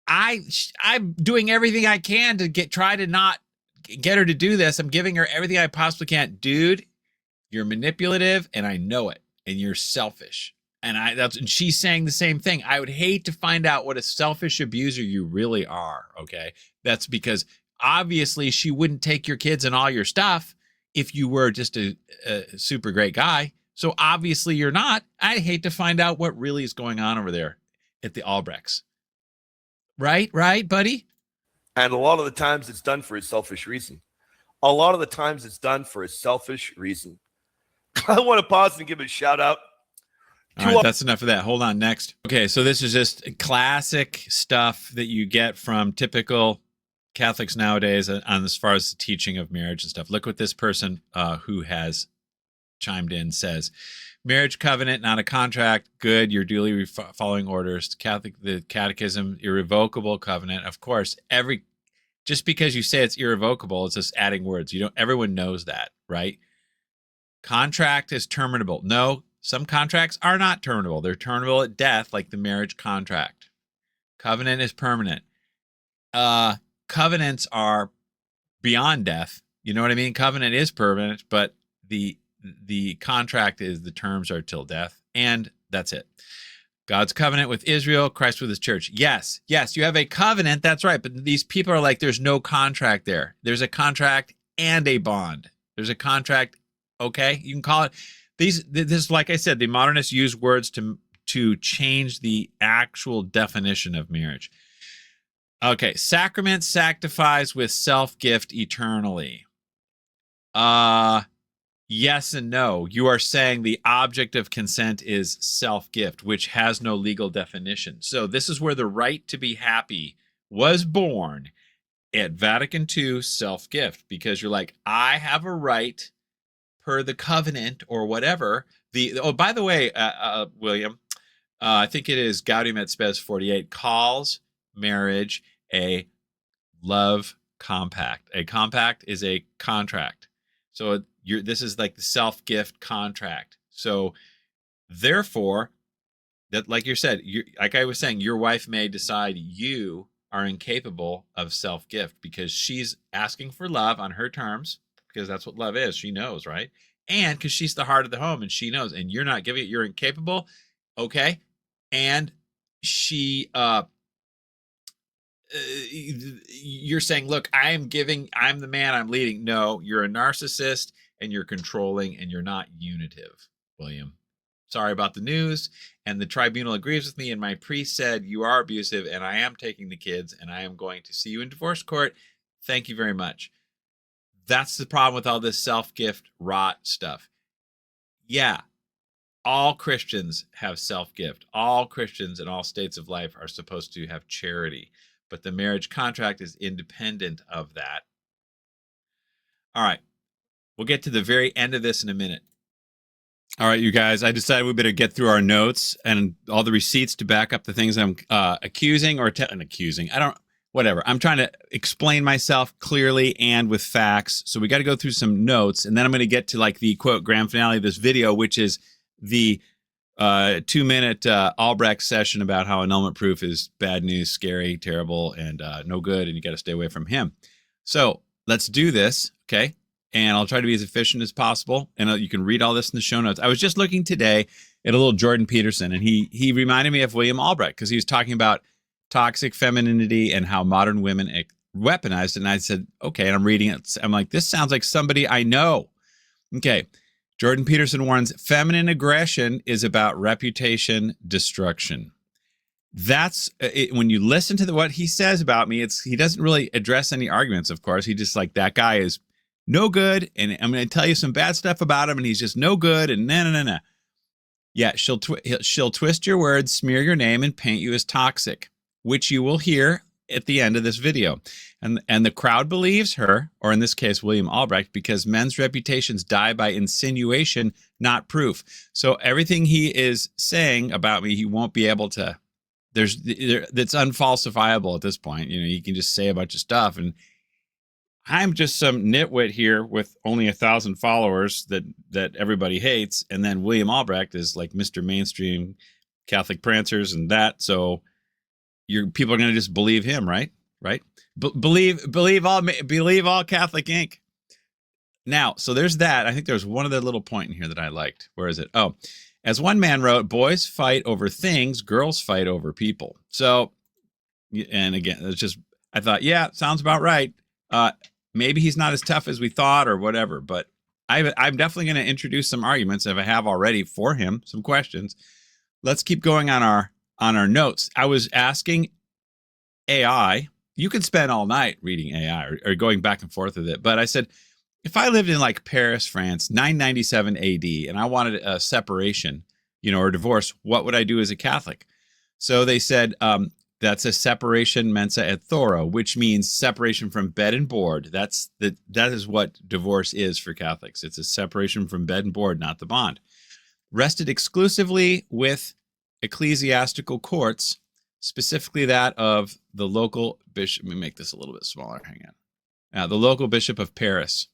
I'm doing everything I can to try to not get her to do this. I'm giving her everything I possibly can. Dude, you're manipulative and I know it. And you're selfish. And she's saying the same thing. I would hate to find out what a selfish abuser you really are. Okay. That's because obviously she wouldn't take your kids and all your stuff if you were just a super great guy. So obviously you're not. I'd hate to find out what really is going on over there at the Albrechts. Right, buddy? And a lot of the times it's done for a selfish reason. A lot of the times it's done for a selfish reason. I want to pause and give a shout out. All right, that's enough of that. Hold on, next. Okay, so this is just classic stuff that you get from typical Catholics nowadays on as far as the teaching of marriage and stuff. Look what this person who has chimed in says. Marriage covenant, not a contract. Good, you're duly following orders. The catechism, irrevocable covenant. Of course, just because you say it's irrevocable, it's just adding words. Everyone knows that, right? Contract is terminable. No, some contracts are not terminable. They're terminable at death, like the marriage contract. Covenant is permanent. Covenants are beyond death. You know what I mean? Covenant is permanent, but the contract is the terms are till death, and that's it. God's covenant with Israel, Christ with his church. Yes, you have a covenant. That's right. But these people are like, there's no contract there. There's a contract and a bond. There's a contract. Okay, you can call it this. Like I said, the modernists use words to change the actual definition of marriage. Okay, sacrament sanctifies with self-gift eternally. Yes and no. You are saying the object of consent is self-gift, which has no legal definition. So this is where the right to be happy was born at Vatican II, self-gift, because you're like, I have a right per the covenant or whatever. By the way, William, I think it is Gaudium et Spes 48 calls marriage a love compact. A compact is a contract. So this is like the self-gift contract. So therefore, that, like you said, like I was saying, your wife may decide you are incapable of self-gift because she's asking for love on her terms, because that's what love is. She knows, right? And because she's the heart of the home and she knows, and you're not giving it, you're incapable. Okay. And she, you're saying, look, I'm the man, I'm leading. No, you're a narcissist and you're controlling and you're not unitive, William. Sorry about the news. And the tribunal agrees with me. And my priest said, you are abusive and I am taking the kids and I am going to see you in divorce court. Thank you very much. That's the problem with all this self-gift rot stuff. Yeah. All Christians have self-gift. All Christians in all states of life are supposed to have charity. But the marriage contract is independent of that. All right. We'll get to the very end of this in a minute. All right, you guys, I decided we better get through our notes and all the receipts to back up the things I'm accusing or accusing. Whatever. I'm trying to explain myself clearly and with facts. So we got to go through some notes, and then I'm going to get to like the quote grand finale of this video, which is the 2-minute Albrecht session about how annulment proof is bad news, scary, terrible, and no good, and you got to stay away from him. So let's do this, okay? And I'll try to be as efficient as possible. And you can read all this in the show notes. I was just looking today at a little Jordan Peterson, and he reminded me of William Albrecht because he was talking about toxic femininity and how modern women weaponized it. And I said, okay, and I'm reading it. I'm like, this sounds like somebody I know. Okay. Jordan Peterson warns, feminine aggression is about reputation destruction. That's it. When you listen to what he says about me, he doesn't really address any arguments, of course. He just like, that guy is no good, and I'm going to tell you some bad stuff about him, and he's just no good, and no. Yeah, she'll twist your words, smear your name, and paint you as toxic, which you will hear at the end of this video. And the crowd believes her, or in this case, William Albrecht, because men's reputations die by insinuation, not proof. So everything he is saying about me, he won't be able to, that's unfalsifiable at this point. You know, you can just say a bunch of stuff, and I'm just some nitwit here with only 1,000 followers that everybody hates. And then William Albrecht is like Mr. Mainstream Catholic prancers and that. So people are going to just believe him, right? Right. Believe all Catholic Inc. Now, so there's that. I think there's one other little point in here that I liked. Where is it? Oh, as one man wrote, boys fight over things, girls fight over people. So, and again, it's just, I thought, yeah, sounds about right. Maybe he's not as tough as we thought or whatever, but I'm definitely going to introduce some arguments if I have already for him, some questions. Let's keep going on our notes. I was asking AI, you could spend all night reading AI or going back and forth with it. But I said, if I lived in like Paris, France, 997 AD, and I wanted a separation, or divorce, what would I do as a Catholic? So they said, that's a separation mensa et thoro, which means separation from bed and board. That is what divorce is for Catholics. It's a separation from bed and board, not the bond. Rested exclusively with ecclesiastical courts, specifically that of the local bishop. Let me make this a little bit smaller. Hang on. The local bishop of Paris.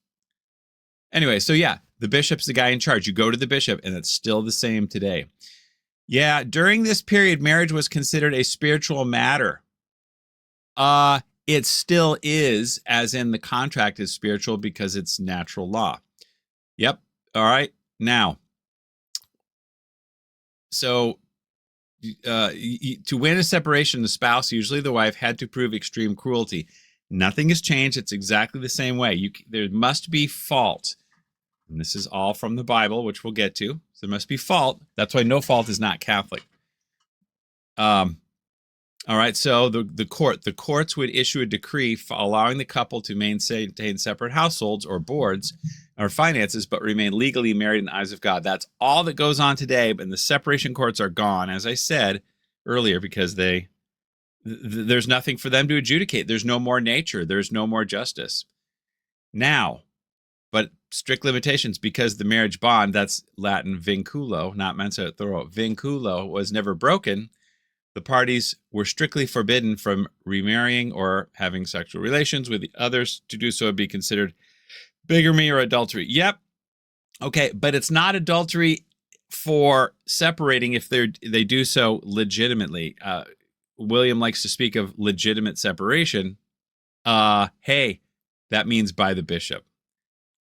Anyway, so yeah, the bishop's the guy in charge. You go to the bishop, and it's still the same today. Yeah, during this period, marriage was considered a spiritual matter. It still is, as in the contract is spiritual because it's natural law. Yep. All right. Now, so to win a separation, the spouse, usually the wife, had to prove extreme cruelty. Nothing has changed. It's exactly the same way. There must be fault. And this is all from the Bible, which we'll get to. So there must be fault. That's why no fault is not Catholic. All right. So the courts would issue a decree allowing the couple to maintain separate households or boards or finances, but remain legally married in the eyes of God. That's all that goes on today. But the separation courts are gone, as I said earlier, because there's nothing for them to adjudicate. There's no more nature. There's no more justice. Now, but strict limitations, because the marriage bond, that's Latin vinculo, not mensa et thoro, vinculo, was never broken. The parties were strictly forbidden from remarrying or having sexual relations with the others. To do so would be considered bigamy or adultery. Yep. Okay, but it's not adultery for separating if they do so legitimately. William likes to speak of legitimate separation. Hey, that means by the bishop.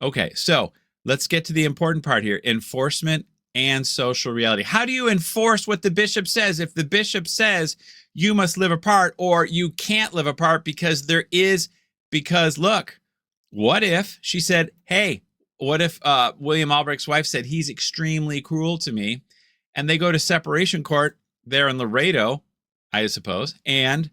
Okay, so let's get to the important part here. Enforcement and social reality. How do you enforce what the bishop says? If the bishop says you must live apart or you can't live apart because look, what if she said, hey, what if William Albrecht's wife said he's extremely cruel to me, and they go to separation court there in Laredo, I suppose, and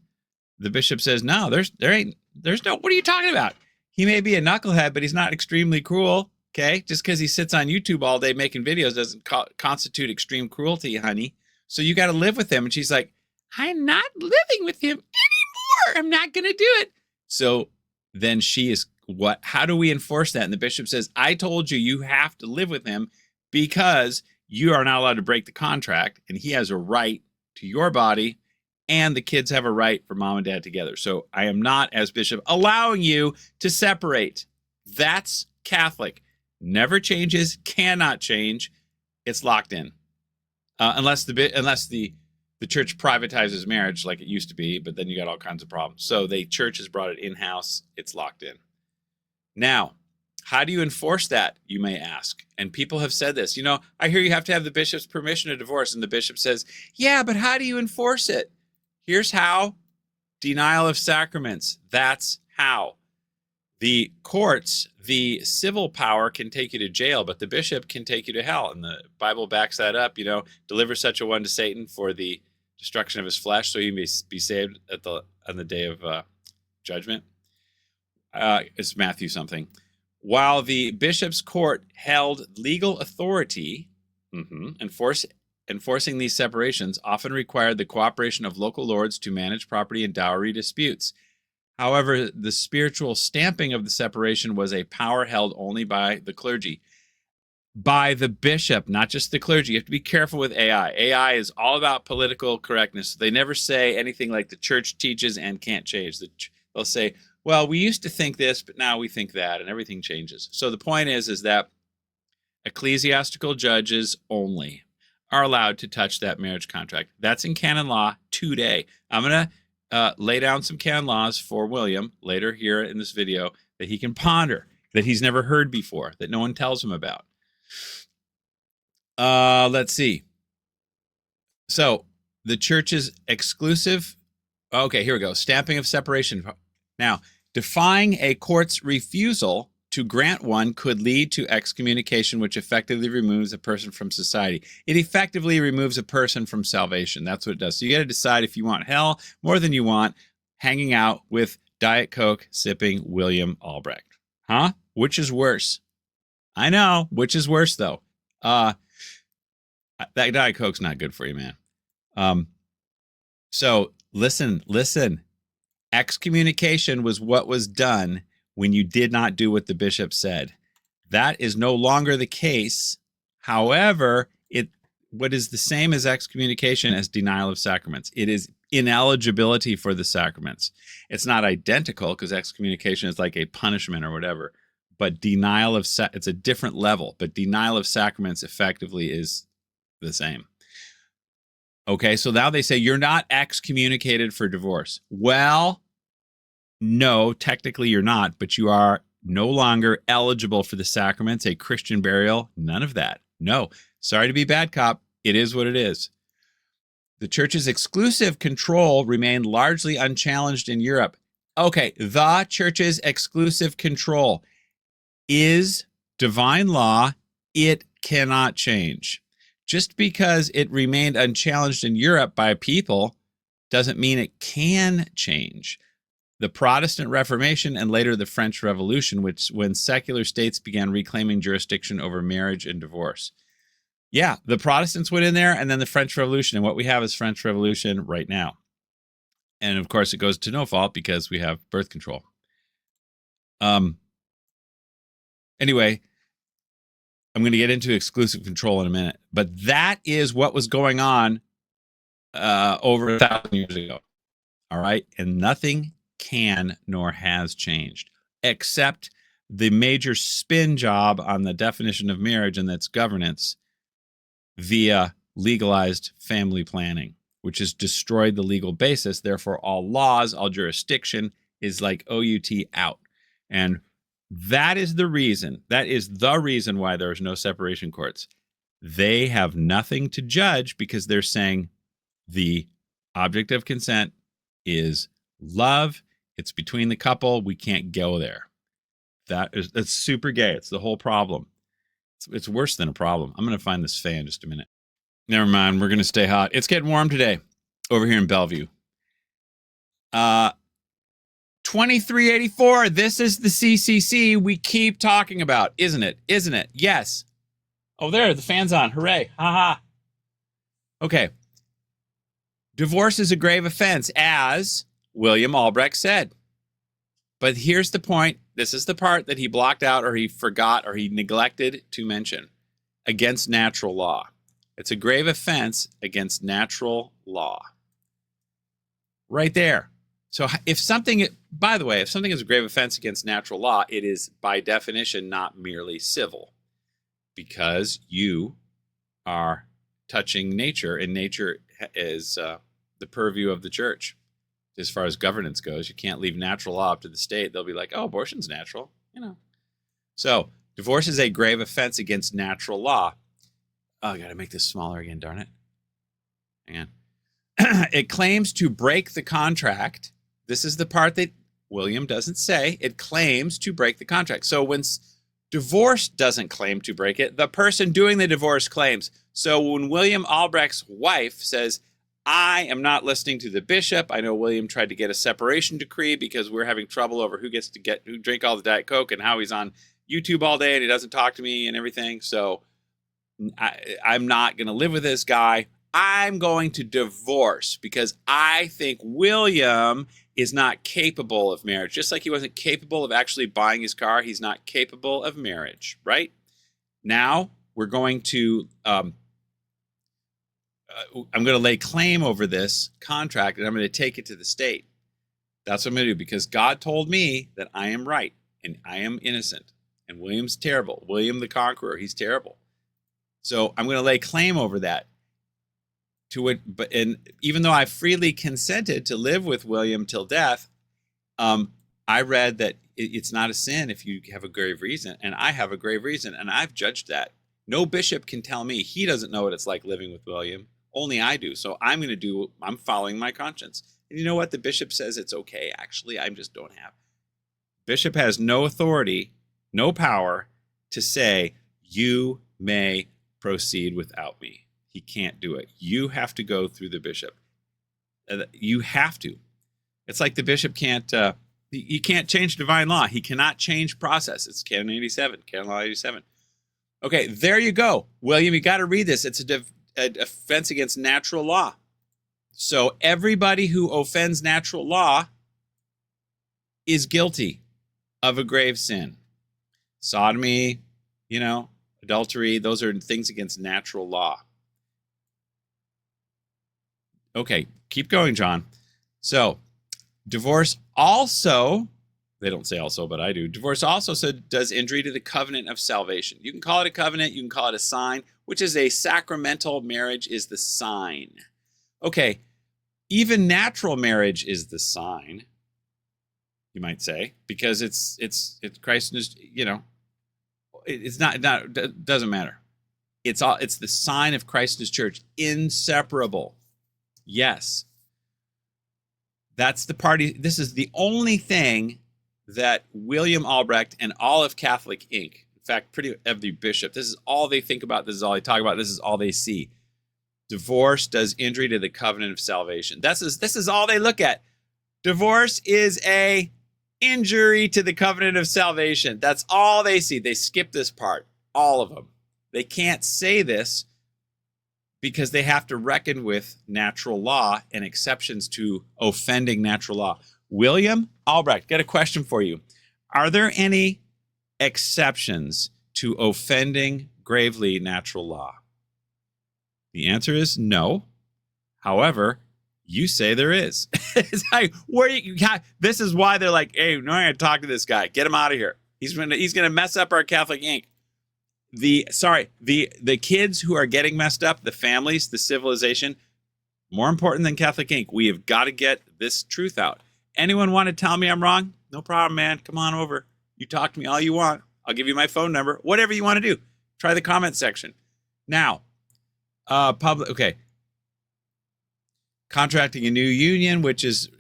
the bishop says, no, there's no, what are you talking about? He may be a knucklehead, but he's not extremely cruel. Okay, just because he sits on YouTube all day making videos doesn't constitute extreme cruelty, honey. So you got to live with him. And she's like, I'm not living with him anymore. I'm not going to do it. So then she is what? How do we enforce that? And the bishop says, I told you, you have to live with him because you are not allowed to break the contract, and he has a right to your body, and the kids have a right for mom and dad together. So I am not, as bishop, allowing you to separate. That's Catholic. Never changes, cannot change. It's locked in. Unless the church privatizes marriage like it used to be, but then you got all kinds of problems. So the church has brought it in-house. It's locked in. Now, how do you enforce that, you may ask? And people have said this. I hear you have to have the bishop's permission to divorce, and the bishop says, yeah, but how do you enforce it? Here's how. Denial of sacraments. That's how. The courts, the civil power can take you to jail, but the bishop can take you to hell. And the Bible backs that up. Deliver such a one to Satan for the destruction of his flesh, so he may be saved on the day of judgment. It's Matthew something. While the bishop's court held legal authority, enforcing these separations often required the cooperation of local lords to manage property and dowry disputes. However, the spiritual stamping of the separation was a power held only by the clergy. By the bishop, not just the clergy. You have to be careful with AI. AI is all about political correctness. They never say anything like the church teaches and can't change. They'll say, well, we used to think this, but now we think that, and everything changes. So the point is that ecclesiastical judges only are allowed to touch that marriage contract. That's in canon law today. I'm going to lay down some canon laws for William later here in this video that he can ponder, that he's never heard before, that no one tells him about. Let's see. So the church's exclusive. Okay, here we go. Stamping of separation. Now, defying a court's refusal to grant one could lead to excommunication, which effectively removes a person from society. It effectively removes a person from salvation. That's what it does. So you got to decide if you want hell more than you want hanging out with Diet Coke sipping William Albrecht. Huh? Which is worse? I know. Which is worse, though? That Diet Coke's not good for you, man. So listen. Excommunication was what was done when you did not do what the bishop said. That is no longer the case. However, what is the same as excommunication as denial of sacraments? It is ineligibility for the sacraments. It's not identical because excommunication is like a punishment or whatever, but it's a different level, but denial of sacraments effectively is the same. Okay, so now they say you're not excommunicated for divorce. Well, no, technically you're not, but you are no longer eligible for the sacraments, a Christian burial, none of that. No, sorry to be bad cop. It is what it is. The church's exclusive control remained largely unchallenged in Europe. Okay, the church's exclusive control is divine law. It cannot change. Just because it remained unchallenged in Europe by people doesn't mean it can change. The Protestant Reformation and later the French Revolution, when secular states began reclaiming jurisdiction over marriage and divorce. Yeah, the Protestants went in there, and then the French Revolution, and what we have is French Revolution right now. And of course, it goes to no fault because we have birth control. Anyway, I'm going to get into exclusive control in a minute, but that is what was going on over 1,000 years ago. All right, and nothing can nor has changed, except the major spin job on the definition of marriage and its governance via legalized family planning, which has destroyed the legal basis. Therefore, all laws, all jurisdiction is like OUT out. And that is the reason why there's no separation courts. They have nothing to judge because they're saying the object of consent is love. It's between the couple. We can't go there. That's super gay. It's the whole problem. It's worse than a problem. I'm going to find this fan just a minute. Never mind. We're going to stay hot. It's getting warm today over here in Bellevue. 2384. This is the CCC we keep talking about, isn't it? Isn't it? Yes. Oh, there. The fan's on. Hooray. Ha ha. Okay. Divorce is a grave offense, as William Albrecht said. But here's the point. This is the part that he blocked out or he forgot or he neglected to mention. against natural law. It's a grave offense against natural law. Right there. So if something, by the way, if something is a grave offense against natural law, it is by definition not merely civil, because you are touching nature, and nature is the purview of the church. As far as governance goes, you can't leave natural law up to the state. They'll be like, oh, abortion's natural, you know. So divorce is a grave offense against natural law. Oh, I got to make this smaller again, darn it. Hang on. It claims to break the contract. This is the part that William doesn't say. It claims to break the contract. So when divorce doesn't claim to break it, the person doing the divorce claims. So when William Albrecht's wife says, I am not listening to the bishop. I know William tried to get a separation decree because we're having trouble over who drink all the Diet Coke and how he's on YouTube all day and he doesn't talk to me and everything. So I'm not going to live with this guy. I'm going to divorce because I think William is not capable of marriage. Just like he wasn't capable of actually buying his car, he's not capable of marriage, right? Now we're going to, I'm going to lay claim over this contract and I'm going to take it to the state. That's what I'm going to do because God told me that I am right and I am innocent. And William's terrible. William the Conqueror, he's terrible. So I'm going to lay claim over that. To it, but and even though I freely consented to live with William till death, I read that it's not a sin if you have a grave reason, and I have a grave reason, and I've judged that. No bishop can tell me he doesn't know what it's like living with William. Only I do. So I'm following my conscience. And you know what? The bishop says it's okay. Actually, I just don't have. Bishop has no authority, no power to say you may proceed without me. He can't do it. You have to go through the bishop. You have to. It's like the bishop can't, he can't change divine law. He cannot change process. It's canon 87, canon law 87. Okay, there you go. William, you got to read this. It's an offense against natural law. So everybody who offends natural law is guilty of a grave sin. Sodomy, adultery, those are things against natural law. Okay, keep going, John. So, divorce also, they don't say also, but I do. Divorce also does injury to the covenant of salvation. You can call it a covenant, you can call it a sign, which is a sacramental marriage is the sign. Okay, even natural marriage is the sign, you might say, because it's Christ and his, it's not doesn't matter. It's the sign of Christ and his church, inseparable. Yes. That's the party. This is the only thing that William Albrecht and all of Catholic Inc., in fact, pretty every bishop, this is all they think about. This is all they talk about. This is all they see. Divorce does injury to the covenant of salvation. This is all they look at. Divorce is a injury to the covenant of salvation. That's all they see. They skip this part, all of them. They can't say this because they have to reckon with natural law and exceptions to offending natural law. William Albrecht, got a question for you. Are there any exceptions to offending gravely natural law? The answer is no. However, you say there is. It's like, this is why they're like, hey, no, I'm going to talk to this guy. Get him out of here. He's going to mess up our Catholic Inc. The kids who are getting messed up, the families, the civilization, more important than Catholic Inc. We have got to get this truth out. Anyone want to tell me I'm wrong? No problem, man. Come on over. You talk to me all you want. I'll give you my phone number. Whatever you want to do. Try the comment section. Now, okay. Contracting a new union, which is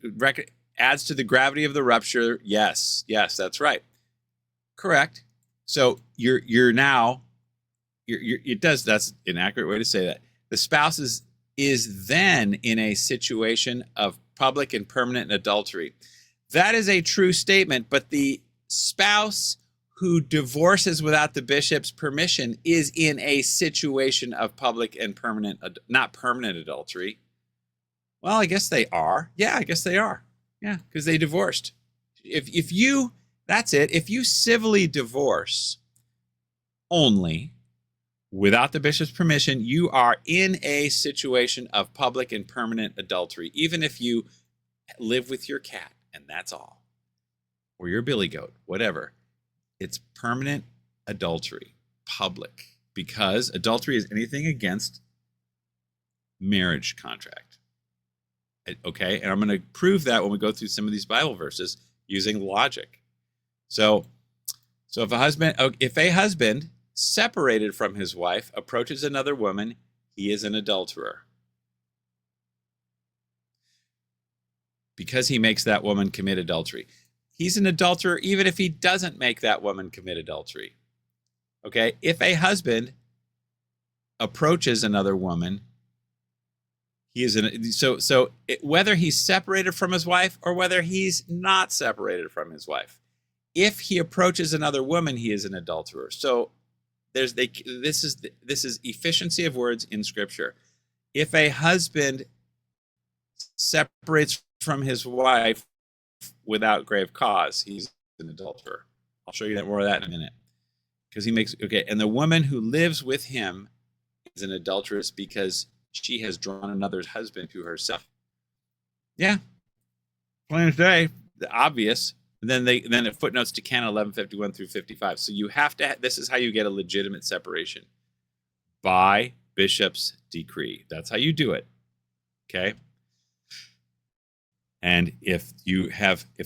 adds to the gravity of the rupture. Yes, that's right. Correct. So that's an accurate way to say that. The spouse is then in a situation of public and permanent adultery. That is a true statement, but the spouse who divorces without the bishop's permission is in a situation of public and permanent, not permanent adultery. Well, I guess they are. Yeah, I guess they are. Yeah, because they divorced. That's it. If you civilly divorce only, without the bishop's permission, you are in a situation of public and permanent adultery, even if you live with your cat and that's all, or your billy goat, whatever. It's permanent adultery, public, because adultery is anything against marriage contract. Okay, and I'm going to prove that when we go through some of these Bible verses using logic. So if a husband separated from his wife approaches another woman, he is an adulterer, because he makes that woman commit adultery. He's an adulterer even if he doesn't make that woman commit adultery. Okay, if a husband approaches another woman, he is whether he's separated from his wife or whether he's not separated from his wife, if he approaches another woman, he is an adulterer. So this is efficiency of words in Scripture. If a husband separates from his wife without grave cause, he's an adulterer. I'll show you more of that in a minute. Because and the woman who lives with him is an adulteress because she has drawn another husband to herself. Yeah, plain as day, the obvious. And then it footnotes to Canon 1151 through 55. So you have to. This is how you get a legitimate separation, by bishop's decree. That's how you do it. Okay. And if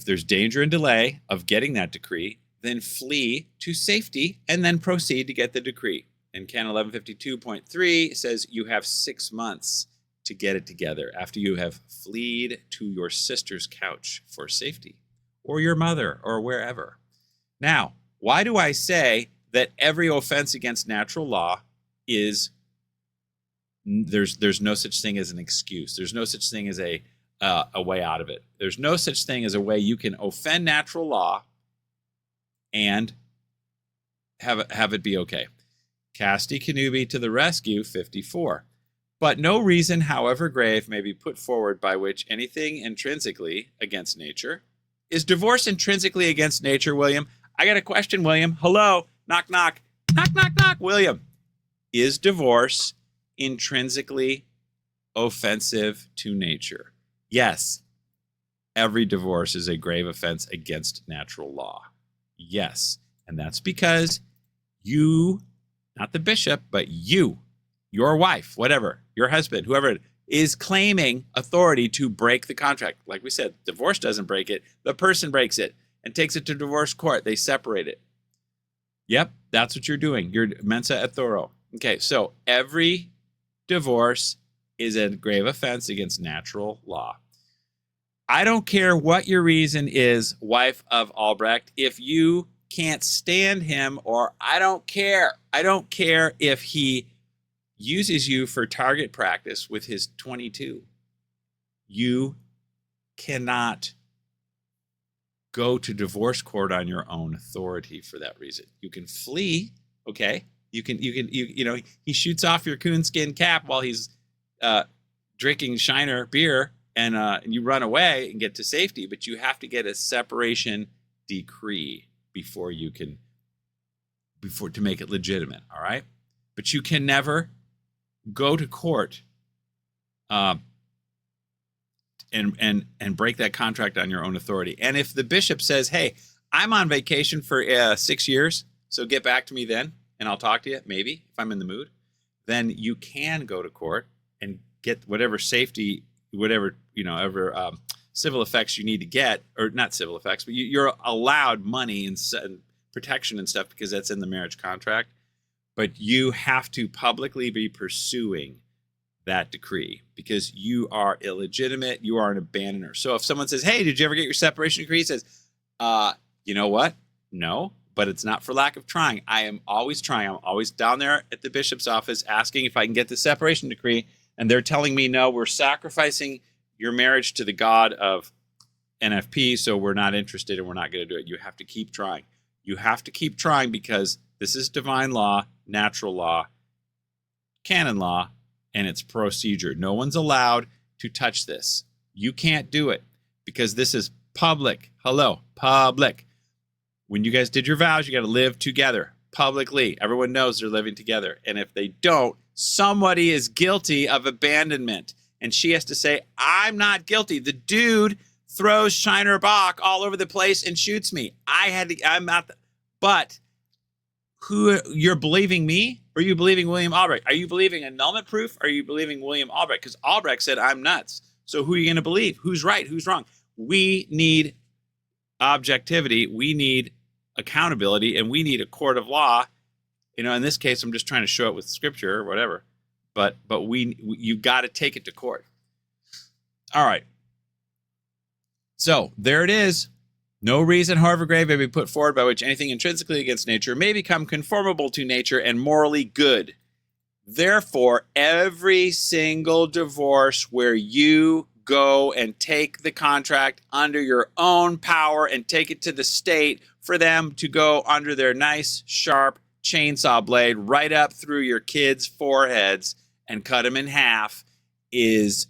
there's danger and delay of getting that decree, then flee to safety and then proceed to get the decree. And Canon 1152.3 says you have 6 months to get it together after you have fled to your sister's couch for safety, or your mother, or wherever. Now, why do I say that every offense against natural law is there's no such thing as an excuse? There's no such thing as a way out of it. There's no such thing as a way you can offend natural law and have it be okay. Casti Canubi to the rescue, 54. But no reason, however grave, may be put forward by which anything intrinsically against nature. Is divorce intrinsically against nature, William? I got a question, William. Hello? Knock, knock. Knock, knock, knock. William, is divorce intrinsically offensive to nature? Yes. Every divorce is a grave offense against natural law. Yes. And that's because you, not the bishop, but you, your wife, whatever, your husband, whoever, is claiming authority to break the contract. Like we said, divorce doesn't break it. The person breaks it and takes it to divorce court. They separate it. Yep, that's what you're doing. You're mensa et thoro. Okay, so every divorce is a grave offense against natural law. I don't care what your reason is, wife of Albrecht. If you can't stand him, or I don't care if he uses you for target practice with his 22. You cannot go to divorce court on your own authority for that reason. You can flee, okay? You know, he shoots off your coonskin cap while he's drinking Shiner beer, and you run away and get to safety, but you have to get a separation decree before to make it legitimate, all right? But you can never go to court and break that contract on your own authority. And if the bishop says, hey, I'm on vacation for 6 years, so get back to me then, and I'll talk to you, maybe, if I'm in the mood, then you can go to court and get whatever safety, whatever, civil effects you need to get, or not civil effects, but you're allowed money and protection and stuff because that's in the marriage contract. But you have to publicly be pursuing that decree because you are illegitimate. You are an abandoner. So if someone says, hey, did you ever get your separation decree? He says, you know what? No, but it's not for lack of trying. I am always trying. I'm always down there at the bishop's office asking if I can get the separation decree. And they're telling me, no, we're sacrificing your marriage to the God of NFP. So we're not interested and we're not going to do it. You have to keep trying. You have to keep trying because this is divine law, natural law, canon law, and it's procedure. No one's allowed to touch this. You can't do it because this is public. Hello, public. When you guys did your vows, you got to live together. publicly. Everyone knows they're living together. And if they don't, somebody is guilty of abandonment. And she has to say, I'm not guilty. The dude throws Shiner Bach all over the place and shoots me. I'm not, but who, you're believing me? Or are you believing William Albrecht? Are you believing annulment proof? Or are you believing William Albrecht? Because Albrecht said, I'm nuts. So who are you going to believe? Who's right? Who's wrong? We need objectivity. We need accountability, and we need a court of law. You know, in this case, I'm just trying to show it with scripture or whatever. But you got to take it to court. All right. So there it is. No reason, however grave, may be put forward by which anything intrinsically against nature may become conformable to nature and morally good. Therefore, every single divorce where you go and take the contract under your own power and take it to the state for them to go under their nice, sharp chainsaw blade right up through your kids' foreheads and cut them in half is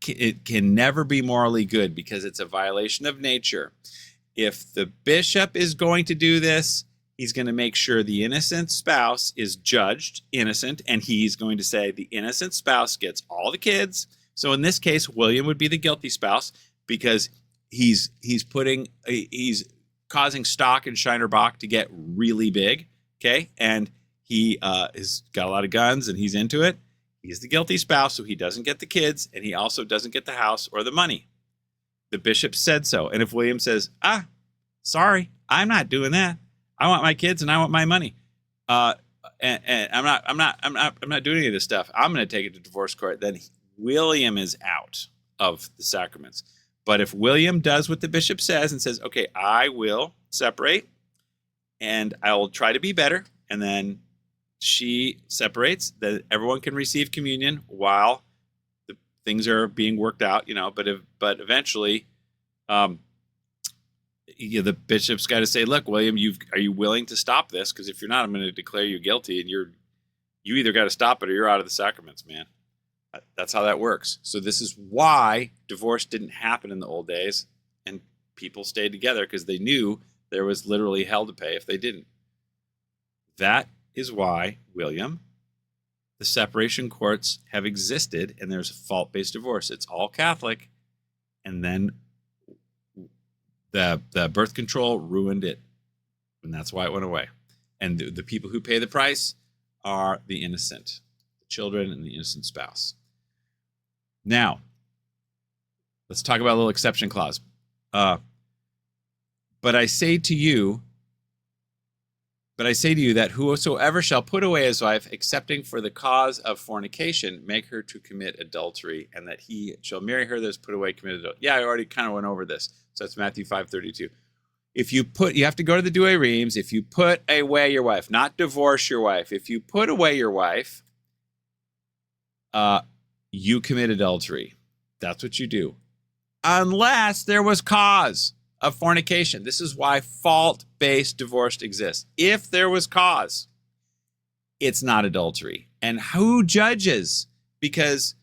it can never be morally good because it's a violation of nature. If the bishop is going to do this, he's going to make sure the innocent spouse is judged innocent, and he's going to say the innocent spouse gets all the kids. So in this case, William would be the guilty spouse because he's causing Stock and Shiner Bach to get really big, okay? And he has got a lot of guns and he's into it. He's the guilty spouse, so he doesn't get the kids, and he also doesn't get the house or the money. The bishop said so. And if William says, sorry, I'm not doing that. I want my kids and I want my money. And I'm not doing any of this stuff. I'm going to take it to divorce court. Then William is out of the sacraments. But if William does what the bishop says and says, okay, I will separate and I will try to be better, and then she separates, that everyone can receive communion while the things are being worked out, but eventually, the bishop's got to say, look, William, are you willing to stop this? Because if you're not, I'm going to declare you guilty, and you either got to stop it or you're out of the sacraments, man. That's how that works. So this is why divorce didn't happen in the old days, and people stayed together because they knew there was literally hell to pay if they didn't. That is why, William, the separation courts have existed, and there's fault-based divorce. It's all Catholic, and then the birth control ruined it, and that's why it went away. And the people who pay the price are the innocent, the children and the innocent spouse. Now, let's talk about a little exception clause. But I say to you that whosoever shall put away his wife, excepting for the cause of fornication, make her to commit adultery, and that he shall marry her that is put away, committed adultery. Yeah, I already kind of went over this. So that's Matthew 5:32. You have to go to the Douay Rheims. If you put away your wife, not divorce your wife. If you put away your wife, you commit adultery. That's what you do. Unless there was cause of fornication. This is why fault-based divorce exists. If there was cause, it's not adultery. And who judges? Because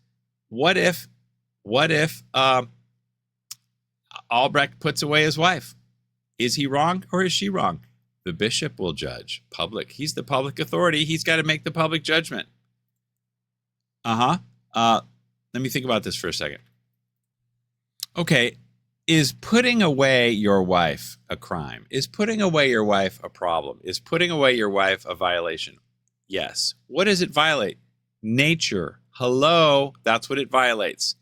what if Albrecht puts away his wife? Is he wrong or is she wrong? The bishop will judge. Public. He's the public authority. He's got to make the public judgment. Let me think about this for a second. Okay. Is putting away your wife a crime? Is putting away your wife a problem? Is putting away your wife a violation? Yes. What does it violate? Nature. Hello. That's what it violates.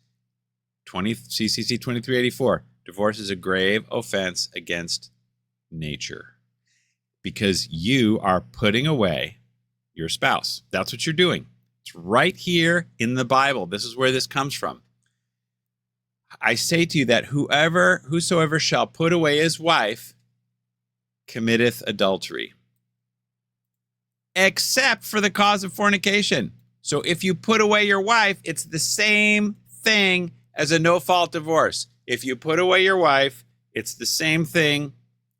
CCC 2384. Divorce is a grave offense against nature because you are putting away your spouse. That's what you're doing. It's right here in the Bible. This is where this comes from. I say to you that whosoever shall put away his wife committeth adultery, except for the cause of fornication. So if you put away your wife, it's the same thing as a no-fault divorce. If you put away your wife, it's the same thing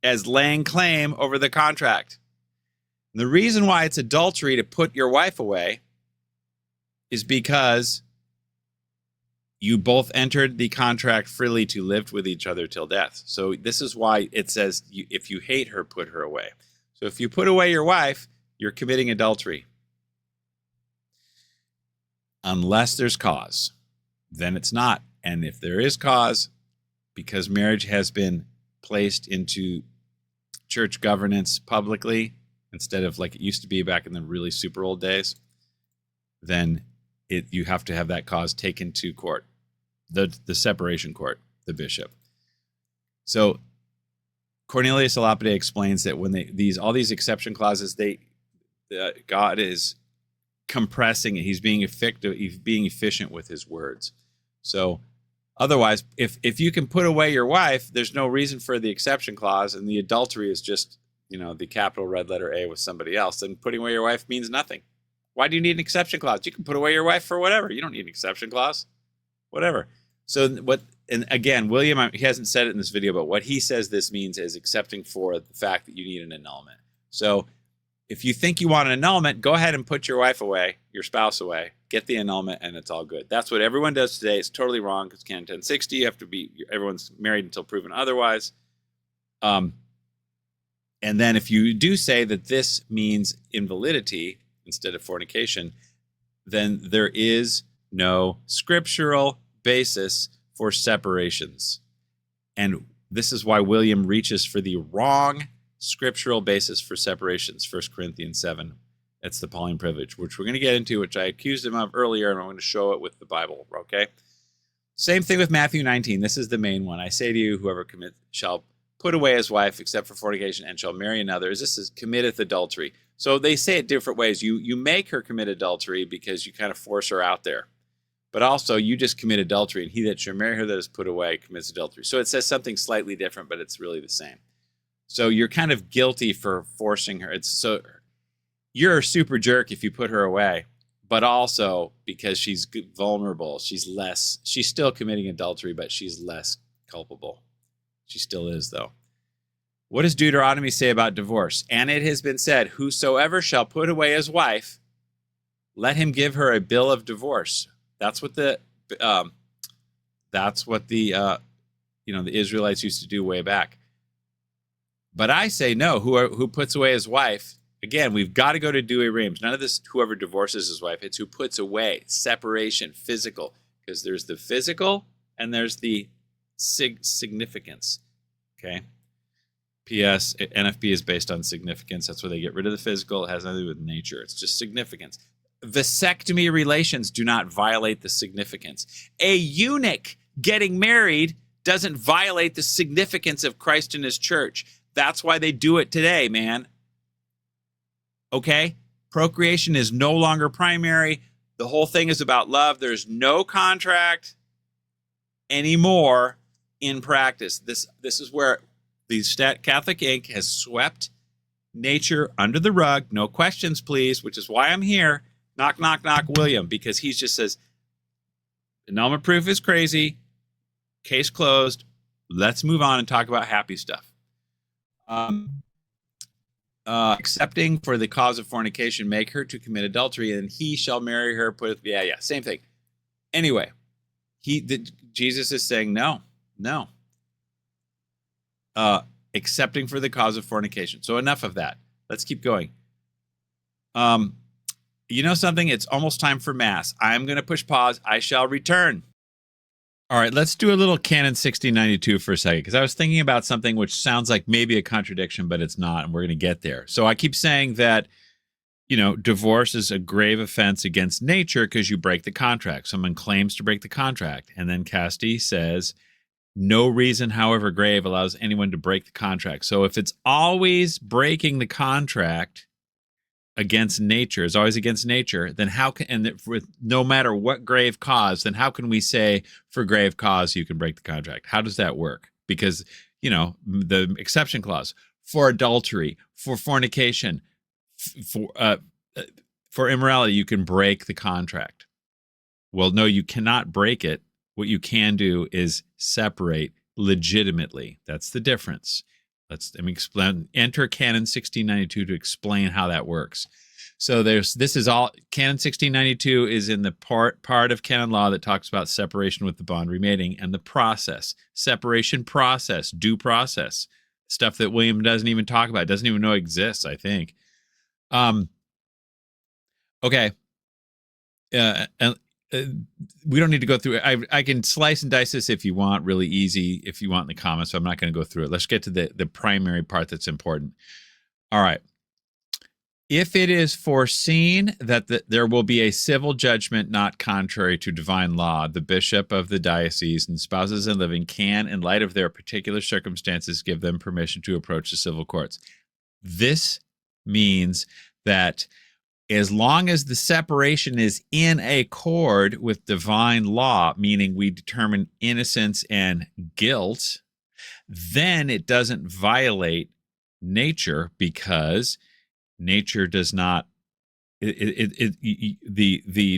as laying claim over the contract. And the reason why it's adultery to put your wife away is because you both entered the contract freely to live with each other till death. So this is why it says, if you hate her, put her away. So if you put away your wife, you're committing adultery. Unless there's cause, then it's not. And if there is cause, because marriage has been placed into church governance publicly, instead of like it used to be back in the really super old days, then you have to have that cause taken to court, the separation court, the bishop. So Cornelius a Lapide explains that when all these exception clauses, God is compressing it. He's being effective. He's being efficient with his words. So otherwise, if you can put away your wife, there's no reason for the exception clause, and the adultery is just, the capital red letter A with somebody else, then putting away your wife means nothing. Why do you need an exception clause? You can put away your wife for whatever. You don't need an exception clause. Whatever. So and again, William, he hasn't said it in this video, but what he says this means is accepting for the fact that you need an annulment. So if you think you want an annulment, go ahead and put your wife away, your spouse away, get the annulment, and it's all good. That's what everyone does today. It's totally wrong because Canon 1060, you have to everyone's married until proven otherwise. And then if you do say that this means invalidity instead of fornication, then there is no scriptural basis for separations. And this is why William reaches for the wrong scriptural basis for separations, 1 Corinthians 7. It's the Pauline privilege, which we're going to get into, which I accused him of earlier, and I'm going to show it with the Bible, okay? Same thing with Matthew 19. This is the main one. I say to you, whoever commits shall put away his wife except for fornication and shall marry another. This is committeth adultery. So they say it different ways. You make her commit adultery because you kind of force her out there. But also you just commit adultery, and he that shall marry her that is put away commits adultery. So it says something slightly different, but it's really the same. So you're kind of guilty for forcing her. You're a super jerk if you put her away, but also because she's vulnerable, she's still committing adultery, but she's less culpable. She still is, though. What does Deuteronomy say about divorce? And it has been said, whosoever shall put away his wife, let him give her a bill of divorce. That's what the Israelites used to do way back. But I say no. Who puts away his wife? Again, we've got to go to Dewey Reams. None of this. Whoever divorces his wife. It's who puts away. Separation, physical, because there's the physical and there's the significance. Okay. P.S. NFP is based on significance. That's where they get rid of the physical. It has nothing to do with nature. It's just significance. Vasectomy relations do not violate the significance. A eunuch getting married doesn't violate the significance of Christ and his church. That's why they do it today, man. Okay? Procreation is no longer primary. The whole thing is about love. There's no contract anymore in practice. This is where the Catholic Inc. has swept nature under the rug. No questions, please, which is why I'm here. Knock, knock, knock, William, because he just says, annulment proof is crazy. Case closed. Let's move on and talk about happy stuff. Accepting for the cause of fornication, make her to commit adultery, and he shall marry her. Same thing. Anyway, Jesus is saying no. Accepting for the cause of fornication. So enough of that. Let's keep going. You know something? It's almost time for Mass. I'm going to push pause. I shall return. All right, let's do a little Canon 1692 for a second, because I was thinking about something which sounds like maybe a contradiction, but it's not, and we're going to get there. So I keep saying that, divorce is a grave offense against nature because you break the contract. Someone claims to break the contract, and then Casti says, no reason, however grave, allows anyone to break the contract. So if it's always breaking the contract against nature, is always against nature, then how can, and with no matter what grave cause, then how can we say for grave cause you can break the contract? How does that work? Because, the exception clause for adultery, for fornication, for immorality, you can break the contract. Well, no, you cannot break it. What you can do is separate legitimately. That's the difference. Let me explain. Enter Canon 1692 to explain how that works. So this is all canon 1692 is in the part of canon law that talks about separation with the bond remaining and the process, separation process, due process, stuff that William doesn't even talk about, doesn't even know exists, I think. Okay. We don't need to go through it. I can slice and dice this if you want, really easy, if you want in the comments. So I'm not going to go through it. Let's get to the primary part that's important. All right. If it is foreseen that there will be a civil judgment not contrary to divine law, the bishop of the diocese and spouses and living can, in light of their particular circumstances, give them permission to approach the civil courts. This means that as long as the separation is in accord with divine law, meaning we determine innocence and guilt, then it doesn't violate nature, because nature does not, the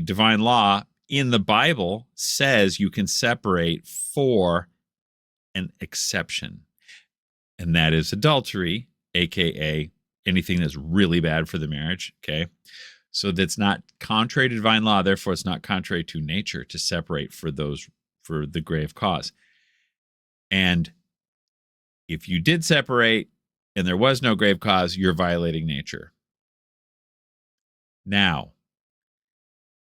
divine law in the Bible says you can separate for an exception, and that is adultery, aka anything that's really bad for the marriage. Okay, so that's not contrary to divine law, therefore it's not contrary to nature to separate for the grave cause. And if you did separate and there was no grave cause, you're violating nature. Now,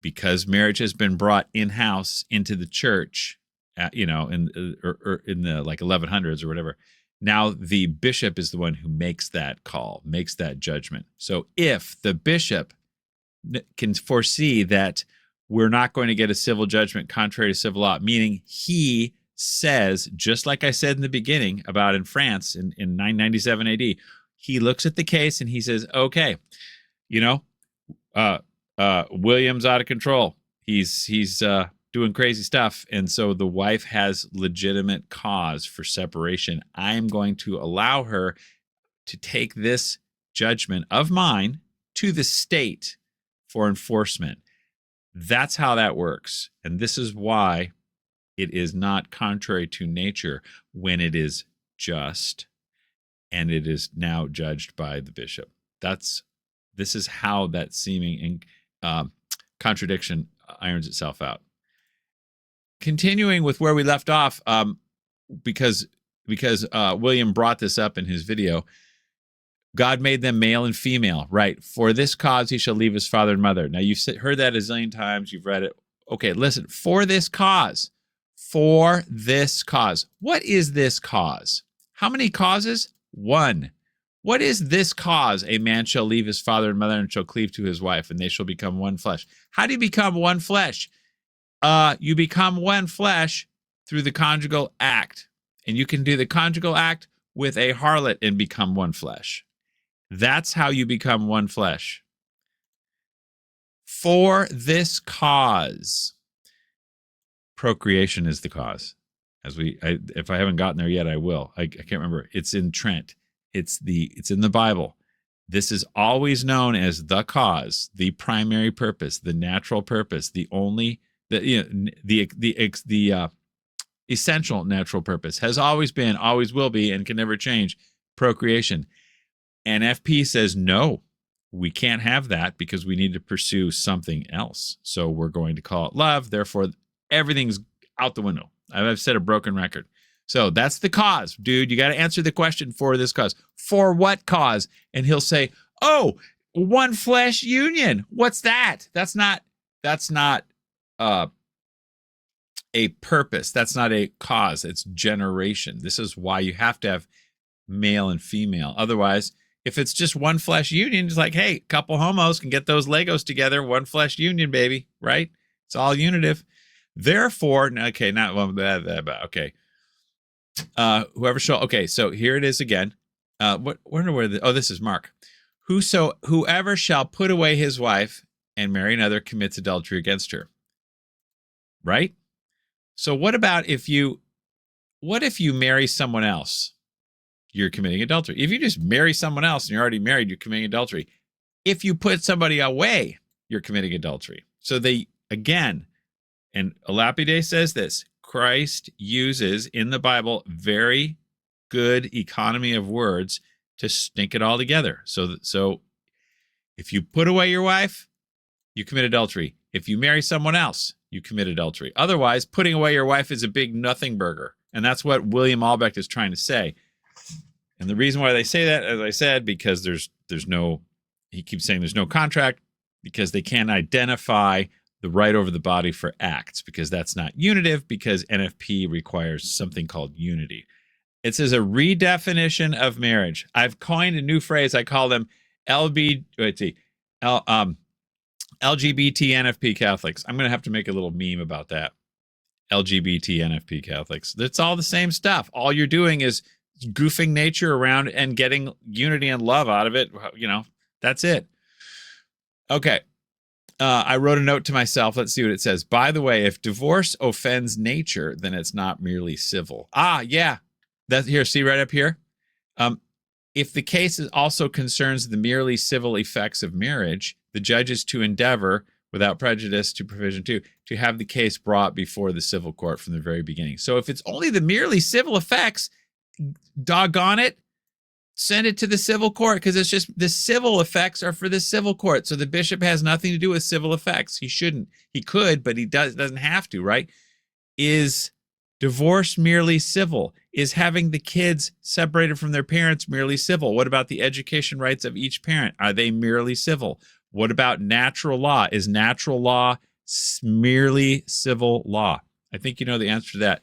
because marriage has been brought in-house into the church, in the like 1100s or whatever, now the bishop is the one who makes that call, makes that judgment. So if the bishop can foresee that we're not going to get a civil judgment contrary to civil law, meaning he says, just like I said in the beginning about in France in 997 AD, he looks at the case and he says, okay, William's out of control. He's doing crazy stuff. And so the wife has legitimate cause for separation. I'm going to allow her to take this judgment of mine to the state for enforcement. That's how that works. And this is why it is not contrary to nature when it is just and it is now judged by the bishop. This is how that seeming contradiction irons itself out. Continuing with where we left off, because William brought this up in his video, God made them male and female, right? For this cause he shall leave his father and mother. Now, you've heard that a zillion times. You've read it. Okay, listen. For this cause. For this cause. What is this cause? How many causes? One. What is this cause? A man shall leave his father and mother and shall cleave to his wife, and they shall become one flesh. How do you become one flesh? You become one flesh through the conjugal act. And you can do the conjugal act with a harlot and become one flesh. That's how you become one flesh. For this cause. Procreation is the cause. If I haven't gotten there yet, I will. I can't remember. It's in Trent. It's in the Bible. This is always known as the cause, the primary purpose, the natural purpose, the essential natural purpose has always been, always will be, and can never change, procreation. And FP says, no, we can't have that because we need to pursue something else. So we're going to call it love. Therefore, everything's out the window. I've said a broken record. So that's the cause, dude. You got to answer the question, for this cause. For what cause? And he'll say, oh, one flesh union. What's that? That's not a purpose. That's not a cause. It's generation. This is why you have to have male and female. Otherwise, if it's just one flesh union, it's like, hey, a couple homos can get those Legos together. One flesh union, baby, right? It's all unitive. Therefore, okay, not one, okay. Whoever shall, okay, so here it is again. This is Mark. Whoever shall put away his wife and marry another commits adultery against her. Right? So what if you marry someone else? You're committing adultery. If you just marry someone else and you're already married, you're committing adultery. If you put somebody away, you're committing adultery. So again, and Lapide says this, Christ uses in the Bible very good economy of words to stink it all together. So If you put away your wife, you commit adultery. If you marry someone else, you commit adultery. Otherwise, putting away your wife is a big nothing burger. And that's what William Albrecht is trying to say. And the reason why they say that, as I said, because there's no, he keeps saying there's no contract, because they can't identify the right over the body for acts, because that's not unitive, because NFP requires something called unity. It says a redefinition of marriage. I've coined a new phrase. I call them LGBT NFP Catholics. I'm going to have to make a little meme about that. LGBT NFP Catholics. It's all the same stuff. All you're doing is goofing nature around and getting unity and love out of it. You know, that's it. Okay. I wrote a note to myself. Let's see what it says. By the way, if divorce offends nature, then it's not merely civil. Yeah. That's here. See right up here. If the case also concerns the merely civil effects of marriage, the judge is to endeavor, without prejudice to provision 2, to have the case brought before the civil court from the very beginning. So if it's only the merely civil effects, doggone it, send it to the civil court, because it's just the civil effects are for the civil court. So the bishop has nothing to do with civil effects. He shouldn't. He could, but he doesn't have to, right? Is divorce merely civil? Is having the kids separated from their parents merely civil? What about the education rights of each parent? Are they merely civil? What about natural law? Is natural law merely civil law? I think you know the answer to that.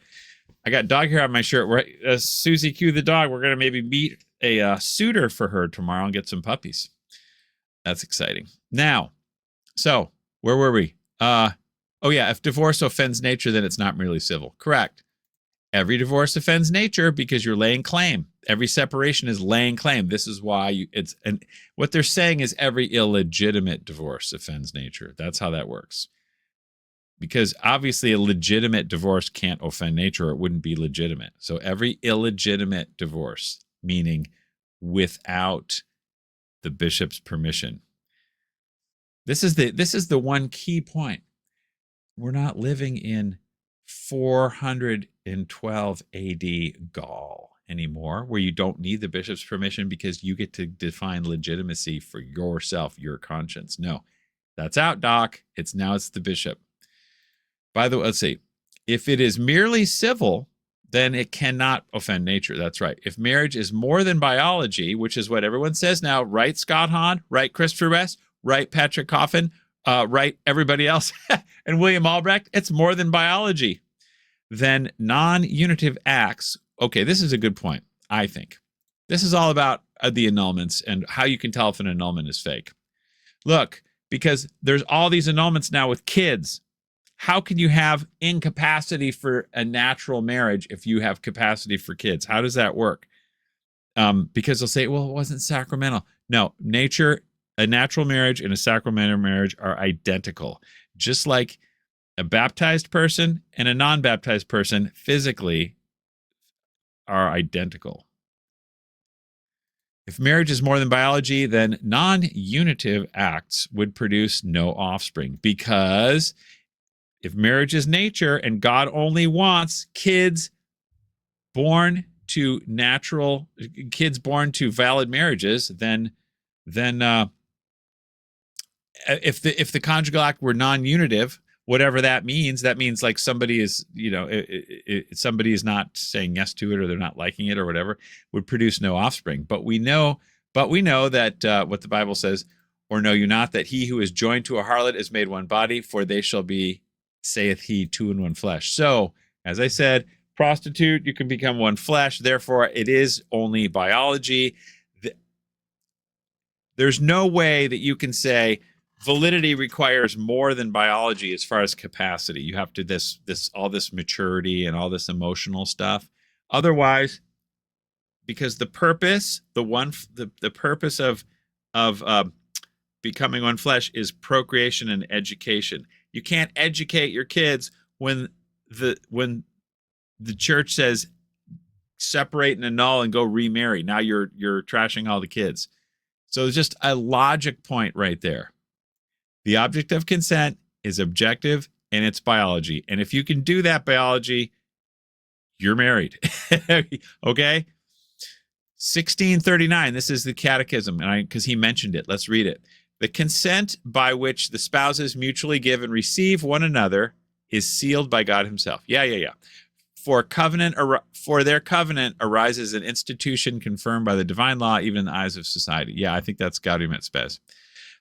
I got dog hair on my shirt. Susie Q the dog, we're going to maybe meet a suitor for her tomorrow and get some puppies. That's exciting. Now, so where were we? Oh yeah, if divorce offends nature, then it's not merely civil. Correct. Every divorce offends nature because you're laying claim. Every separation is laying claim. This is why and what they're saying is every illegitimate divorce offends nature. That's how that works. Because obviously a legitimate divorce can't offend nature, or it wouldn't be legitimate. So every illegitimate divorce, meaning without the bishop's permission. This is the one key point. We're not living in 412 AD Gaul anymore, where you don't need the bishop's permission because you get to define legitimacy for yourself, your conscience. No, that's out, Doc. It's the bishop. By the way, let's see. If it is merely civil, then it cannot offend nature. That's right. If marriage is more than biology, which is what everyone says now, right, Scott Hahn, right, Christopher West, right, Patrick Coffin, right, everybody else, and William Albrecht, it's more than biology. Then non-unitive acts, okay, this is a good point, I think. This is all about the annulments and how you can tell if an annulment is fake. Look, because there's all these annulments now with kids. How can you have incapacity for a natural marriage if you have capacity for kids? How does that work? Because they'll say, well, it wasn't sacramental. No, a natural marriage and a sacramental marriage are identical. Just like a baptized person and a non-baptized person physically are identical. If marriage is more than biology, then non-unitive acts would produce no offspring, because if marriage is nature and God only wants kids born to valid marriages, then if the conjugal act were non-unitive, whatever that means like somebody is, somebody is not saying yes to it, or they're not liking it or whatever, would produce no offspring. But we know that what the Bible says, or know you not that he who is joined to a harlot is made one body, for they shall be, saith he, two in one flesh. So, as I said, prostitute, you can become one flesh. Therefore, it is only biology. There's no way that you can say validity requires more than biology as far as capacity. You have to all this maturity and all this emotional stuff. Otherwise, because the purpose of becoming one flesh is procreation and education. You can't educate your kids when the church says separate and annul and go remarry. Now you're trashing all the kids. So it's just a logic point right there. The object of consent is objective and it's biology. And if you can do that biology, you're married. Okay? 1639, this is the catechism, and because he mentioned it. Let's read it. The consent by which the spouses mutually give and receive one another is sealed by God himself. Yeah. For their covenant arises an institution confirmed by the divine law, even in the eyes of society. Yeah, I think that's Gaudium et Spes.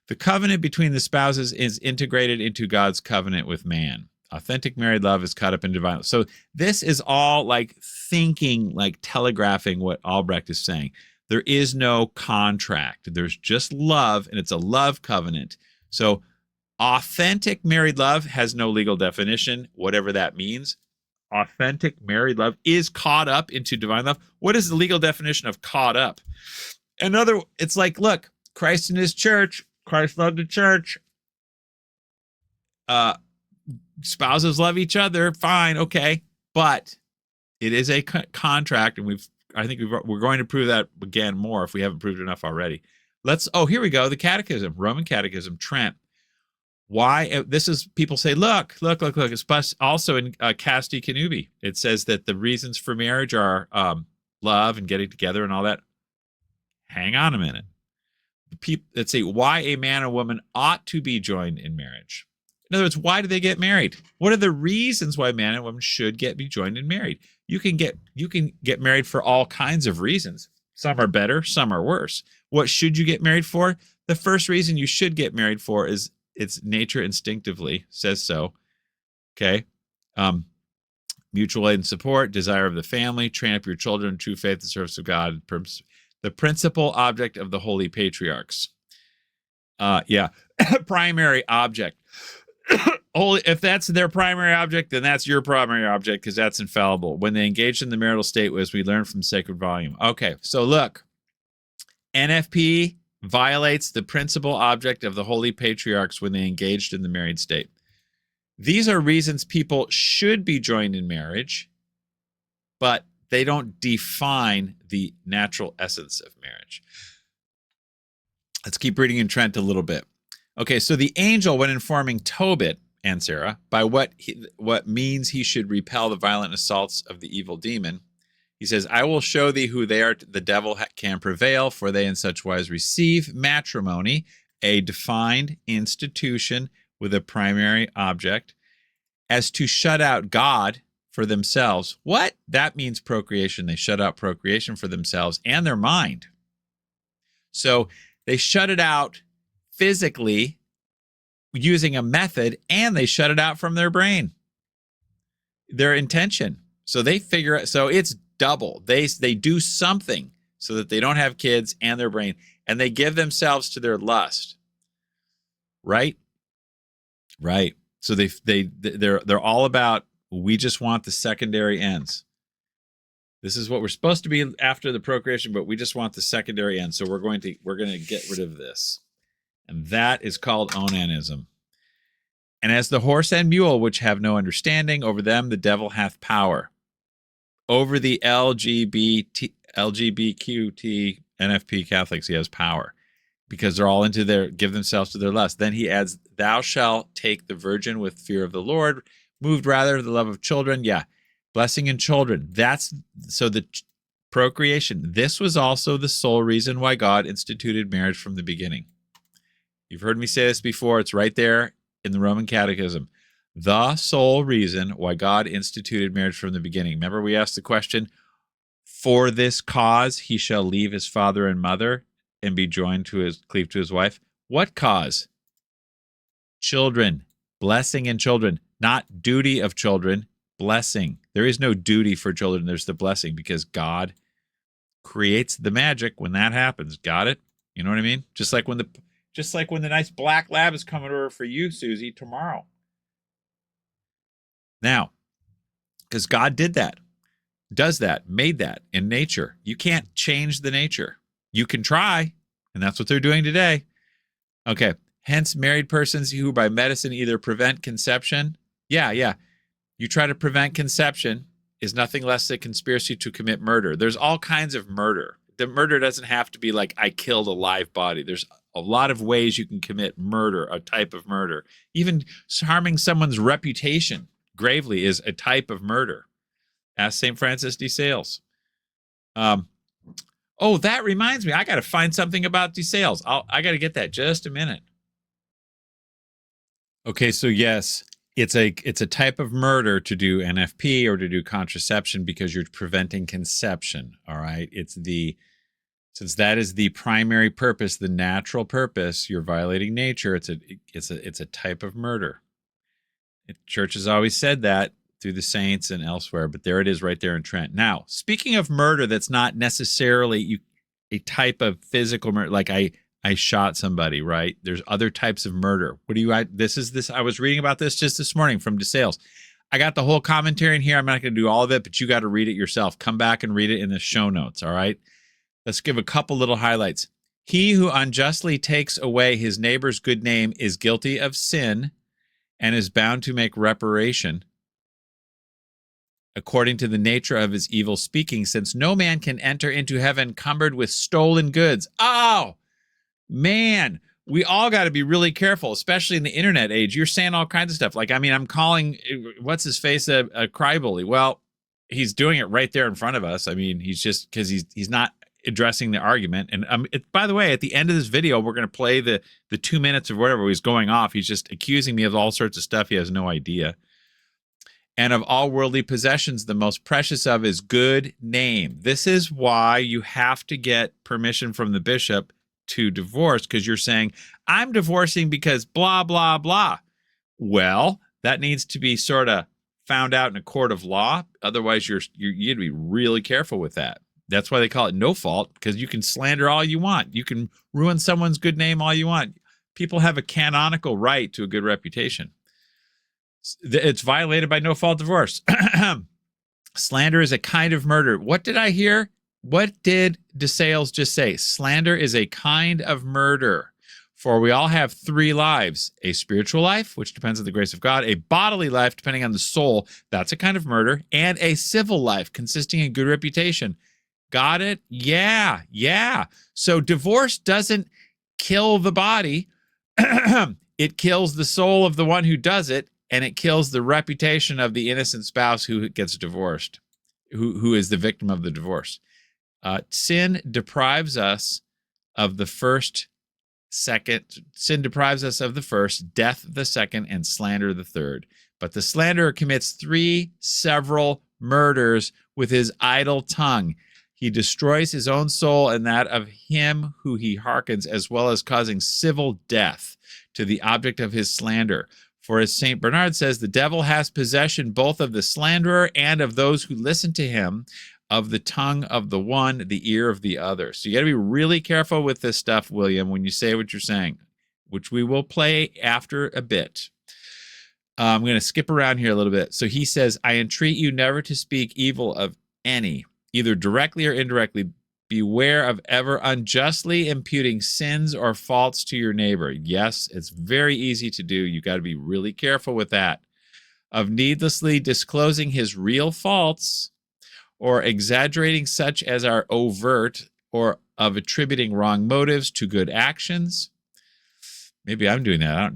The covenant between the spouses is integrated into God's covenant with man. Authentic married love is caught up in divine love. So this is all like thinking, like telegraphing what Albrecht is saying. There is no contract. There's just love, and it's a love covenant. So authentic married love has no legal definition, whatever that means. Authentic married love is caught up into divine love. What is the legal definition of caught up? It's like, look, Christ and his church, Christ loved the church. Spouses love each other, fine, okay. But it is a contract, and we're going to prove that again more if we haven't proved enough already. Here we go, the Catechism, Roman Catechism, Trent. Why this is, people say, look, it's also in Casti Connubii. It says that the reasons for marriage are love and getting together and all that. Hang on a minute. Let's say why a man and woman ought to be joined in marriage. In other words, why do they get married? What are the reasons why man and woman should be joined and married? You can get married for all kinds of reasons. Some are better, some are worse. What should you get married for? The first reason you should get married for is its nature instinctively says so. Okay. Mutual aid and support, desire of the family, train up your children in true faith and service of God. The principal object of the holy patriarchs. Primary object. If that's their primary object, then that's your primary object, because that's infallible. When they engaged in the marital state, as we learned from Sacred Volume. Okay, so look, NFP violates the principal object of the holy patriarchs when they engaged in the married state. These are reasons people should be joined in marriage, but they don't define the natural essence of marriage. Let's keep reading in Trent a little bit. Okay, so the angel, when informing Tobit and Sarah by what means he should repel the violent assaults of the evil demon, he says, I will show thee who they are, the devil can prevail, for they in such wise receive matrimony, a defined institution with a primary object, as to shut out God for themselves. What? That means procreation. They shut out procreation for themselves and their mind. So they shut it out physically using a method, and they shut it out from their brain, their intention. So they figure it. So it's double. They do something so that they don't have kids and their brain, and they give themselves to their lust. Right. So they're all about, we just want the secondary ends. This is what we're supposed to be after the procreation, but we just want the secondary ends. So we're going to get rid of this. And that is called onanism. And as the horse and mule, which have no understanding, over them the devil hath power. Over the LGBTQT NFP Catholics, he has power, because they're all give themselves to their lust. Then he adds, thou shalt take the virgin with fear of the Lord, moved rather to the love of children. Yeah, blessing in children. So the procreation. This was also the sole reason why God instituted marriage from the beginning. You've heard me say this before. It's right there in the Roman Catechism. The sole reason why God instituted marriage from the beginning. Remember, we asked the question, for this cause he shall leave his father and mother and be cleaved to his wife. What cause? Children. Blessing in children. Not duty of children. Blessing. There is no duty for children. There's the blessing, because God creates the magic when that happens. Got it? You know what I mean? Just like when the nice black lab is coming over for you, Susie, tomorrow. Now, because God did that, does that, made that in nature. You can't change the nature. You can try, and that's what they're doing today. Okay, hence married persons who by medicine either prevent conception. Yeah. You try to prevent conception is nothing less than a conspiracy to commit murder. There's all kinds of murder. The murder doesn't have to be like, I killed a live body. There's a lot of ways you can commit murder, a type of murder. Even harming someone's reputation gravely is a type of murder. Ask St. Francis de Sales. Oh, that reminds me. I got to find something about DeSales. I got to get that. Just a minute. Okay, so yes, it's a type of murder to do NFP or to do contraception because you're preventing conception. All right, since that is the primary purpose, the natural purpose, you're violating nature. It's a type of murder. Church has always said that through the saints and elsewhere, but there it is right there in Trent. Now, speaking of murder, that's not necessarily a type of physical murder, like I shot somebody, right? There's other types of murder. I was reading about this just this morning from DeSales. I got the whole commentary in here. I'm not going to do all of it, but you got to read it yourself. Come back and read it in the show notes, all right? Let's give a couple little highlights. He who unjustly takes away his neighbor's good name is guilty of sin and is bound to make reparation according to the nature of his evil speaking, since no man can enter into heaven cumbered with stolen goods. Oh, man, we all got to be really careful, especially in the internet age. You're saying all kinds of stuff. Like, I mean, I'm calling, what's his face, a crybully. Well, he's doing it right there in front of us. I mean, he's just, because he's not addressing the argument. And by the way, at the end of this video, we're going to play the 2 minutes of whatever he's going off. He's just accusing me of all sorts of stuff he has no idea. And of all worldly possessions, the most precious of is good name. This is why you have to get permission from the bishop to divorce, because you're saying, I'm divorcing because blah, blah, blah. Well, that needs to be sort of found out in a court of law. Otherwise, you need to be really careful with that. That's why they call it no fault, because you can slander all you want. You can ruin someone's good name all you want. People have a canonical right to a good reputation. It's violated by no fault divorce. Slander is a kind of murder. What did I hear? What did DeSales just say? Slander is a kind of murder. For we all have 3 lives: a spiritual life, which depends on the grace of God, a bodily life, depending on the soul, that's a kind of murder, and a civil life, consisting in good reputation. Got it? Yeah. So divorce doesn't kill the body. It kills the soul of the one who does it, and it kills the reputation of the innocent spouse who gets divorced, who is the victim of the divorce. Sin deprives us of the first, second. Sin deprives us of the first, death the second, and slander the third. But the slanderer commits 3 several murders with his idle tongue. He destroys his own soul and that of him who he hearkens, as well as causing civil death to the object of his slander. For as St. Bernard says, the devil has possession both of the slanderer and of those who listen to him, of the tongue of the one, the ear of the other. So you got to be really careful with this stuff, William, when you say what you're saying, which we will play after a bit. I'm going to skip around here a little bit. So he says, I entreat you never to speak evil of any, either directly or indirectly. Beware of ever unjustly imputing sins or faults to your neighbor. Yes, it's very easy to do. You got to be really careful with that. Of needlessly disclosing his real faults, or exaggerating such as are overt, or of attributing wrong motives to good actions. Maybe I'm doing that.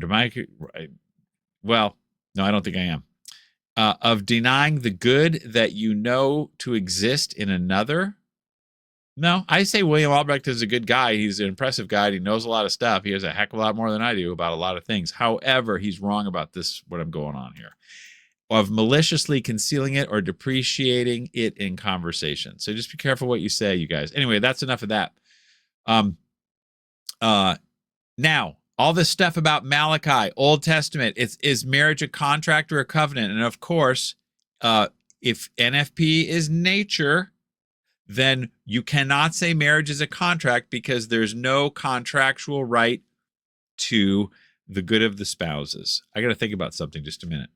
Well, no, I don't think I am. Of denying the good that you know to exist in another. No, I say William Albrecht is a good guy. He's an impressive guy. He knows a lot of stuff. He has a heck of a lot more than I do about a lot of things. However, he's wrong about this, what I'm going on here. Of maliciously concealing it or depreciating it in conversation. So just be careful what you say, you guys. Anyway, that's enough of that. Now, all this stuff about Malachi, Old Testament, is marriage a contract or a covenant? And of course, if NFP is nature, then you cannot say marriage is a contract, because there's no contractual right to the good of the spouses. I got to think about something just a minute.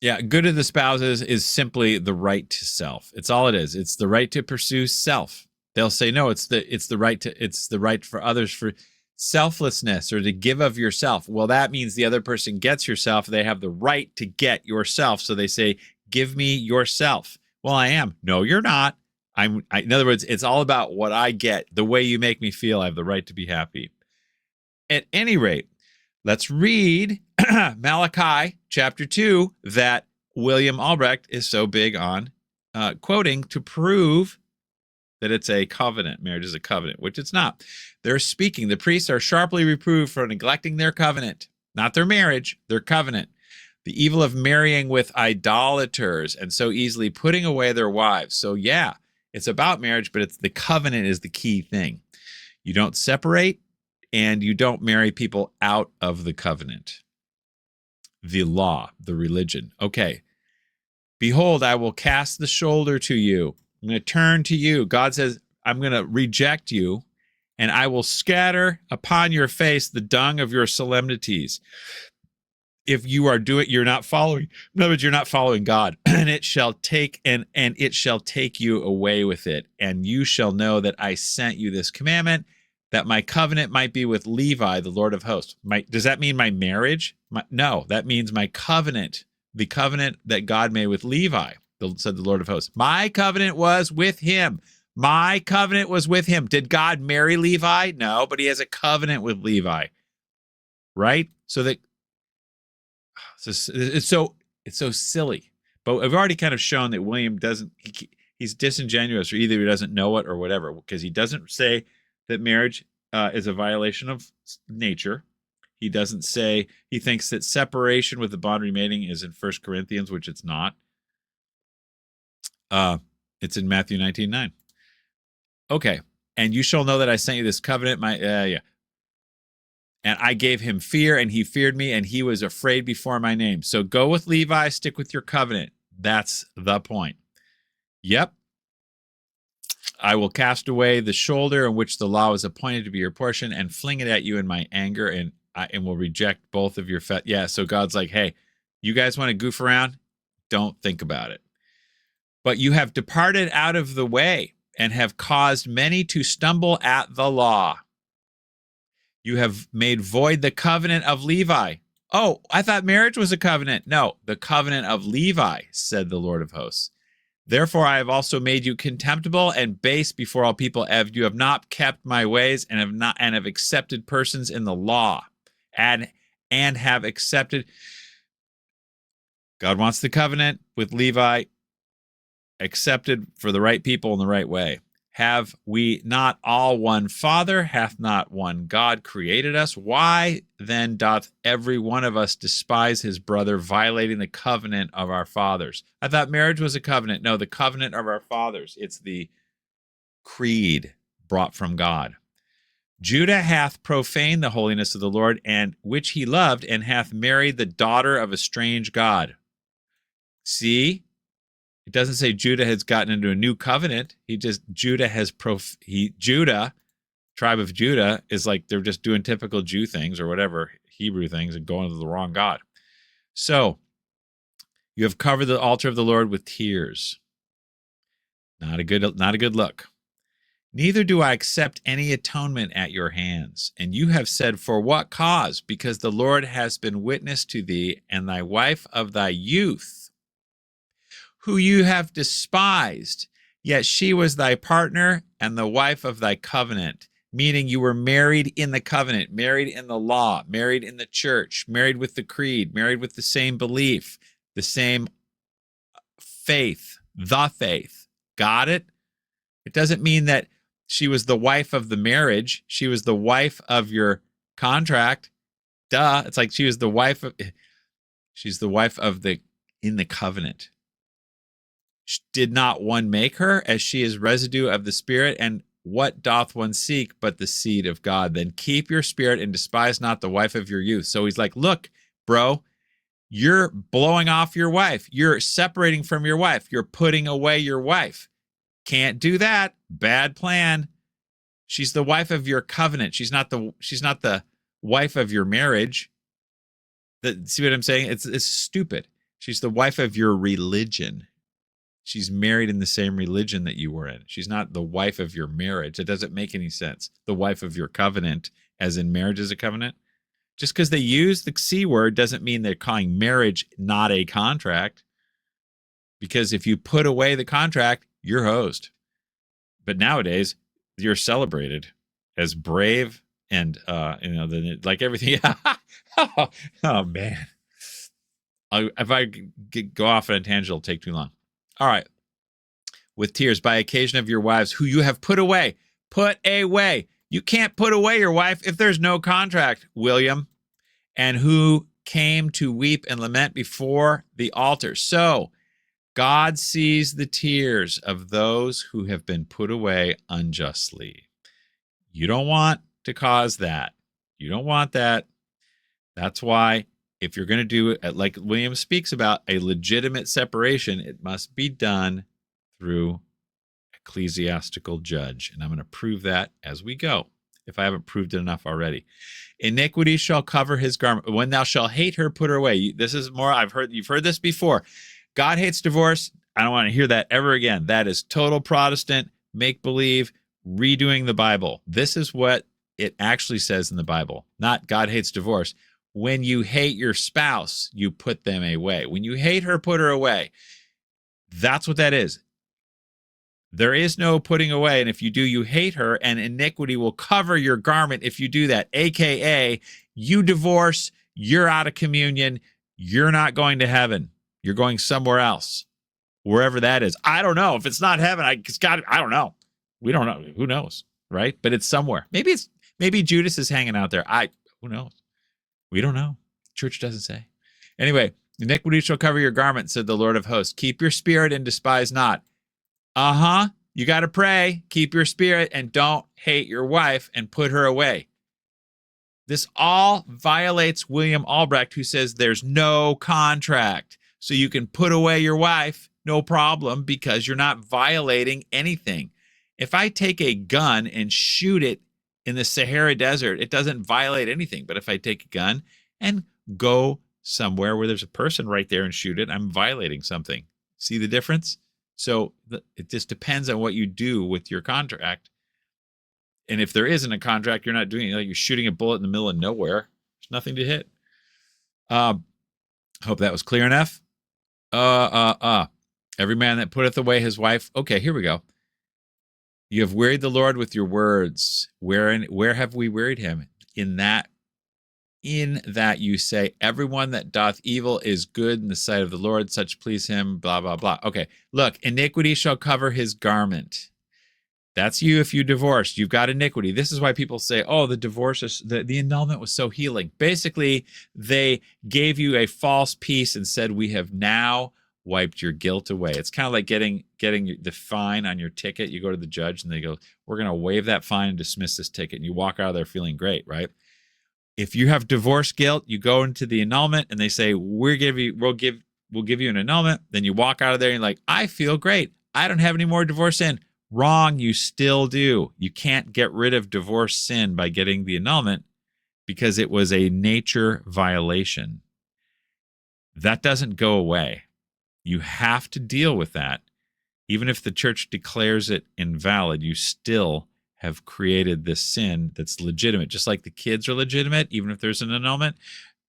Yeah, good of the spouses is simply the right to self. It's all it is. It's the right to pursue self. They'll say no, it's the right for others for selflessness, or to give of yourself. Well, that means the other person gets yourself. They have the right to get yourself. So they say, give me yourself. Well, I am. No, you're not. In other words, it's all about what I get, the way you make me feel. I have the right to be happy. At any rate, let's read Malachi chapter 2 that William Albrecht is so big on quoting to prove that it's a covenant. Marriage is a covenant, which it's not. They're speaking. The priests are sharply reproved for neglecting their covenant, not their marriage, their covenant. The evil of marrying with idolaters and so easily putting away their wives. So yeah, it's about marriage, but it's the covenant is the key thing. You don't separate and you don't marry people out of the covenant. The law, the religion. Okay. Behold, I will cast the shoulder to you. I'm going to turn to you. God says, I'm going to reject you, and I will scatter upon your face the dung of your solemnities. If you are doing, you're not following. In other words, you're not following God, and it shall take and it shall take you away with it, and you shall know that I sent you this commandment, that my covenant might be with Levi, the Lord of hosts. Does that mean my marriage? No, that means my covenant, the covenant that God made with Levi, said the Lord of hosts. My covenant was with him. My covenant was with him. Did God marry Levi? No, but he has a covenant with Levi, right? So that it's so silly. But I've already kind of shown that William he's disingenuous, or either he doesn't know it or whatever, because he doesn't say that marriage is a violation of nature. He doesn't say, he thinks that separation with the bond remaining is in 1 Corinthians, which it's not. It's in Matthew 19:9. Okay. And you shall know that I sent you this covenant. And I gave him fear, and he feared me, and he was afraid before my name. So go with Levi, stick with your covenant. That's the point. Yep. I will cast away the shoulder in which the law was appointed to be your portion and fling it at you in my anger, and will reject both of your so God's like, hey, you guys want to goof around? Don't think about it. But you have departed out of the way and have caused many to stumble at the law. You have made void the covenant of Levi. Oh, I thought marriage was a covenant. No, the covenant of Levi, said the Lord of hosts. Therefore, I have also made you contemptible and base before all people. You have not kept my ways and have accepted persons in the law, and have accepted. God wants the covenant with Levi accepted for the right people in the right way. Have we not all one Father? Hath not one God created us? Why then doth every one of us despise his brother, violating the covenant of our fathers? I thought marriage was a covenant. No, the covenant of our fathers. It's the creed brought from God. Judah hath profaned the holiness of the Lord, and which he loved, and hath married the daughter of a strange God. See? It doesn't say Judah has gotten into a new covenant. Judah, tribe of Judah, is like they're just doing typical Jew things or whatever, Hebrew things, and going to the wrong God. So, you have covered the altar of the Lord with tears. Not a good look. Neither do I accept any atonement at your hands. And you have said, for what cause? Because the Lord has been witness to thee, and thy wife of thy youth, who you have despised, yet she was thy partner and the wife of thy covenant, meaning you were married in the covenant, married in the law, married in the church, married with the creed, married with the same belief, the same faith, the faith. Got it? It doesn't mean that she was the wife of the marriage. She was the wife of your contract. Duh. It's like she's the wife of in the covenant. Did not one make her, as she is residue of the Spirit? And what doth one seek but the seed of God? Then keep your spirit and despise not the wife of your youth. So he's like, look, bro, you're blowing off your wife. You're separating from your wife. You're putting away your wife. Can't do that. Bad plan. She's the wife of your covenant. She's not the wife of your marriage. See what I'm saying? It's stupid. She's the wife of your religion. She's married in the same religion that you were in. She's not the wife of your marriage. It doesn't make any sense. The wife of your covenant, as in marriage is a covenant. Just because they use the C word doesn't mean they're calling marriage not a contract. Because if you put away the contract, you're hosed. But nowadays, you're celebrated as brave and, like everything. Oh, man. If I go off on a tangent, it'll take too long. All right. with tears by occasion of your wives who you have put away. Put away. You can't put away your wife if there's no contract, William. And who came to weep and lament before the altar. So God sees the tears of those who have been put away unjustly. You don't want to cause that. You don't want that. That's why if you're going to do it, like William speaks about, a legitimate separation, it must be done through ecclesiastical judge. And I'm going to prove that as we go, if I haven't proved it enough already. Iniquity shall cover his garment. When thou shalt hate her, put her away. This is more, you've heard this before. God hates divorce. I don't want to hear that ever again. That is total Protestant make-believe, redoing the Bible. This is what it actually says in the Bible. Not God hates divorce. When you hate your spouse, you put them away. When you hate her, put her away. That's what that is. There is no putting away, and if you do, you hate her, and iniquity will cover your garment if you do that, a.k.a. you divorce, you're out of communion, you're not going to heaven. You're going somewhere else, wherever that is. I don't know. If it's not heaven, I don't know. We don't know. Who knows, right? But it's somewhere. Maybe Judas is hanging out there. Who knows? We don't know. Church doesn't say. Anyway, iniquity shall cover your garment, said the Lord of hosts. Keep your spirit and despise not. You got to pray, keep your spirit, and don't hate your wife and put her away. This all violates William Albrecht, who says there's no contract. So you can put away your wife, no problem, because you're not violating anything. If I take a gun and shoot it in the Sahara Desert, it doesn't violate anything. But if I take a gun and go somewhere where there's a person right there and shoot it, I'm violating something. See the difference? So it just depends on what you do with your contract. And if there isn't a contract, you're not doing it. Like you're shooting a bullet in the middle of nowhere. There's nothing to hit. Hope that was clear enough. Every man that putteth away his wife. Okay, here we go. You have wearied the Lord with your words. Where have we wearied him? In that you say, everyone that doth evil is good in the sight of the Lord, such please him, blah, blah, blah. Okay, look, iniquity shall cover his garment. That's you if you divorced. You've got iniquity. This is why people say, oh, the divorce, the annulment was so healing. Basically, they gave you a false peace and said, we have now wiped your guilt away. It's kind of like getting the fine on your ticket. You go to the judge and they go, we're going to waive that fine and dismiss this ticket. And you walk out of there feeling great, right? If you have divorce guilt, you go into the annulment and they say, we'll give you an annulment. Then you walk out of there and you're like, I feel great. I don't have any more divorce sin. Wrong, you still do. You can't get rid of divorce sin by getting the annulment because it was a nature violation. That doesn't go away. You have to deal with that. Even if the church declares it invalid, you still have created this sin that's legitimate. Just like the kids are legitimate, even if there's an annulment,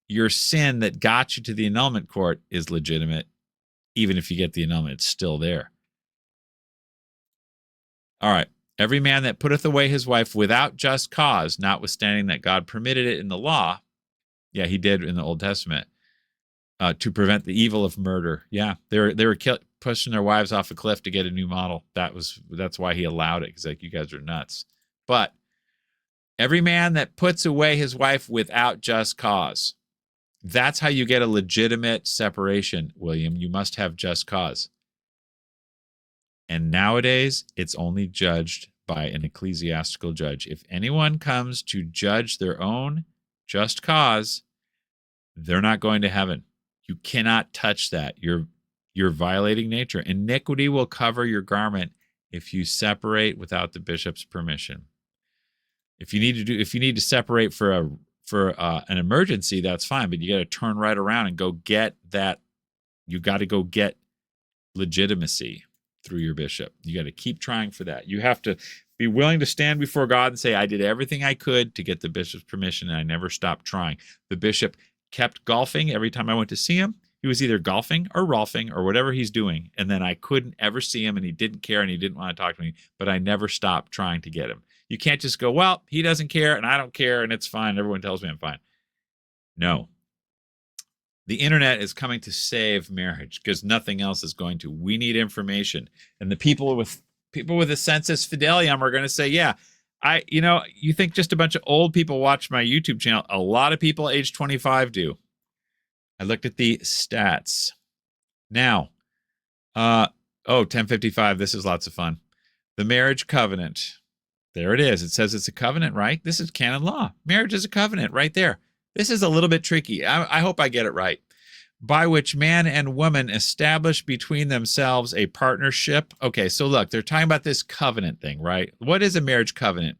your sin that got you to the annulment court is legitimate. Even if you get the annulment, it's still there. All right. Every man that putteth away his wife without just cause, notwithstanding that God permitted it in the law. Yeah, he did in the Old Testament. To prevent the evil of murder. Yeah, they were pushing their wives off a cliff to get a new model. That's why he allowed it, because like, you guys are nuts. But every man that puts away his wife without just cause, that's how you get a legitimate separation, William. You must have just cause. And nowadays, it's only judged by an ecclesiastical judge. If anyone comes to judge their own just cause, they're not going to heaven. You cannot touch that. You're violating nature. Iniquity will cover your garment if you separate without the bishop's permission. If you need to separate for an emergency, that's fine. But you got to turn right around and go get that. You got to go get legitimacy through your bishop. You got to keep trying for that. You have to be willing to stand before God and say, I did everything I could to get the bishop's permission, and I never stopped trying. The bishop kept golfing every time I went to see him. He was either golfing or rolfing or whatever he's doing. And then I couldn't ever see him, and he didn't care and he didn't want to talk to me, but I never stopped trying to get him. You can't just go, well, he doesn't care and I don't care and it's fine. Everyone tells me I'm fine. No. The internet is coming to save marriage because nothing else is going to. We need information. And the people with a sensus fidelium are going to say, yeah, you think just a bunch of old people watch my YouTube channel. A lot of people age 25 do. I looked at the stats. Now, 1055, this is lots of fun. The marriage covenant. There it is. It says it's a covenant, right? This is canon law. Marriage is a covenant right there. This is a little bit tricky. I hope I get it right. By which man and woman establish between themselves a partnership. Okay, so look, they're talking about this covenant thing, right? What is a marriage covenant?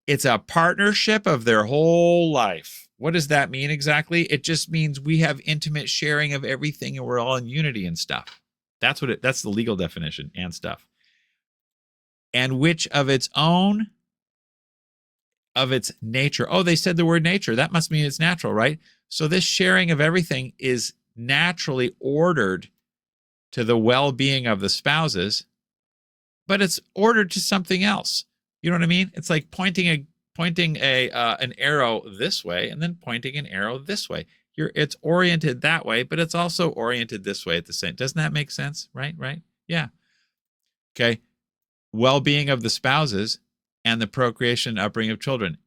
It's a partnership of their whole life. What does that mean exactly? It just means we have intimate sharing of everything and we're all in unity and stuff. That's the legal definition and stuff. And which of its nature. Oh, they said the word nature. That must mean it's natural, right? So this sharing of everything is naturally ordered to the well-being of the spouses, but it's ordered to something else. You know what I mean? It's like pointing an arrow this way and then pointing an arrow this way. It's oriented that way, but it's also oriented this way at the same. Doesn't that make sense? Right? Yeah. Okay. Well-being of the spouses and the procreation and upbringing of children.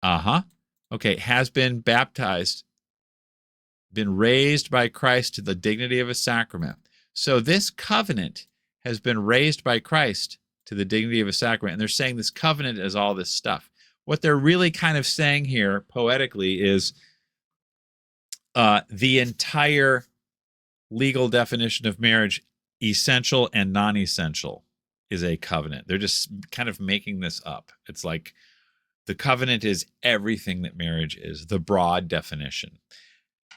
Okay, has been baptized, been raised by Christ to the dignity of a sacrament. So this covenant has been raised by Christ to the dignity of a sacrament. And they're saying this covenant is all this stuff. What they're really kind of saying here poetically is the entire legal definition of marriage, essential and non-essential, is a covenant. They're just kind of making this up. It's like the covenant is everything that marriage is, the broad definition.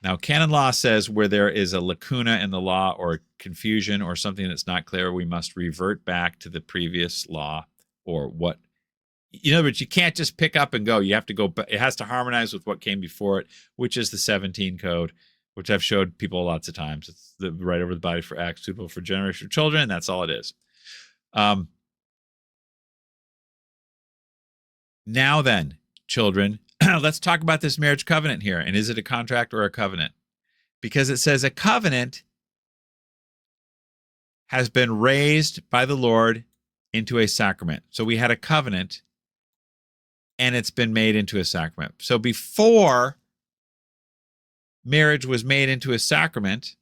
Now, canon law says where there is a lacuna in the law or confusion or something that's not clear, we must revert back to the previous law or what. But you can't just pick up and go. You have to go. It has to harmonize with what came before it, which is the 17 code, which I've showed people lots of times. It's the right over the body for acts, suitable for generation of children. And that's all it is. Now then, children, let's talk about this marriage covenant here. And is it a contract or a covenant? Because it says a covenant has been raised by the Lord into a sacrament. So we had a covenant and it's been made into a sacrament. So before marriage was made into a sacrament,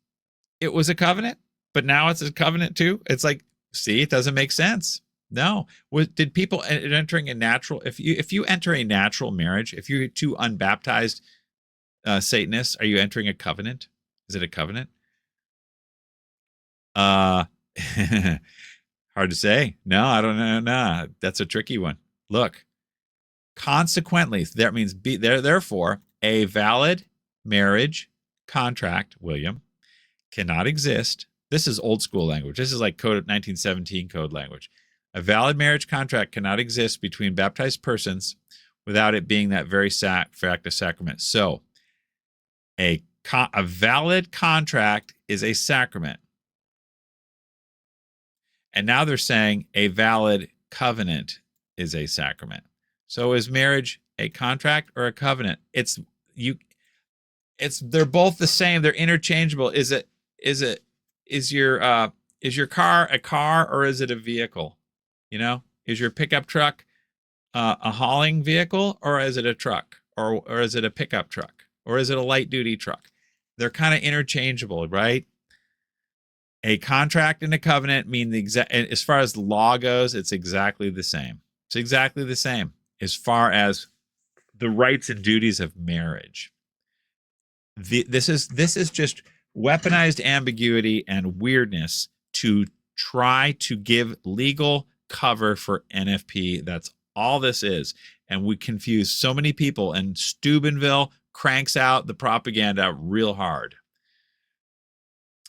it was a covenant, but now it's a covenant too. It's like, see, it doesn't make sense. No. Did people entering a natural, if you enter a natural marriage, if you're two unbaptized Satanists, are you entering a covenant? Is it a covenant? Hard to say. No, I don't know. No, that's a tricky one. Look, consequently, that means therefore, a valid marriage contract, William, cannot exist. This is old school language. This is like code 1917 code language. A valid marriage contract cannot exist between baptized persons without it being that very fact of sacrament. So a valid contract is a sacrament. And now they're saying a valid covenant is a sacrament. So is marriage a contract or a covenant? They're both the same. They're interchangeable. Is your car a car or is it a vehicle? Is your pickup truck a hauling vehicle or is it a truck or is it a pickup truck or is it a light duty truck? They're kind of interchangeable, right? A contract and a covenant mean the exact, as far as law goes, it's exactly the same. It's exactly the same as far as the rights and duties of marriage. This is just weaponized ambiguity and weirdness to try to give legal cover for NFP. That's all this is. And we confuse so many people, and Steubenville cranks out the propaganda real hard.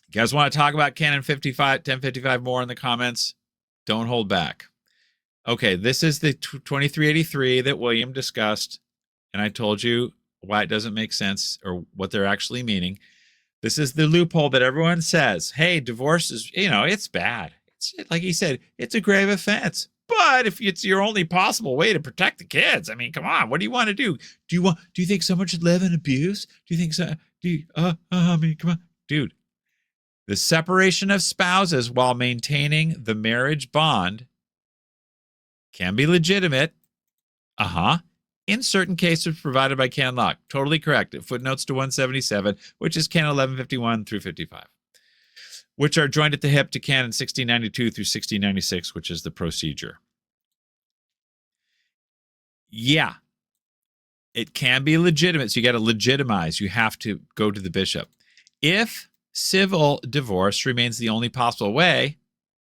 You guys want to talk about Canon 1055 more in the comments? Don't hold back. Okay, this is the 2383 that William discussed, and I told you why it doesn't make sense or what they're actually meaning. This is the loophole that everyone says, hey, divorce is, it's bad. It's like he said, it's a grave offense. But if it's your only possible way to protect the kids, I mean, come on, what do you want to do? Do you think someone should live in abuse? Do you think so? I mean, come on. Dude, the separation of spouses while maintaining the marriage bond can be legitimate. In certain cases provided by canon law. Totally correct. Footnotes to 177, which is canon 1151 through 55, which are joined at the hip to canon 1692 through 1696, which is the procedure. Yeah, it can be legitimate. So you got to legitimize. You have to go to the bishop. If civil divorce remains the only possible way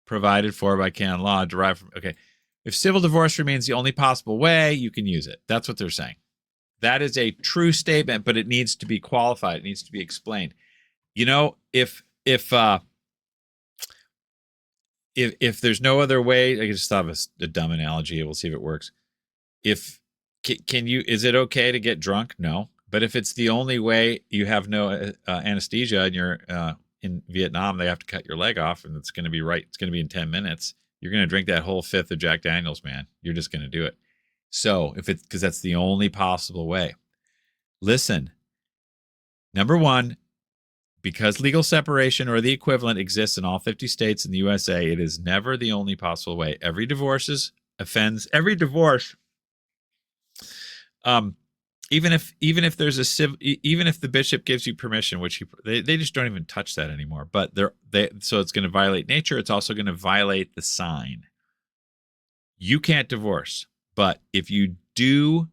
provided for by canon law derived from, okay, if civil divorce remains the only possible way, you can use it. That's what they're saying. That is a true statement, but it needs to be qualified. It needs to be explained. You know, if there's no other way, I just thought of a dumb analogy. We'll see if it works. Is it okay to get drunk? No. But if it's the only way, you have no anesthesia and you're in Vietnam, they have to cut your leg off and it's going to be in 10 minutes. You're going to drink that whole fifth of Jack Daniels, man. You're just going to do it. So because that's the only possible way. Listen, number one, because legal separation or the equivalent exists in all 50 states in the USA, it is never the only possible way. Every divorce, even if there's even if the bishop gives you permission, which they just don't even touch that anymore. But so it's going to violate nature. It's also going to violate the sign. You can't divorce, but if you do,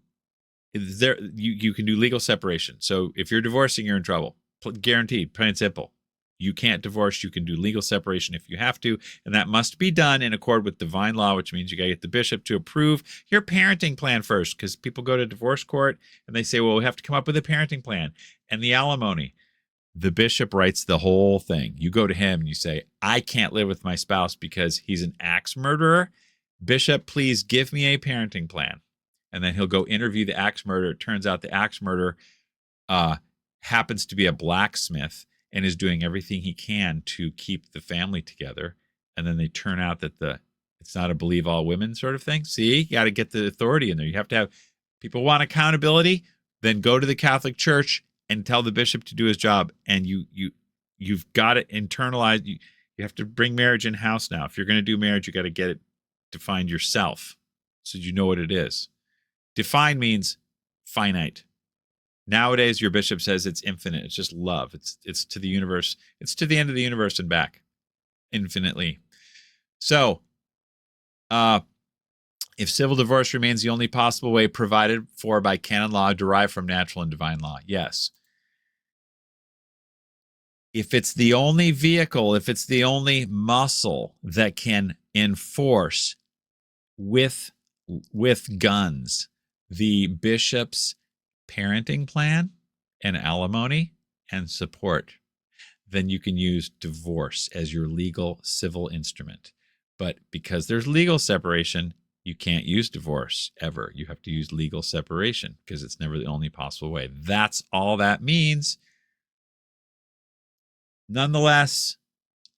you can do legal separation. So if you're divorcing, you're in trouble. Guaranteed, plain and simple. You can't divorce. You can do legal separation if you have to, and that must be done in accord with divine law, which means you got to get the bishop to approve your parenting plan first, because people go to divorce court and they say, well, we have to come up with a parenting plan. And the alimony, the bishop writes the whole thing. You go to him and you say, I can't live with my spouse because he's an axe murderer. Bishop, please give me a parenting plan. And then he'll go interview the axe murderer. It turns out the axe murderer happens to be a blacksmith and is doing everything he can to keep the family together. And then they turn out that it's not a believe all women sort of thing. See, you got to get the authority in there. You have to have people want accountability, then go to the Catholic Church and tell the bishop to do his job. And you've got to internalize. You have to bring marriage in house now. If you're going to do marriage, you got to get it defined yourself so you know what it is. Define means finite. Nowadays, your bishop says it's infinite. It's just love. It's to the universe. It's to the end of the universe and back infinitely. So, if civil divorce remains the only possible way provided for by canon law derived from natural and divine law, yes. If it's the only vehicle, if it's the only muscle that can enforce with guns the bishop's parenting plan and alimony and support, then you can use divorce as your legal civil instrument. But because there's legal separation, you can't use divorce ever. You have to use legal separation because it's never the only possible way. That's all that means. Nonetheless,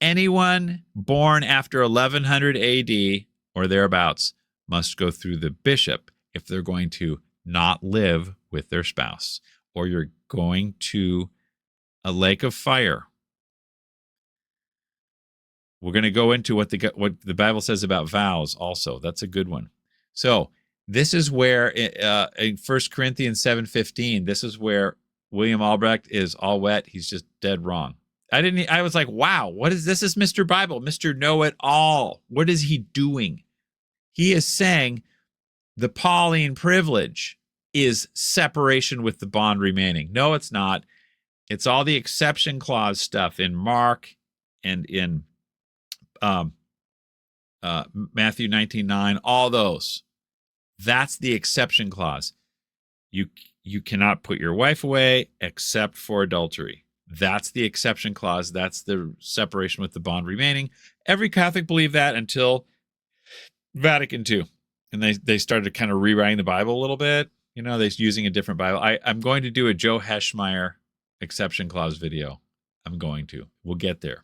anyone born after 1100 AD or thereabouts must go through the bishop if they're going to not live with their spouse, or you're going to a lake of fire. We're going to go into what the Bible says about vows also. That's a good one. So this is where in 1 Corinthians 7:15, this is where William Albrecht is all wet. He's just dead wrong. I was like, wow, what is this? Is Mr. Bible, Mr. Know-It-All. What is he doing? He is saying the Pauline privilege is separation with the bond remaining. No, it's not. It's all the exception clause stuff in Mark and in Matthew 19:9, all those. That's the exception clause. You cannot put your wife away except for adultery. That's the exception clause. That's the separation with the bond remaining. Every Catholic believed that until Vatican II. And they started kind of rewriting the Bible a little bit. You know, they're using a different Bible. I'm going to do a Joe Heschmeyer exception clause video. We'll get there.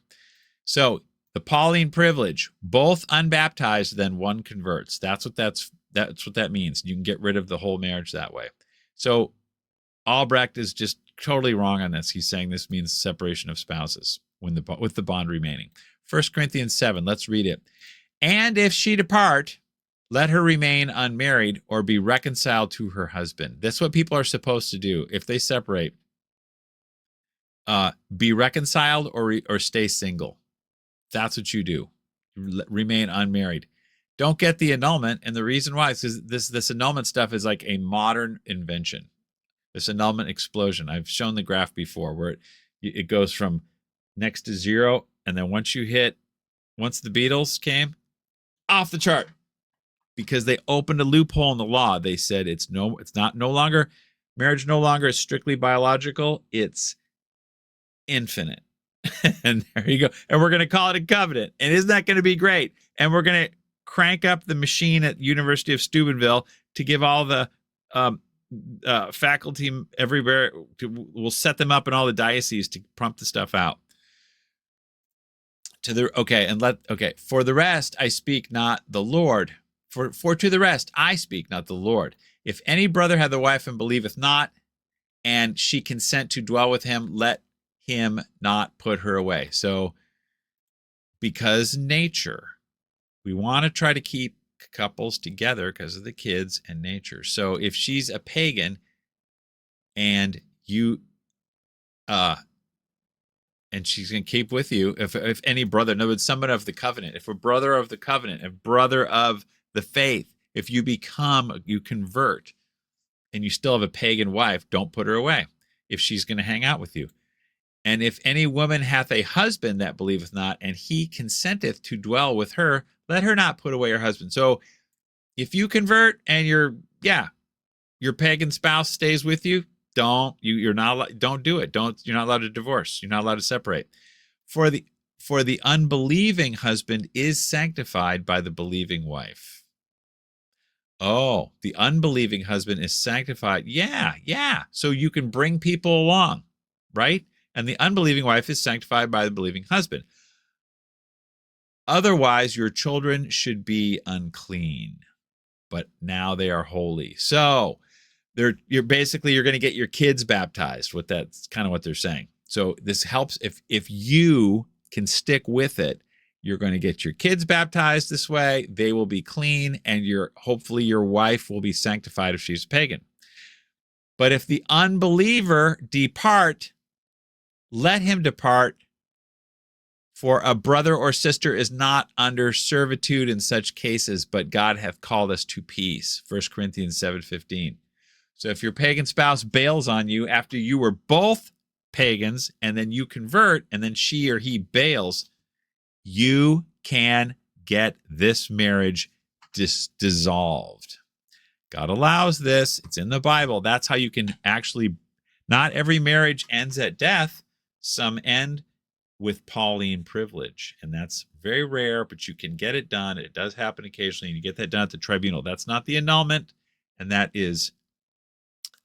So the Pauline privilege, both unbaptized, then one converts. That's what that means. You can get rid of the whole marriage that way. So Albrecht is just totally wrong on this. He's saying this means separation of spouses with the bond remaining. 1 Corinthians 7, let's read it. And if she depart, let her remain unmarried or be reconciled to her husband. That's what people are supposed to do. If they separate, be reconciled or stay single. That's what you do. Remain unmarried. Don't get the annulment. And the reason why is because this annulment stuff is like a modern invention. This annulment explosion. I've shown the graph before where it goes from next to 0. And then once the Beatles came, off the chart. Because they opened a loophole in the law. They said marriage no longer is strictly biological. It's infinite. And there you go. And we're going to call it a covenant. And isn't that going to be great? And we're going to crank up the machine at University of Steubenville to give all the faculty everywhere. We'll set them up in all the dioceses to pump the stuff out. For the rest, I speak not the Lord. For to the rest, I speak not the Lord. If any brother hath a wife and believeth not, and she consent to dwell with him, let him not put her away. So, because nature, we want to try to keep couples together because of the kids and nature. So, if she's a pagan, and you, and she's going to keep with you, if any brother, in other words, someone of the covenant, if a brother of the covenant, a brother of the faith, if you convert, and you still have a pagan wife, don't put her away if she's going to hang out with you. And if any woman hath a husband that believeth not, and he consenteth to dwell with her, let her not put away her husband. So if you convert and your pagan spouse stays with you, don't do it. You're not allowed to divorce. You're not allowed to separate. For the unbelieving husband is sanctified by the believing wife. Oh, the unbelieving husband is sanctified. Yeah. So you can bring people along, right? And the unbelieving wife is sanctified by the believing husband. Otherwise, your children should be unclean, but now they are holy. So you're going to get your kids baptized. That's kind of what they're saying. So this helps if you can stick with it. You're going to get your kids baptized this way. They will be clean, and hopefully your wife will be sanctified if she's a pagan. But if the unbeliever depart, let him depart, for a brother or sister is not under servitude in such cases, but God hath called us to peace. 1 Corinthians 7:15. So if your pagan spouse bails on you after you were both pagans, and then you convert, and then she or he bails, you can get this marriage dissolved. God allows this. It's in the Bible. That's how you can actually, not every marriage ends at death. Some end with Pauline privilege. And that's very rare, but you can get it done. It does happen occasionally, and you get that done at the tribunal. That's not the annulment, and that is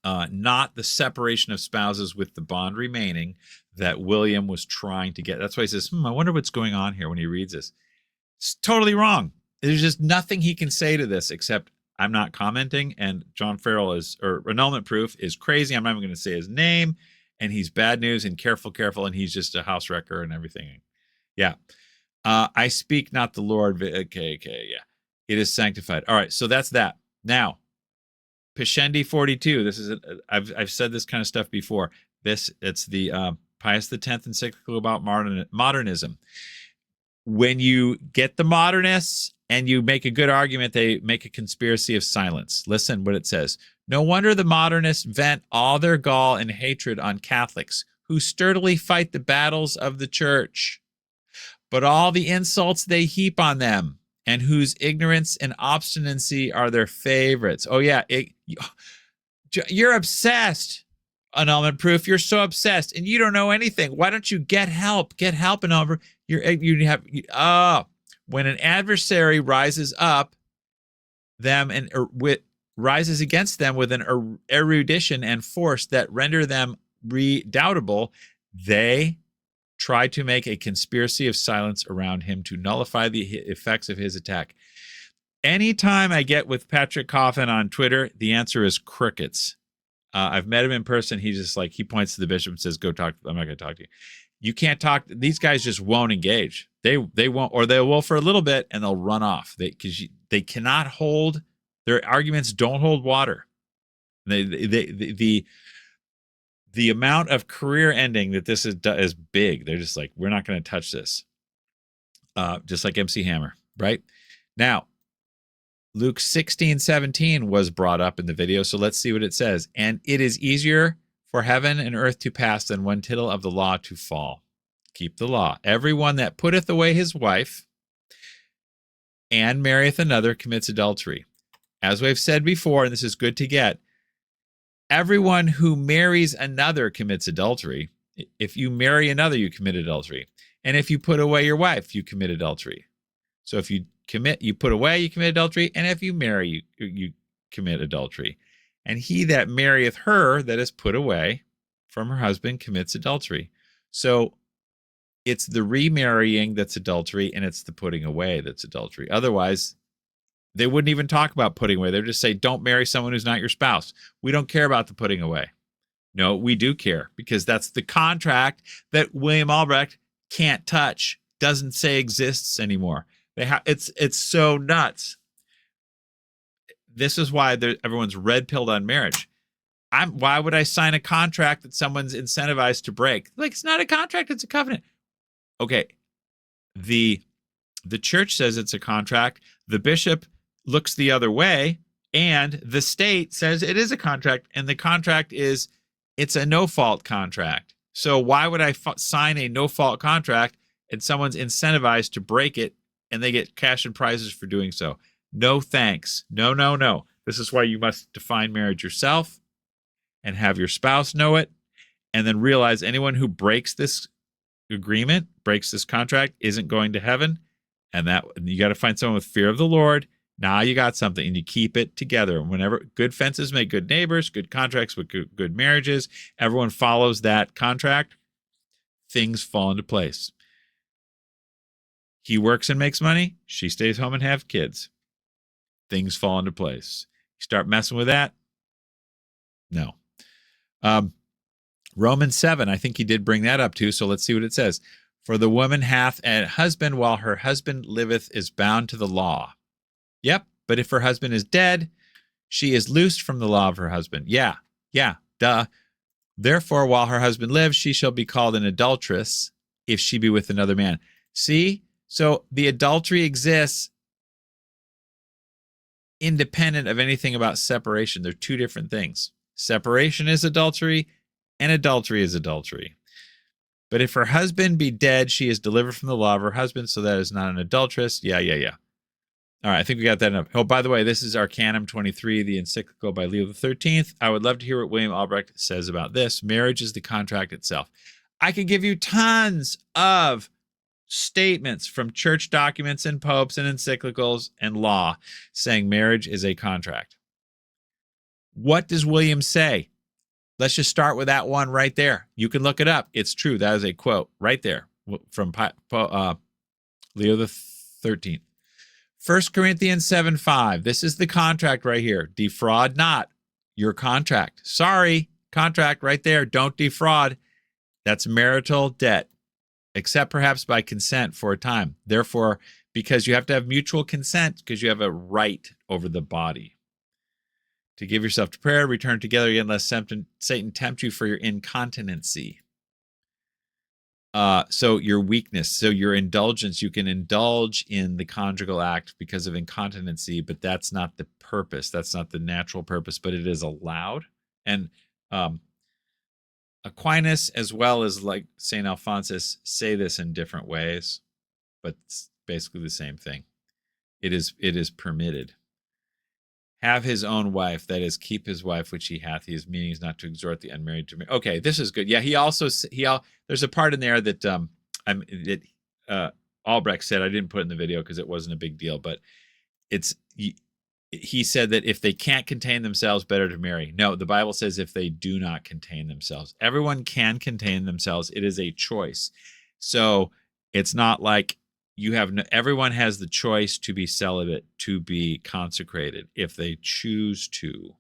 not the separation of spouses with the bond remaining that William was trying to get. That's why he says, I wonder what's going on here when he reads this. It's totally wrong. There's just nothing he can say to this except I'm not commenting, and John Farrell annulment proof is crazy. I'm not even going to say his name, and he's bad news and careful, and he's just a house wrecker and everything. Yeah. I speak not the Lord. Okay, yeah. It is sanctified. All right, so that's that. Now, Pascendi 42. This is I've said this kind of stuff before. It's the Pius X encyclical about modernism. When you get the modernists and you make a good argument, they make a conspiracy of silence. Listen what it says. No wonder the modernists vent all their gall and hatred on Catholics who sturdily fight the battles of the church, but all the insults they heap on them, and whose ignorance and obstinacy are their favorites. Oh yeah, you're obsessed. Annulment proof. You're so obsessed, and you don't know anything. Why don't you get help? Get help, and over. When an adversary rises up them and rises against them with an erudition and force that render them redoubtable, they try to make a conspiracy of silence around him to nullify the effects of his attack. Anytime I get with Patrick Coffin on Twitter, the answer is crickets. I've met him in person. He's just like, he points to the bishop and says, go talk. I'm not going to talk to you. You can't talk. These guys just won't engage. They won't, or they will for a little bit and they'll run off. They cannot hold, their arguments don't hold water. The amount of career ending that this is big. They're just like, we're not going to touch this. Just like MC Hammer, right? Now, Luke 16:17 was brought up in the video, so let's see what it says. And it is easier for heaven and earth to pass than one tittle of the law to fall. Keep the law. Everyone that putteth away his wife and marrieth another commits adultery. As we've said before, and this is good to get, everyone who marries another commits adultery. If you marry another, you commit adultery. And if you put away your wife, you commit adultery. So if you put away, you commit adultery. And if you marry, you commit adultery. And he that marrieth her that is put away from her husband commits adultery. So it's the remarrying that's adultery, and it's the putting away that's adultery. Otherwise, they wouldn't even talk about putting away. They'd just say, don't marry someone who's not your spouse. We don't care about the putting away. No, we do care, because that's the contract that William Albrecht can't touch, doesn't say exists anymore. It's so nuts. This is why everyone's red-pilled on marriage. Why would I sign a contract that someone's incentivized to break? Like, it's not a contract, it's a covenant. Okay, the church says it's a contract. The bishop looks the other way, and the state says it is a contract, and the contract is, it's a no-fault contract. So why would I sign a no-fault contract and someone's incentivized to break it, and they get cash and prizes for doing so? No thanks. No, no, no. This is why you must define marriage yourself and have your spouse know it, and then realize anyone who breaks this agreement, breaks this contract, isn't going to heaven. And that you got to find someone with fear of the Lord. Now you got something, and you keep it together. Whenever good fences make good neighbors, good contracts with good marriages, everyone follows that contract, things fall into place. He works and makes money. She stays home and have kids. Things fall into place. You start messing with that? No. Romans 7, I think he did bring that up too, so let's see what it says. For the woman hath a husband while her husband liveth is bound to the law. Yep, but if her husband is dead, she is loosed from the law of her husband. Yeah, duh. Therefore, while her husband lives, she shall be called an adulteress if she be with another man. See? So the adultery exists independent of anything about separation. They're two different things. Separation is adultery, and adultery is adultery. But if her husband be dead, she is delivered from the law of her husband, so that is not an adulteress. Yeah. All right, I think we got that enough. Oh, by the way, this is Arcanum 23, the encyclical by Leo XIII. I would love to hear what William Albrecht says about this. Marriage is the contract itself. I could give you tons of statements from church documents and popes and encyclicals and law saying marriage is a contract. What does William say? Let's just start with that one right there. You can look it up. It's true. That is a quote right there from Leo XIII. 1 Corinthians 7:5. This is the contract right here. Defraud not your contract. Sorry, contract right there. Don't defraud. That's marital debt, except perhaps by consent for a time. Therefore, because you have to have mutual consent, because you have a right over the body. To give yourself to prayer, return together again, lest Satan tempt you for your incontinency. So your weakness, so your indulgence, you can indulge in the conjugal act because of incontinency, but that's not the purpose. That's not the natural purpose, but it is allowed. And Aquinas, as well as like St. Alphonsus, say this in different ways, but it's basically the same thing. It is permitted. Have his own wife, that is, keep his wife which he hath. He is meaning is not to exhort the unmarried to marry. Okay, this is good. Yeah, there's a part in there that Albrecht said. I didn't put in the video because it wasn't a big deal, but he said that if they can't contain themselves, better to marry. No, the Bible says if they do not contain themselves. Everyone can contain themselves. It is a choice. So it's not like everyone has the choice to be celibate, to be consecrated, if they choose to.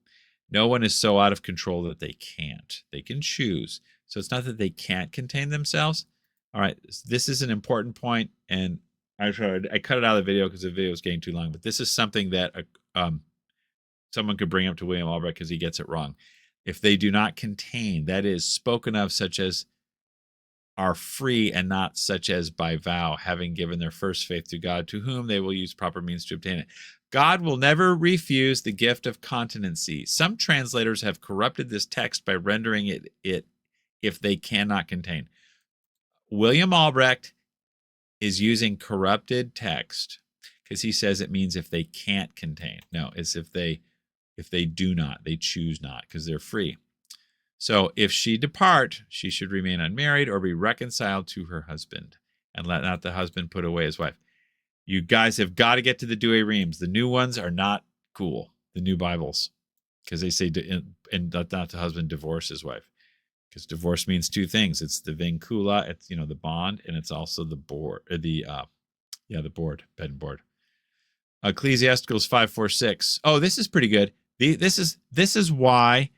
No one is so out of control that they can't. They can choose. So it's not that they can't contain themselves. All right, this is an important point, and I cut it out of the video because the video was getting too long. But this is something that someone could bring up to William Albrecht because he gets it wrong. If they do not contain, that is spoken of such as are free and not such as by vow, having given their first faith to God, to whom they will use proper means to obtain it. God will never refuse the gift of continency. Some translators have corrupted this text by rendering it if they cannot contain. William Albrecht is using corrupted text because he says it means if they can't contain. No, it's if they do not, they choose not, because they're free. So if she depart, she should remain unmarried or be reconciled to her husband, and let not the husband put away his wife. You guys have got to get to the Douay Rheims. The new ones are not cool, the new Bibles, because they say, and let not the husband divorce his wife. Because divorce means two things. It's the vincula, it's the bond, and it's also the board, the board, bed and board. Ecclesiasticals 5:4-6. Oh, this is pretty good. This is why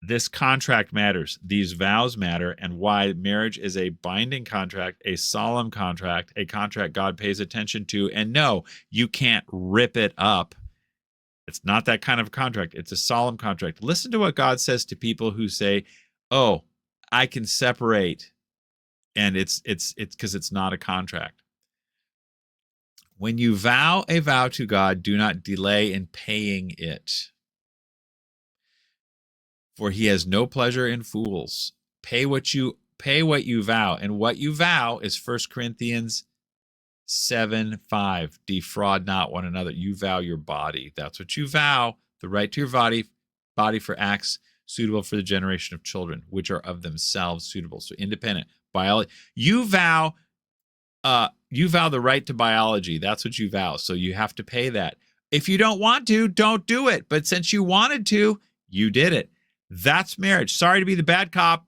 this contract matters. These vows matter, and why marriage is a binding contract, a solemn contract, a contract God pays attention to. And no, you can't rip it up. It's not that kind of contract. It's a solemn contract. Listen to what God says to people who say, "Oh, I can separate," and it's because it's not a contract. When you vow a vow to God, do not delay in paying it, for he has no pleasure in fools. Pay what you vow, and what you vow is 1 Corinthians 7:5. Defraud not one another. You vow your body. That's what you vow. The right to your body for acts suitable for the generation of children, which are of themselves suitable. So independent biology. You vow the right to biology. That's what you vow. So you have to pay that. If you don't want to, don't do it. But since you wanted to, you did it. That's marriage. Sorry to be the bad cop,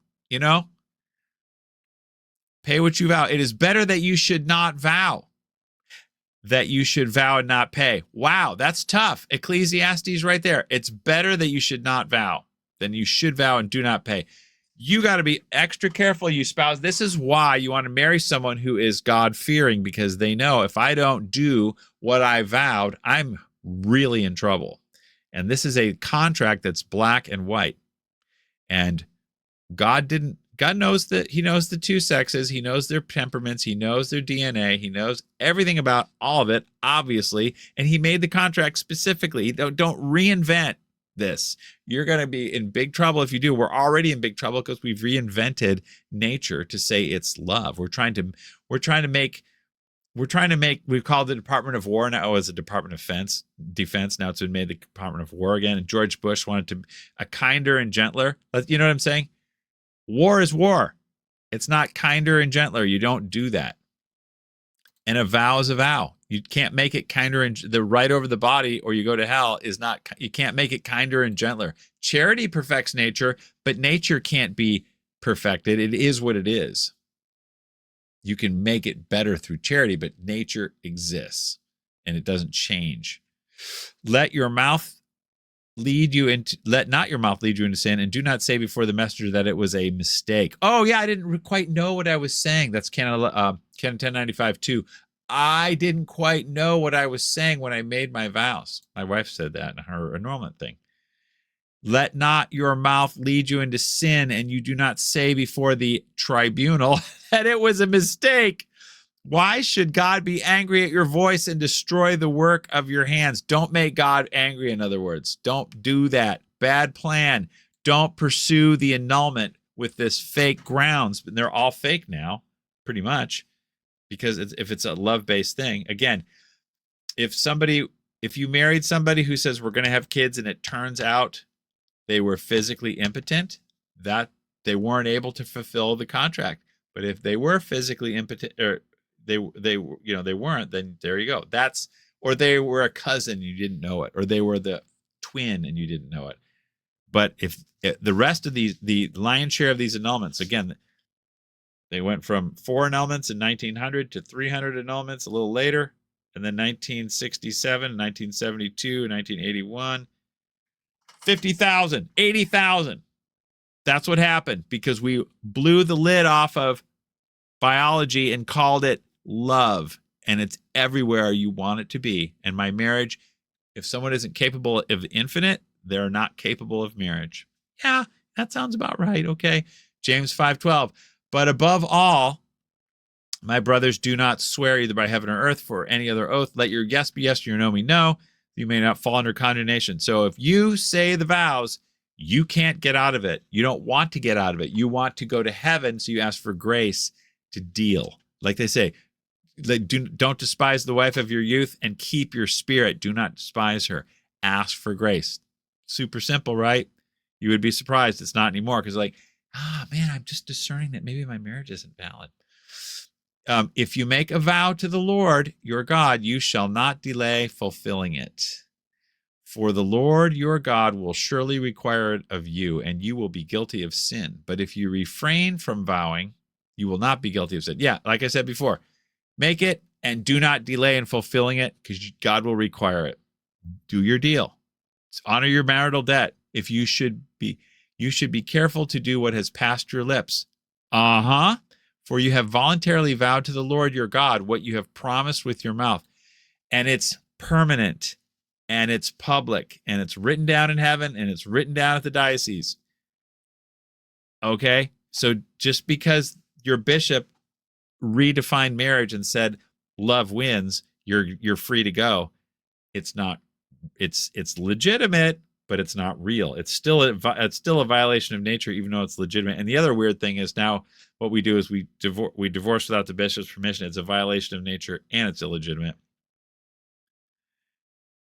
Pay what you vow. It is better that you should not vow, that you should vow and not pay. Wow, that's tough. Ecclesiastes right there. It's better that you should not vow than you should vow and do not pay. You got to be extra careful, you spouse. This is why you want to marry someone who is God-fearing, because they know if I don't do what I vowed, I'm really in trouble. And this is a contract that's black and white. And God knows that he knows the two sexes. He knows their temperaments. He knows their DNA. He knows everything about all of it, obviously. And he made the contract specifically. Don't reinvent this. You're going to be in big trouble if you do. We're already in big trouble because we've reinvented nature to say it's love. We're trying to make, we called the Department of War now as a Department of Defense. Now it's been made the Department of War again. And George Bush wanted to a kinder and gentler. You know what I'm saying? War is war. It's not kinder and gentler. You don't do that. And a vow is a vow. You can't make it kinder and the right over the body or you go to hell is not, you can't make it kinder and gentler. Charity perfects nature, but nature can't be perfected. It is what it is. You can make it better through charity, but nature exists and it doesn't change. Let not your mouth lead you into sin, and do not say before the messenger that it was a mistake. Oh yeah, I didn't quite know what I was saying. That's Canon 1095 too. I didn't quite know what I was saying when I made my vows. My wife said that in her annulment thing. Let not your mouth lead you into sin, and you do not say before the tribunal that it was a mistake. Why should God be angry at your voice and destroy the work of your hands? Don't make God angry, in other words. Don't do that. Bad plan. Don't pursue the annulment with this fake grounds. But they're all fake now, pretty much, because if it's a love-based thing. Again, if you married somebody who says we're going to have kids and it turns out they were physically impotent, that they weren't able to fulfill the contract. But if they were physically impotent, or they weren't, then there you go. Or they were a cousin and you didn't know it, or they were the twin and you didn't know it. But if the rest of the lion's share of these annulments, again, they went from 4 annulments in 1900 to 300 annulments a little later, and then 1967, 1972, 1981. 50,000, 80,000. That's what happened because we blew the lid off of biology and called it love. And it's everywhere you want it to be. And my marriage, if someone isn't capable of infinite, they're not capable of marriage. Yeah, that sounds about right. Okay. James 5:12. But above all, my brothers, do not swear either by heaven or earth for any other oath. Let your yes be yes, your no be no. You may not fall under condemnation. So if you say the vows, you can't get out of it. You don't want to get out of it. You want to go to heaven, so you ask for grace to deal. Like they say, don't despise the wife of your youth and keep your spirit. Do not despise her. Ask for grace. Super simple, right? You would be surprised it's not anymore because like, man, I'm just discerning that maybe my marriage isn't valid. If you make a vow to the Lord your God, you shall not delay fulfilling it. For the Lord your God will surely require it of you, and you will be guilty of sin. But if you refrain from vowing, you will not be guilty of sin. Yeah, like I said before, make it and do not delay in fulfilling it because God will require it. Do your deal. Honor your marital debt. If you should be careful to do what has passed your lips. For you have voluntarily vowed to the Lord your God what you have promised with your mouth. And it's permanent. And it's public, and it's written down in heaven, and it's written down at the diocese. Okay? So just because your bishop redefined marriage and said love wins, you're free to go. It's not. It's legitimate, but it's not real. It's still a violation of nature, even though it's legitimate. And the other weird thing is now what we do is we divorce without the bishop's permission. It's a violation of nature, and it's illegitimate.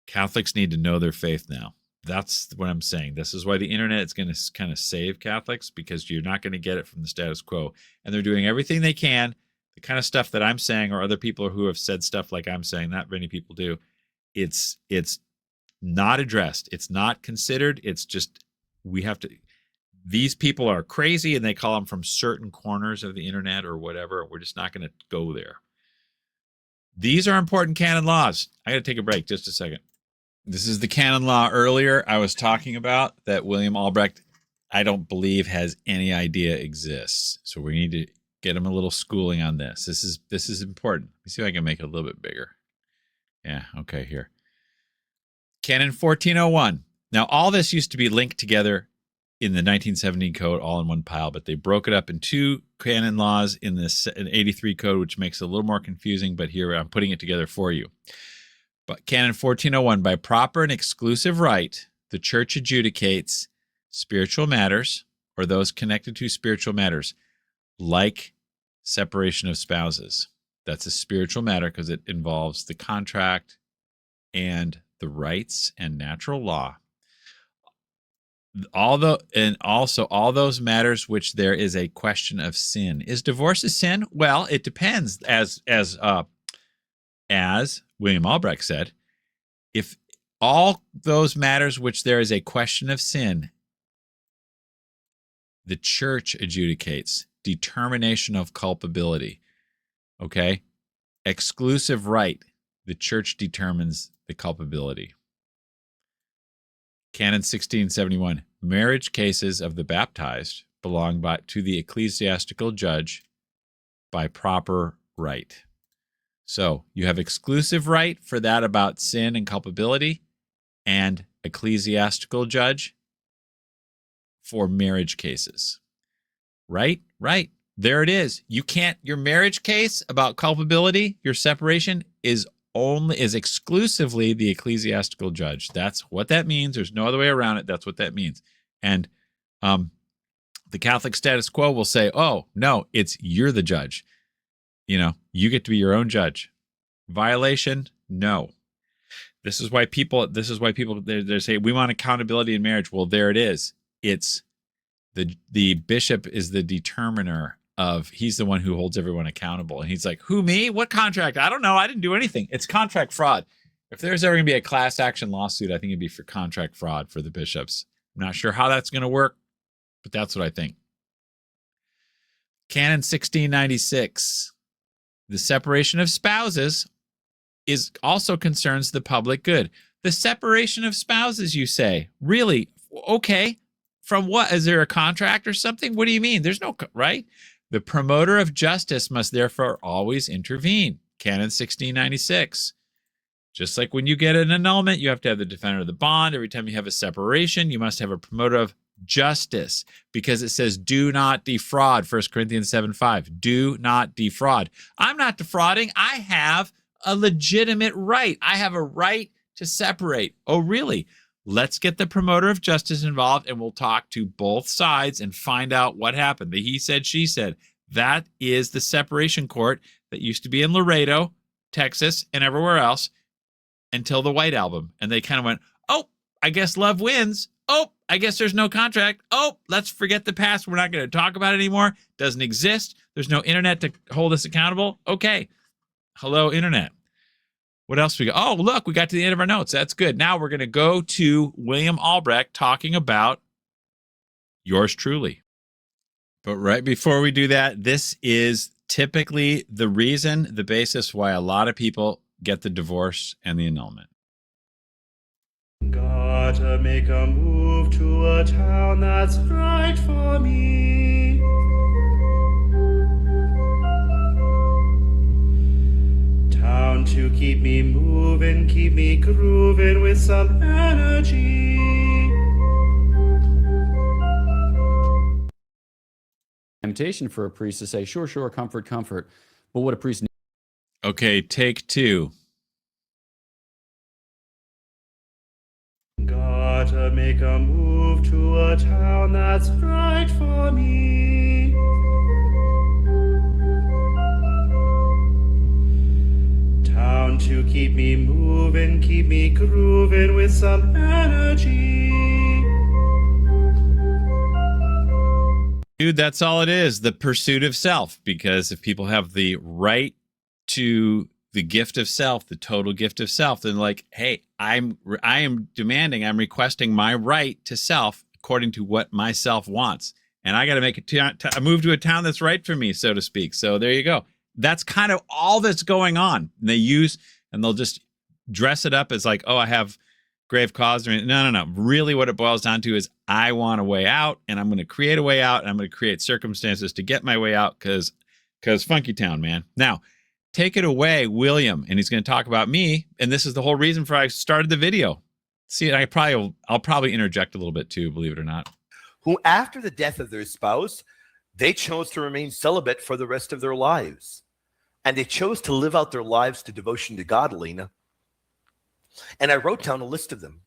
Catholics need to know their faith now. That's what I'm saying. This is why the internet is going to kind of save Catholics, because you're not going to get it from the status quo. And they're doing everything they can. The kind of stuff that I'm saying, or other people who have said stuff like I'm saying, not many people do. It's not addressed. It's not considered. It's just, these people are crazy and they call them from certain corners of the internet or whatever. We're just not going to go there. These are important canon laws. I got to take a break just a second. This is the canon law earlier I was talking about that William Albrecht, I don't believe, has any idea exists. So we need to get him a little schooling on this. This is important. Let me see if I can make it a little bit bigger. Yeah, okay, here. Canon 1401. Now, all this used to be linked together in the 1917 code all in one pile, but they broke it up in two canon laws in this 83 code, which makes it a little more confusing, but here I'm putting it together for you. But Canon 1401, by proper and exclusive right, the church adjudicates spiritual matters or those connected to spiritual matters, like separation of spouses. That's a spiritual matter because it involves the contract and the rights and natural law. All those matters which there is a question of sin. Is divorce a sin? Well, it depends. As William Albrecht said, if all those matters which there is a question of sin, the church adjudicates determination of culpability. Okay? Exclusive right, the church determines the culpability. Canon 1671, marriage cases of the baptized belong to the ecclesiastical judge by proper right. So you have exclusive right for that about sin and culpability, and ecclesiastical judge for marriage cases. Right? Right. There it is. You can't, your marriage case about culpability, your separation is exclusively the ecclesiastical judge. That's what that means. There's no other way around it. That's what that means. And the Catholic status quo will say, oh, no, you're the judge. You get to be your own judge. Violation? No. This is why people they say we want accountability in marriage. Well, there it is. It's the bishop is the determiner of, he's the one who holds everyone accountable. And he's like, who, me? What contract? I don't know. I didn't do anything. It's contract fraud. If there's ever going to be a class action lawsuit, I think it'd be for contract fraud for the bishops. I'm not sure how that's going to work, but that's what I think. Canon 1696. The separation of spouses also concerns the public good. The separation of spouses, you say? Really? Okay. From what? Is there a contract or something? What do you mean? There's no, right? The promoter of justice must therefore always intervene. Canon 1696. Just like when you get an annulment, you have to have the defender of the bond. Every time you have a separation, you must have a promoter of justice, because it says do not defraud. 1 Corinthians 7:5. Do not defraud. I'm not defrauding. I have a legitimate right. I have a right to separate. Oh, really? Let's get the promoter of justice involved, and we'll talk to both sides and find out what happened. The he said, she said. That is the separation court that used to be in Laredo, Texas, and everywhere else until the White Album. And they kind of went, oh, I guess love wins. Oh, I guess there's no contract. Oh, let's forget the past. We're not going to talk about it anymore. Doesn't exist. There's no internet to hold us accountable. Okay. Hello, internet. What else we got? Oh, look, we got to the end of our notes. That's good. Now we're going to go to William Albrecht talking about yours truly. But right before we do that, this is typically the reason, the basis why a lot of people get the divorce and the annulment. Gotta make a move to a town that's right for me. Town to keep me moving, keep me grooving with some energy. Temptation for a priest to say, sure, comfort, comfort. But what a priest needs. Okay, take two. Gotta make a move to a town that's right for me. Town to keep me moving, keep me grooving with some energy. Dude, that's all it is. The pursuit of self. Because if people have the right to the gift of self, the total gift of self, then like, hey, I am demanding, I'm requesting my right to self according to what my self wants. And I got to make a move to a town that's right for me, so to speak. So there you go. That's kind of all that's going on. And they'll just dress it up as like, oh, I have grave cause. No. Really what it boils down to is I want a way out, and I'm going to create a way out, and I'm going to create circumstances to get my way out because funky town, man. Now, take it away, William, and he's going to talk about me, and this is the whole reason for I started the video. See, I'll probably interject a little bit too, believe it or not. Who, after the death of their spouse, they chose to remain celibate for the rest of their lives. And they chose to live out their lives to devotion to God, Lena. And I wrote down a list of them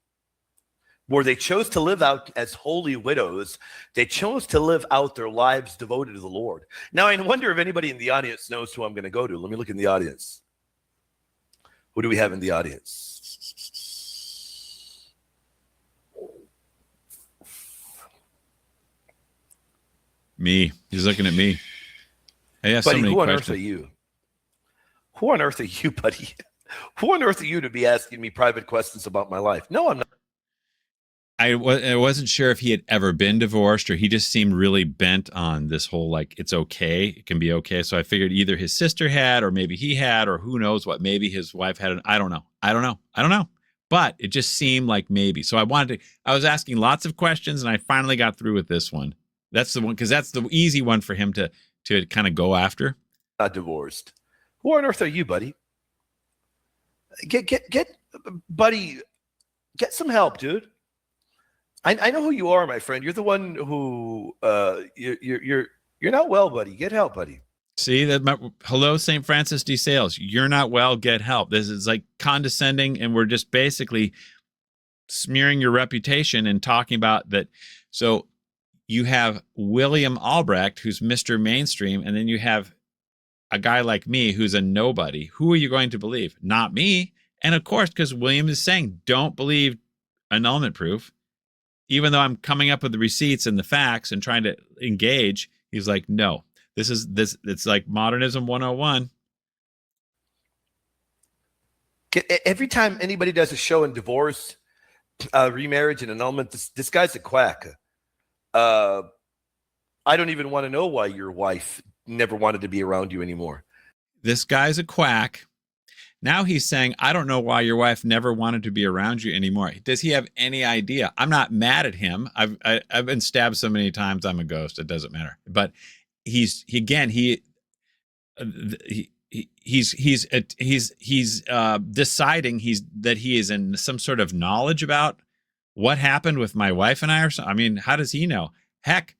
where they chose to live out as holy widows. They chose to live out their lives devoted to the Lord. Now, I wonder if anybody in the audience knows who I'm going to go to. Let me look in the audience. Who do we have in the audience? Me. He's looking at me. I have Buddy, so many who on questions. earth are you? Who on earth are you, buddy? Who on earth are you to be asking me private questions about my life? No, I'm not. I wasn't sure if he had ever been divorced, or he just seemed really bent on this whole, like, it's okay, it can be okay. So I figured either his sister had, or maybe he had, or who knows what, maybe his wife had. I don't know. But it just seemed like maybe. So I was asking lots of questions, and I finally got through with this one. That's the one, because that's the easy one for him to kind of go after. Not divorced. Who on earth are you, buddy? Buddy, get some help, dude. I know who you are, my friend. You're the one who you're not well, buddy. Get help, buddy. See that? Hello, St. Francis de Sales. You're not well. Get help. This is like condescending, and we're just basically smearing your reputation and talking about that. So you have William Albrecht, who's Mr. Mainstream, and then you have a guy like me who's a nobody. Who are you going to believe? Not me. And of course, because William is saying, don't believe annulment proof, even though I'm coming up with the receipts and the facts and trying to engage, he's like, no, it's like modernism 101. Every time anybody does a show on divorce, remarriage, and annulment, this guy's a quack. I don't even want to know why your wife never wanted to be around you anymore. This guy's a quack. Now he's saying, I don't know why your wife never wanted to be around you anymore. Does he have any idea? I'm not mad at him. I've been stabbed so many times. I'm a ghost. It doesn't matter. But he's deciding that he is in some sort of knowledge about what happened with my wife and I, or something. I mean, how does he know? Heck,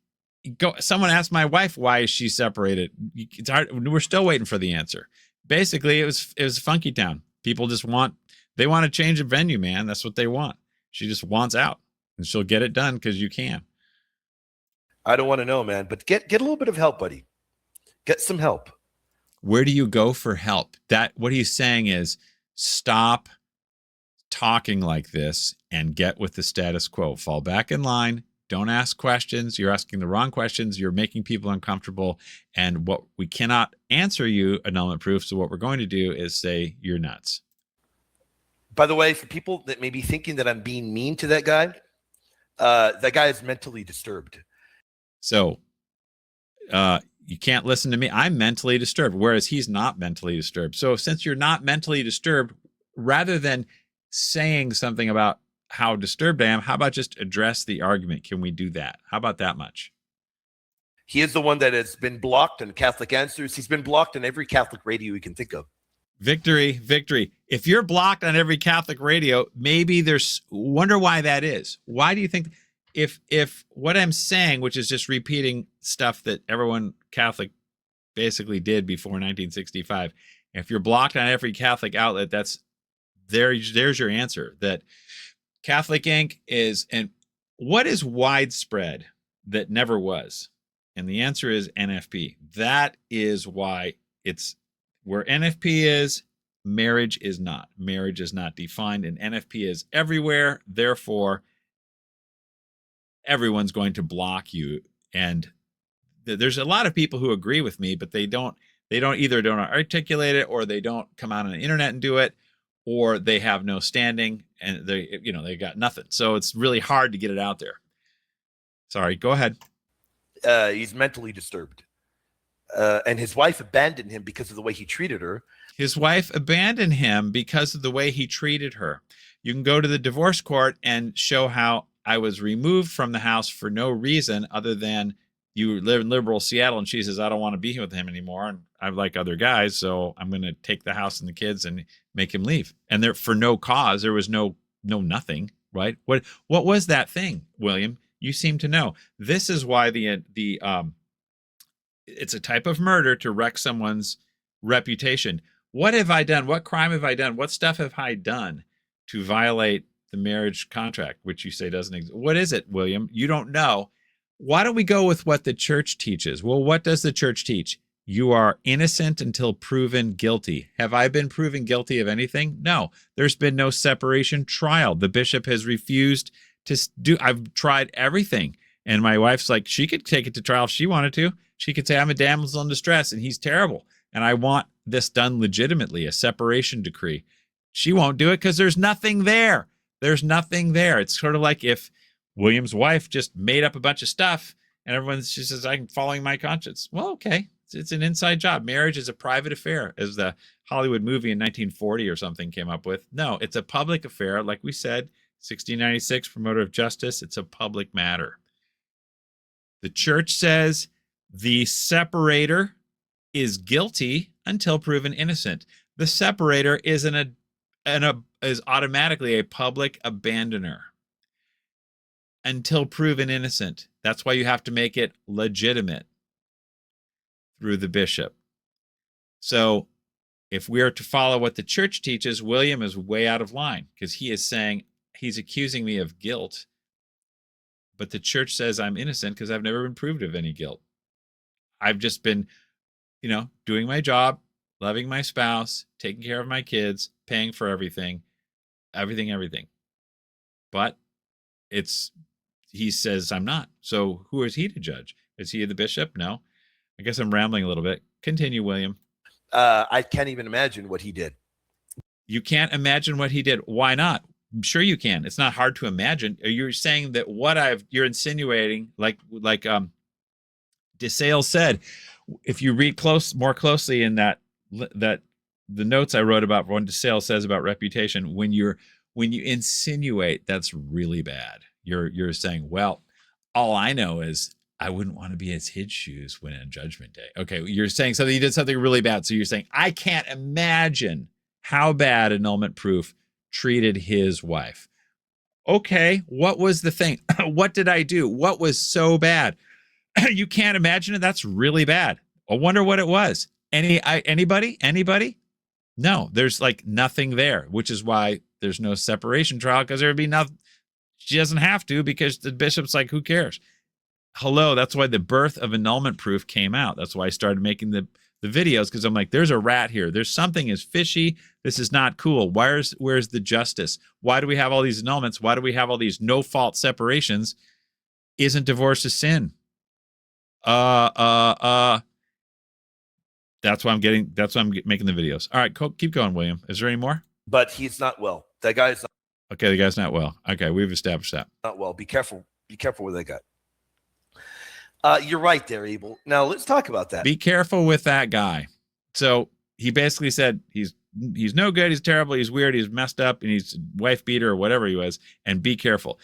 someone asked my wife, why is she separated? It's hard. We're still waiting for the answer. Basically, it was Funky Town. People just want to change a venue, man. That's what they want. She just wants out, and she'll get it done because you can. I don't want to know, man, but get a little bit of help, buddy. Get some help. Where do you go for help? What he's saying is stop talking like this and get with the status quo. Fall back in line. Don't ask questions. You're asking the wrong questions. You're making people uncomfortable. And what we cannot answer you annulment proof. So what we're going to do is say you're nuts. By the way, for people that may be thinking that I'm being mean to that guy is mentally disturbed. So you can't listen to me. I'm mentally disturbed, whereas he's not mentally disturbed. So since you're not mentally disturbed, rather than saying something about how disturbed I am, how about just address the argument? Can we do that? How about that much? He is the one that has been blocked on Catholic Answers. He's been blocked on every Catholic radio you can think of. Victory. If you're blocked on every Catholic radio, maybe wonder why that is. Why do you think if what I'm saying, which is just repeating stuff that everyone Catholic basically did before 1965, if you're blocked on every Catholic outlet, there's your answer. That Catholic Inc. is, and what is widespread that never was? And the answer is NFP. That is why it's where NFP is, marriage is not. Marriage is not defined, and NFP is everywhere. Therefore, everyone's going to block you. And there's a lot of people who agree with me, but they don't articulate it, or they don't come out on the internet and do it, or they have no standing and they got nothing. So it's really hard to get it out there. Sorry, go ahead. He's mentally disturbed. And his wife abandoned him because of the way he treated her. His wife abandoned him because of the way he treated her. You can go to the divorce court and show how I was removed from the house for no reason other than you live in liberal Seattle, and she says, I don't want to be here with him anymore, and I like other guys, so I'm going to take the house and the kids and make him leave. And there, for no cause, there was no nothing, right? What was that thing, William? You seem to know. This is why it's a type of murder to wreck someone's reputation. What have I done? What crime have I done? What stuff have I done to violate the marriage contract, which you say doesn't exist? What is it, William? You don't know. Why don't we go with what the church teaches? Well, what does the church teach? You are innocent until proven guilty. Have I been proven guilty of anything? No. There's been no separation trial. The bishop has refused to do. I've tried everything. And my wife's like, she could take it to trial if she wanted to. She could say, I'm a damsel in distress and he's terrible. And I want this done legitimately, a separation decree. She won't do it because there's nothing there. There's nothing there. It's sort of like if William's wife just made up a bunch of stuff and she says, I'm following my conscience. Well, okay. It's an inside job. Marriage is a private affair, as the Hollywood movie in 1940 or something came up with. No, it's a public affair. Like we said, 1696, promoter of justice. It's a public matter. The church says the separator is guilty until proven innocent. The separator is is automatically a public abandoner until proven innocent. That's why you have to make it legitimate through the bishop. So if we are to follow what the church teaches, William is way out of line because he is saying he's accusing me of guilt. But the church says I'm innocent because I've never been proved of any guilt. I've just been, doing my job, loving my spouse, taking care of my kids, paying for everything. But he says I'm not. So who is he to judge? Is he the bishop? No. I guess I'm rambling a little bit. Continue, William. I can't even imagine what he did. You can't imagine what he did. Why not? I'm sure you can. It's not hard to imagine. You're saying that you're insinuating, like DeSales said, if you read more closely in that the notes I wrote about what DeSale says about reputation, when you insinuate, that's really bad. You're saying, well, all I know is I wouldn't want to be in his shoes when on Judgment Day. Okay, you're saying something, you did something really bad. So you're saying, I can't imagine how bad annulment proof treated his wife. Okay, what was the thing? What did I do? What was so bad? You can't imagine it? That's really bad. I wonder what it was. Anybody? No, there's like nothing there, which is why there's no separation trial, because there would be nothing. She doesn't have to, because the bishop's like, who cares? Hello, that's why the birth of annulment proof came out. That's why I started making the videos, because I'm like, there's a rat here. There's something is fishy. This is not cool. Where's the justice? Why do we have all these annulments? Why do we have all these no-fault separations? Isn't divorce a sin? That's why I'm making the videos. All right, keep going, William. Is there any more? But he's not well. That guy is Okay, the guy's not well. Okay, we've established that. not well. Be careful. Be careful with that guy. You're right there, Abel. Now let's talk about that. Be careful with that guy. So he basically said he's no good, he's terrible, he's weird, he's messed up, and he's a wife beater or whatever he was, and be careful.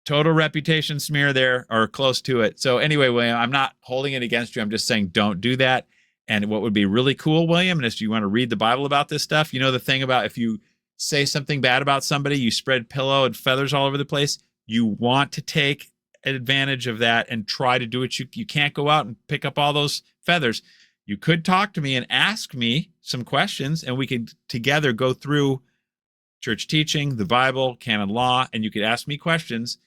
Total reputation smear there, or close to it. So anyway, William, I'm not holding it against you. I'm just saying don't do that. And what would be really cool, William, and if you want to read the Bible about this stuff, you know the thing about if you say something bad about somebody, you spread pillow and feathers all over the place. You want to take advantage of that and try to do it. You can't go out and pick up all those feathers. You could talk to me and ask me some questions, and we could together go through church teaching, the Bible, canon law, and you could ask me questions,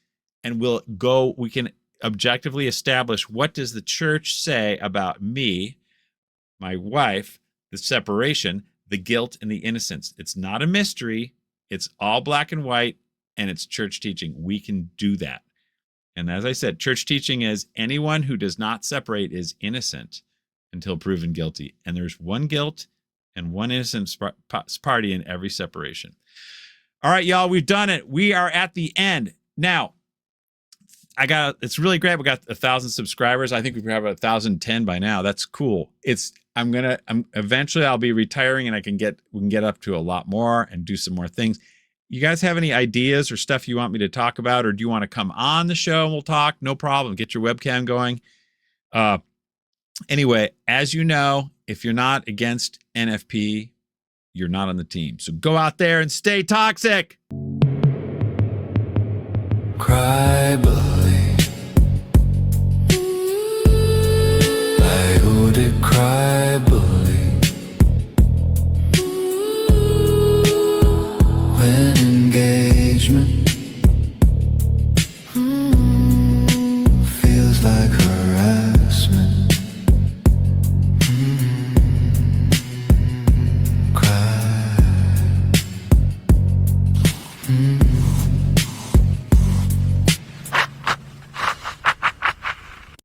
and we can objectively establish, what does the church say about me, my wife, the separation, the guilt, and the innocence. It's not a mystery. It's all black and white, and it's church teaching. We can do that. And as I said, church teaching is anyone who does not separate is innocent until proven guilty. And there's one guilt and one innocent party in every separation. All right, y'all, we've done it. We are at the end. Now, it's really great. We got 1,000 subscribers. I think we have 1,010 by now. That's cool. Eventually I'll be retiring, and we can get up to a lot more and do some more things. You guys have any ideas or stuff you want me to talk about, or do you want to come on the show and we'll talk? No problem. Get your webcam going. Anyway, as you know, if you're not against NFP, you're not on the team. So go out there and stay toxic. Crybully.